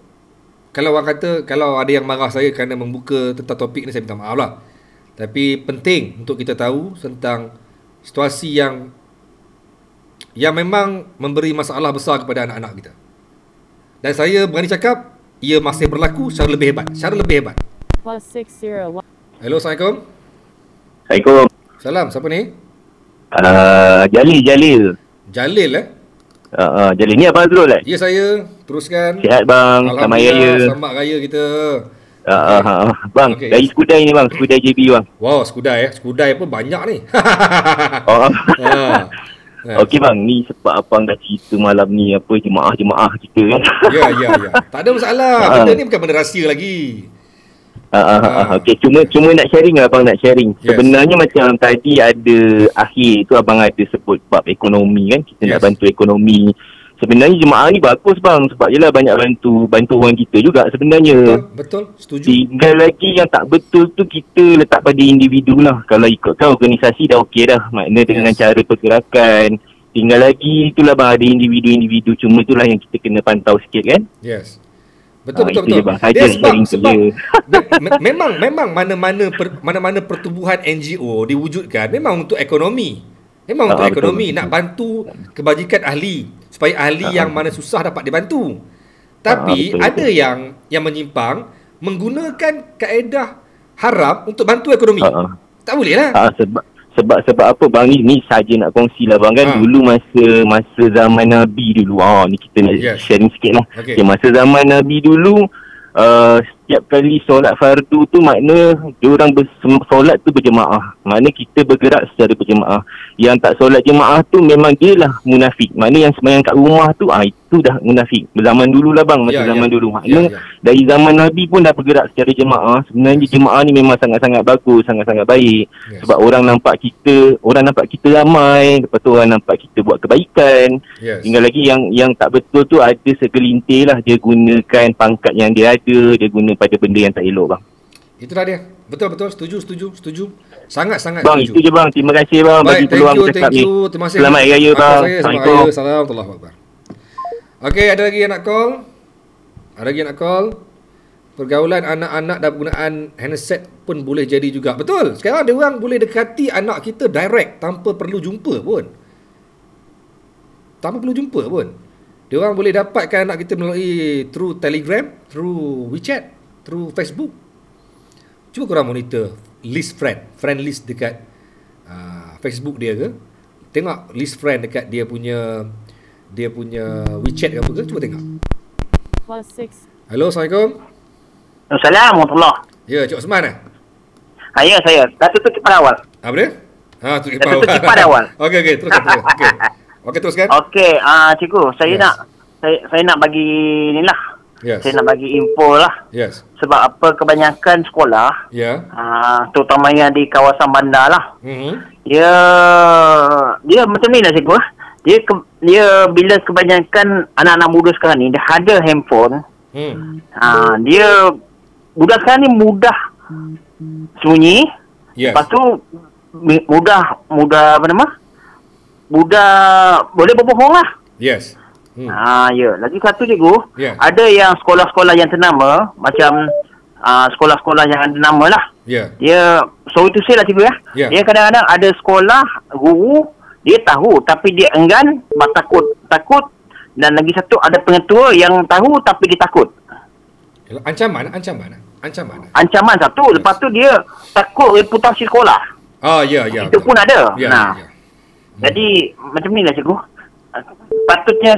kalau orang kata, kalau ada yang marah saya kerana membuka tentang topik ni, saya minta maaf lah. Tapi penting untuk kita tahu tentang situasi yang memang memberi masalah besar kepada anak-anak kita. Dan saya berani cakap, ia masih berlaku secara lebih hebat. +601. Hello, Assalamualaikum. Assalamualaikum. Salam, siapa ni? Jalil. Jalil Jalil ni Abang Azrul Ya, saya. Teruskan. Sihat bang, selamat raya. Selamat raya kita. Bang, Okay. dari Skudai ni bang, Skudai JB bang. Wow, Skudai pun banyak ni. Okey bang, ni sebab abang dah cerita malam ni apa jemaah kita kan. Ya. Tak ada masalah. Benda ni bukan benda rahsia lagi. Okey, cuma nak sharing lah abang, nak sharing. Yes. Sebenarnya macam tadi ada akhir tu abang ada sebut bab ekonomi kan, kita nak Yes. bantu ekonomi. Sebenarnya jemaah ni bagus bang, sebab yelah banyak bantu orang kita juga sebenarnya. Betul. Setuju. Tinggal lagi yang tak betul tu kita letak pada individu lah. Kalau ikutkan organisasi dah okey dah. Maknanya dengan cara pergerakan. Tinggal lagi itulah bang, ada individu-individu. Cuma itulah yang kita kena pantau sikit kan. Yes. Betul. Itu je bang. Dia sebab je. memang mana-mana pertubuhan NGO diwujudkan memang untuk ekonomi. Memang untuk ekonomi, nak bantu kebajikan ahli supaya ahli yang mana susah dapat dibantu. Tapi ada yang menyimpang menggunakan kaedah haram untuk bantu ekonomi. Tak boleh lah. sebab apa bang, ni saja nak kongsi lah bang kan. Dulu masa zaman Nabi dulu, ni kita nak sharing sikit lah. Okay, masa zaman Nabi dulu, setiap kali solat fardu tu makna diorang solat tu berjemaah. Makna kita bergerak secara berjemaah. Yang tak solat jemaah tu memang dia lah munafik. Makna yang sembahyang kat rumah tu, itu dah munafik. Zaman dulu lah bang, masa zaman dulu. Makna dari zaman Nabi pun dah bergerak secara jemaah. Sebenarnya jemaah ni memang sangat-sangat bagus, sangat-sangat baik. Sebab orang nampak kita ramai, lepas tu orang nampak kita buat kebaikan. Tinggal lagi yang tak betul tu ada segelintir lah, dia gunakan pangkat yang dia ada, dia guna pada benda yang tak elok bang. Itulah dia. Betul. Setuju. Sangat-sangat bang, setuju. Itu je bang. Terima kasih bang bagi peluang bercakap ni. Terima kasih. Selamat Hari Raya bang. Assalamualaikum warahmatullahi wabarakatuh. Okey, ada lagi yang nak call? Pergaulan anak-anak dan penggunaan handset pun boleh jadi juga. Betul. Sekarang dia orang boleh dekati anak kita direct tanpa perlu jumpa pun. Dia orang boleh dapatkan anak kita melalui through Telegram, through WeChat, through Facebook. Cuba korang monitor list friend list dekat Facebook dia ke. Tengok list friend dekat dia punya WeChat ke apa ke. Cuba tengok. Hello, Assalamualaikum. Assalamualaikum. Ya, Cik Osman eh? Ya, saya. Dah tutup kipas awal. Apa dia? Tutup kipas awal. Okey, teruskan. Okey, teruskan. Okey, cikgu, saya nak bagi ni lah. Saya nak bagi info lah. Sebab apa kebanyakan sekolah, terutama yang di kawasan bandar lah, dia macam ni lah cikgu. Dia bila kebanyakan anak-anak muda sekarang ni dia ada handphone, dia budak sekarang ni mudah sunyi. Lepas tu mudah apa nama? Mudah boleh berbohong lah. Lagi satu cikgu, ada yang sekolah-sekolah yang ternama, macam sekolah-sekolah yang ada nama lah. Dia, sorry to say lah cikgu ya. Dia kadang-kadang ada sekolah, guru, dia tahu tapi dia enggan, takut. Dan lagi satu ada pengetua yang tahu tapi dia takut. Ancaman. Ancaman satu, lepas tu dia takut reputasi sekolah. Itu pun ada. Jadi macam ni lah cikgu. Patutnya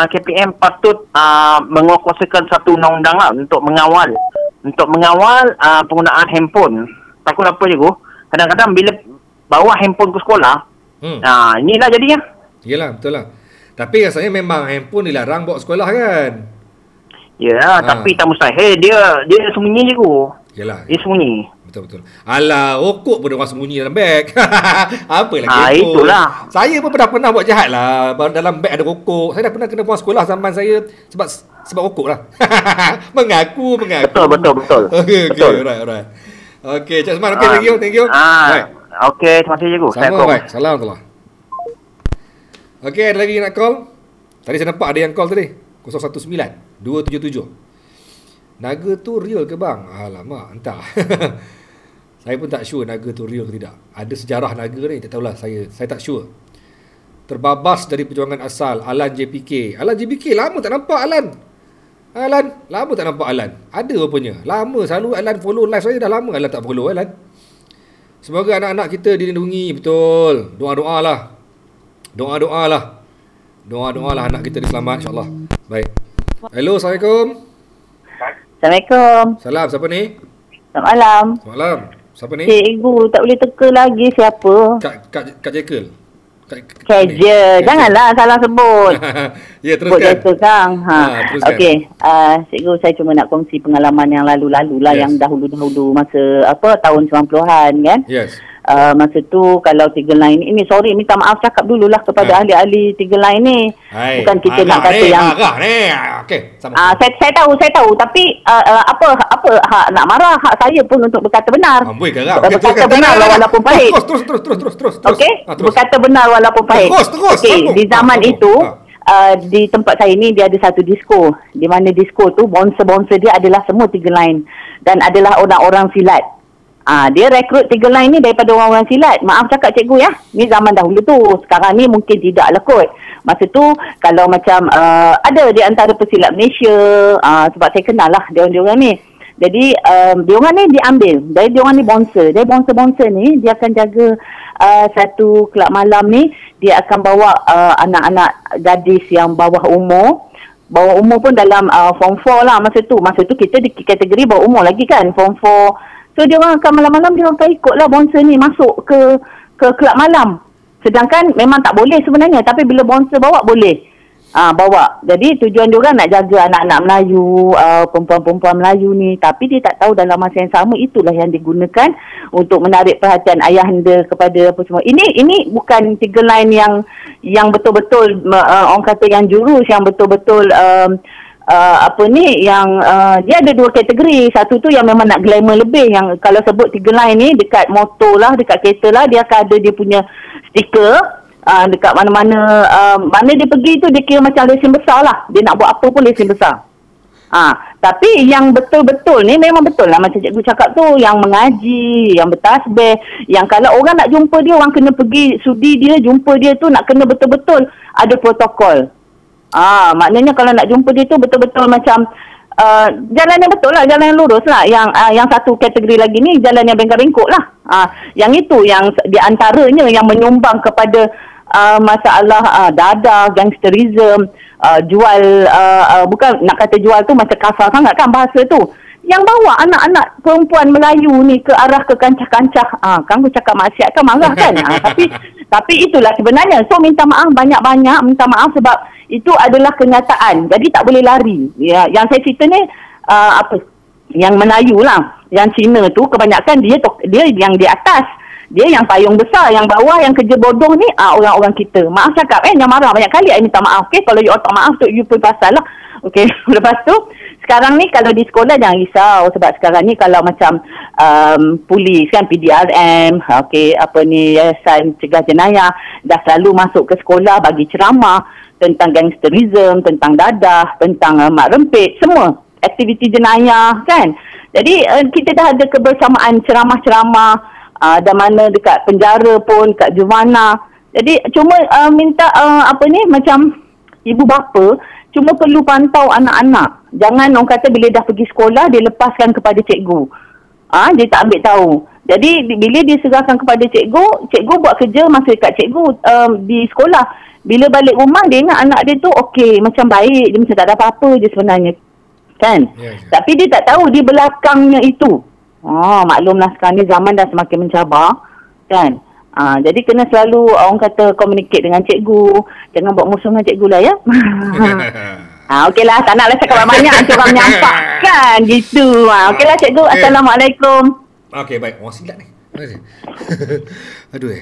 KPM patut menguatkuasakan satu undang-undang lah untuk mengawal penggunaan handphone. Takut apa cikgu? Kadang-kadang bila bawa handphone ke sekolah, inilah jadinya. Yelah, betul lah. Tapi rasanya memang handphone dilarang bawa sekolah kan? Tapi tak mustahil. Dia sembunyi cikgu. Yelah. Dia sembunyi. Betul. Alah, rokok pun orang sembunyi dalam beg. Apa lagi handphone? Itulah. Saya pun pernah buat jahat lah. Dalam beg ada rokok. Saya dah pernah kena buang sekolah zaman saya sebab rokok lah. Mengaku. Betul. Okay, alright. Okay, Cik Osman. Okay, thank you. Okay, terima kasih cikgu. Sama, baik. Salam. Okay, ada lagi nak call? Tadi saya nampak ada yang call tadi. 019-277. Naga tu real ke bang? Alamak, entah. Saya pun tak sure naga tu real ke tidak. Ada sejarah naga ni, tak tahulah. Saya tak sure. Terbabas dari perjuangan asal, Alan JPK. Alan JPK, lama tak nampak Alan. Lama tak nampak Alan. Ada rupanya. Lama, selalu Alan follow live saya. Dah lama Alan tak follow Alan. Semoga anak-anak kita dilindungi. Betul. Doa-doa lah. Doa-doa lah anak kita diselamat, insyaAllah. Baik. Hello, Assalamualaikum. Assalamualaikum. Salam, siapa ni? Selamat malam. Selamat malam. Siapa ni? Cikgu, tak boleh teka lagi siapa. Kak Jekyll. Keja. Janganlah salah sebut. Ya, teruskan. Sebut Kang. Teruskan. Okey. Cikgu, saya cuma nak kongsi pengalaman yang lalu-lalu lah, yang dahulu-dahulu masa tahun 90-an kan. Yes. Masa tu kalau tiga line ni, sorry, minta maaf cakap dululah kepada ahli-ahli tiga line ni. Bukan kita nak kata yang okey, saya tahu tapi apa hak nak marah, hak saya pun untuk berkata benar. Berkata benar walaupun pahit. Terus. Okey, berkata benar walaupun pahit. Okey, di zaman itu di tempat saya ni dia ada satu disco, di mana disco tu bouncer dia adalah semua tiga line dan adalah orang-orang silat. Dia rekrut tiga line ni daripada orang-orang silat. Maaf cakap cikgu ya, ni zaman dahulu tu. Sekarang ni mungkin tidak lah kot. Masa tu kalau macam ada di antara pesilat Malaysia, sebab saya kenal lah dia orang ni. Jadi diorang ni diambil dari diorang ni bonser. Dari bonser-bonser ni dia akan jaga satu kelab malam ni, dia akan bawa anak-anak gadis yang bawah umur pun dalam form 4 lah masa tu kita di kategori bawah umur lagi kan, form 4. So dia orang akan malam-malam dia orang akan ikutlah bonser ni masuk ke kelab malam. Sedangkan memang tak boleh sebenarnya, tapi bila bonser bawa boleh. Bawa. Jadi tujuan diorang nak jaga anak-anak Melayu, perempuan-perempuan Melayu ni, tapi dia tak tahu dalam masa yang sama itulah yang digunakan untuk menarik perhatian ayahanda kepada apa semua. Ini bukan 3 line yang betul-betul orang kata yang jurus, yang betul-betul dia ada 2 kategori. Satu tu yang memang nak glamour lebih, yang kalau sebut 3 line ni dekat motor lah, dekat kereta lah, dia akan ada dia punya stiker. Dekat mana-mana mana dia pergi tu dia kira macam lesen besar lah. Dia nak buat apa pun lesen besar. Tapi yang betul-betul ni memang betul lah macam cikgu cakap tu, yang mengaji, yang bertasbih, yang kalau orang nak jumpa dia, orang kena pergi sudi dia, jumpa dia tu nak kena betul-betul ada protokol. Maknanya kalau nak jumpa dia tu betul-betul macam jalan yang betul lah, jalan yang lurus lah. Yang satu kategori lagi ni jalan yang bengkak-bengkok lah. Yang itu yang di antaranya yang menyumbang kepada masalah dadah, gangsterism, jual, bukan nak kata jual tu macam kasar sangat kan bahasa tu. Yang bawa anak-anak perempuan Melayu ni ke arah ke kancah-kancah. Kan aku cakap maksiat kan marah kan. Tapi itulah sebenarnya. So minta maaf banyak-banyak, minta maaf sebab itu adalah kenyataan. Jadi tak boleh lari. Ya, yang saya cerita ni yang Melayu lah. Yang Cina tu kebanyakan dia yang di atas. Dia yang payung besar, yang bawah yang kerja bodoh ni orang-orang kita. Maaf cakap yang marah banyak kali, I minta maaf. Okay, kalau you tak maaf tu you pun pasal lah. Okay, lepas tu sekarang ni kalau di sekolah jangan risau sebab sekarang ni kalau macam polis kan, PDRM, Yayasan Cegah Jenayah dah selalu masuk ke sekolah bagi ceramah tentang gangsterism, tentang dadah, tentang mak rempit, semua aktiviti jenayah kan. Jadi kita dah ada kebersamaan ceramah-ceramah dan mana dekat penjara pun, kat Jumana. Jadi cuma minta macam ibu bapa cuma perlu pantau anak-anak. Jangan orang kata bila dah pergi sekolah dia lepaskan kepada cikgu. Dia tak ambil tahu. Jadi bila dia serahkan kepada cikgu buat kerja masa dekat cikgu di sekolah. Bila balik rumah dia ingat anak dia tu okey, macam baik, dia macam tak ada apa-apa je sebenarnya. Kan? Yeah. Tapi dia tak tahu di belakangnya itu. Maklumlah sekarang ni zaman dah semakin mencabar. Kan? Jadi kena selalu orang kata communicate dengan cikgu. Jangan buat musuh dengan cikgu lah ya. Okeylah, tak naklah cakap banyak nanti orang menyampak kan gitu. Okeylah cikgu, Assalamualaikum. Okey, baik. Orang silap ni. Aduh.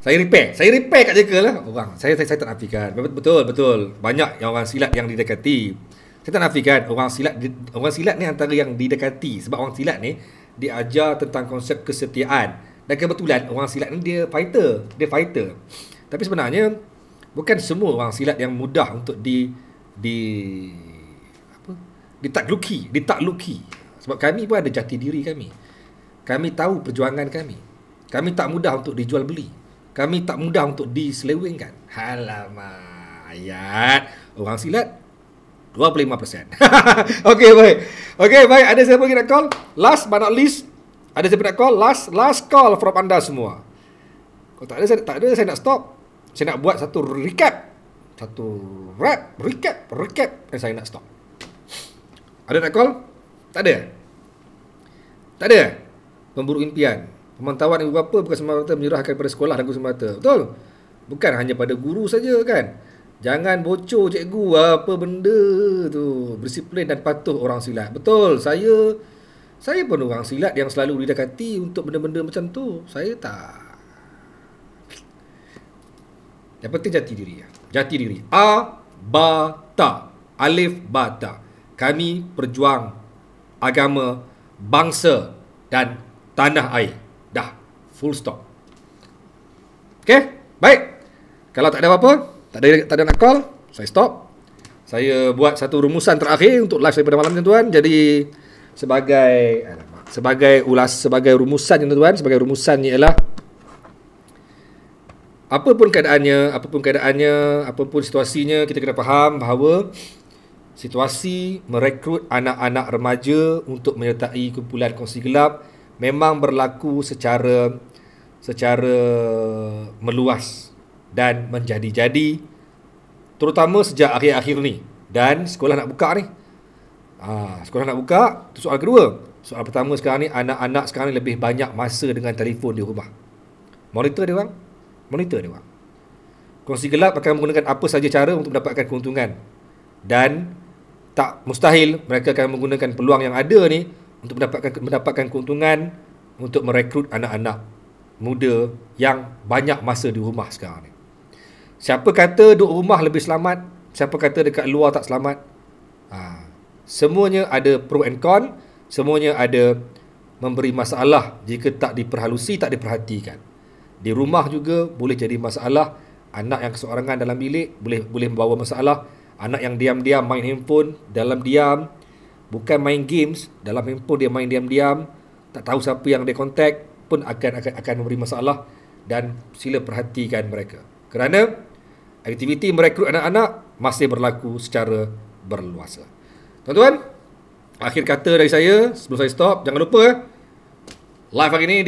Saya repair kat jaga lah orang. Saya tak nafikan. Betul. Banyak yang orang silap yang didekati. Saya tak nafikan orang silat ni antara yang didekati sebab orang silat ni diajar tentang konsep kesetiaan. Dan kebetulan orang silat ni dia fighter. Tapi sebenarnya bukan semua orang silat yang mudah untuk ditakluki. Sebab kami pun ada jati diri kami. Kami tahu perjuangan kami. Kami tak mudah untuk dijual beli. Kami tak mudah untuk diselewengkan. Alamak, ayat orang silat 25%. Okey, baik. Ada siapa lagi nak call? Last but not least, ada siapa nak call? Last call from anda semua. Kalau tak ada, saya nak stop. Saya nak buat satu recap. Recap dan saya nak stop. Ada nak call? Tak ada. Pemburu impian. Pemantauan ibu bapa bukan semata-mata menyerahkan pada sekolah dan guru semata. Betul? Bukan hanya pada guru saja kan? Jangan bocor cikgu apa benda tu. Berdisiplin dan patuh orang silat. Betul. Saya pun orang silat yang selalu didekati untuk benda-benda macam tu. Saya tak. Yang penting jati diri. A-ba-ta. Alif bata. Kami berjuang agama, bangsa dan tanah air. Dah. Full stop. Okay? Baik. Kalau tak ada apa-apa, tak ada nak call, saya stop. Saya buat satu rumusan terakhir untuk live saya pada malam ni tuan. Jadi sebagai rumusan tuan, sebagai rumusannya ialah apapun keadaannya, apapun situasinya, kita kena faham bahawa situasi merekrut anak-anak remaja untuk menyertai kumpulan kongsi gelap memang berlaku secara meluas dan menjadi-jadi, terutama sejak akhir-akhir ni. Dan sekolah nak buka ni. Sekolah nak buka, itu soal kedua. Soal pertama sekarang ni, anak-anak sekarang ni lebih banyak masa dengan telefon di rumah. Monitor dia orang. Kongsi gelap akan menggunakan apa saja cara untuk mendapatkan keuntungan. Dan tak mustahil mereka akan menggunakan peluang yang ada ni untuk mendapatkan keuntungan untuk merekrut anak-anak muda yang banyak masa di rumah sekarang ni. Siapa kata duduk rumah lebih selamat? Siapa kata dekat luar tak selamat? Semuanya ada pro and con. Semuanya ada memberi masalah jika tak diperhalusi, tak diperhatikan. Di rumah juga boleh jadi masalah. Anak yang keseorangan dalam bilik boleh membawa masalah. Anak yang diam-diam main handphone, dalam diam, bukan main games, dalam handphone dia main diam-diam, tak tahu siapa yang dia contact, pun akan memberi masalah. Dan sila perhatikan mereka. Kerana aktiviti merekrut anak-anak masih berlaku secara berluasa. Tuan-tuan, akhir kata dari saya sebelum saya stop, jangan lupa live hari ini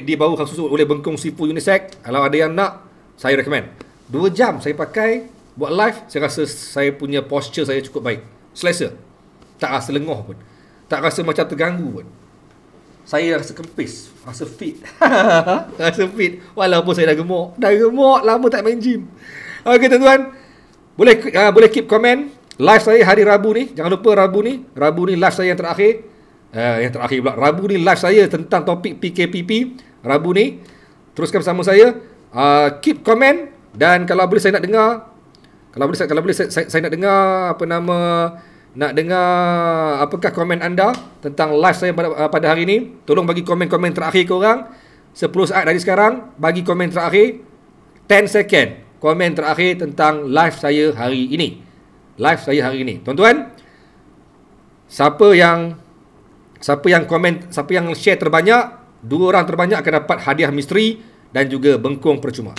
dibawa khusus oleh Bengkong Sipu Unisex. Kalau ada yang nak, saya recommend 2 jam saya pakai buat live. Saya rasa saya punya posture saya cukup baik, selesa, tak rasa lengoh pun, tak rasa macam terganggu pun. Saya rasa kempis, rasa fit. Rasa fit walaupun saya dah gemuk lama tak main gym. Okey tuan-tuan, boleh keep komen live saya hari Rabu ni. Jangan lupa Rabu ni live saya yang terakhir. Rabu ni live saya tentang topik PKPP. Rabu ni teruskan bersama saya. Keep komen, dan kalau boleh saya nak dengar, saya nak dengar apakah komen anda tentang live saya pada hari ini. Tolong bagi komen-komen terakhir korang. 10 saat dari sekarang, bagi komen terakhir 10 second komen terakhir tentang live saya hari ini. Tuan-tuan, siapa yang share terbanyak, 2 orang terbanyak akan dapat hadiah misteri dan juga bengkong percuma.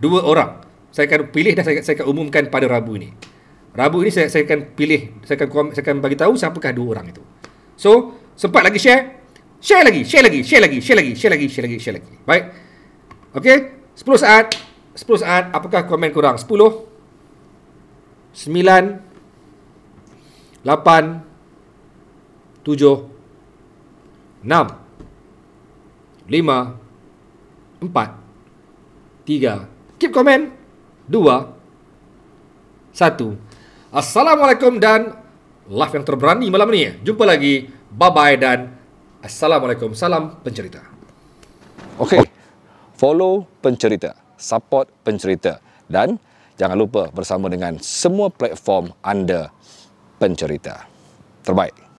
2 orang saya akan pilih dan saya akan umumkan pada Rabu ini. Rabu ini saya akan pilih, saya akan bagi tahu siapakah 2 orang itu. So, sempat lagi share lagi. Baik. Okey, 10 saat. Apakah komen korang? 10, 9, 8, 7, 6, 5, 4, 3. Keep komen. 2, 1. Assalamualaikum dan live yang terberani malam ni. Jumpa lagi. Bye-bye dan Assalamualaikum. Salam pencerita. Okey. Follow pencerita, support pencerita, dan jangan lupa bersama dengan semua platform anda pencerita. Terbaik.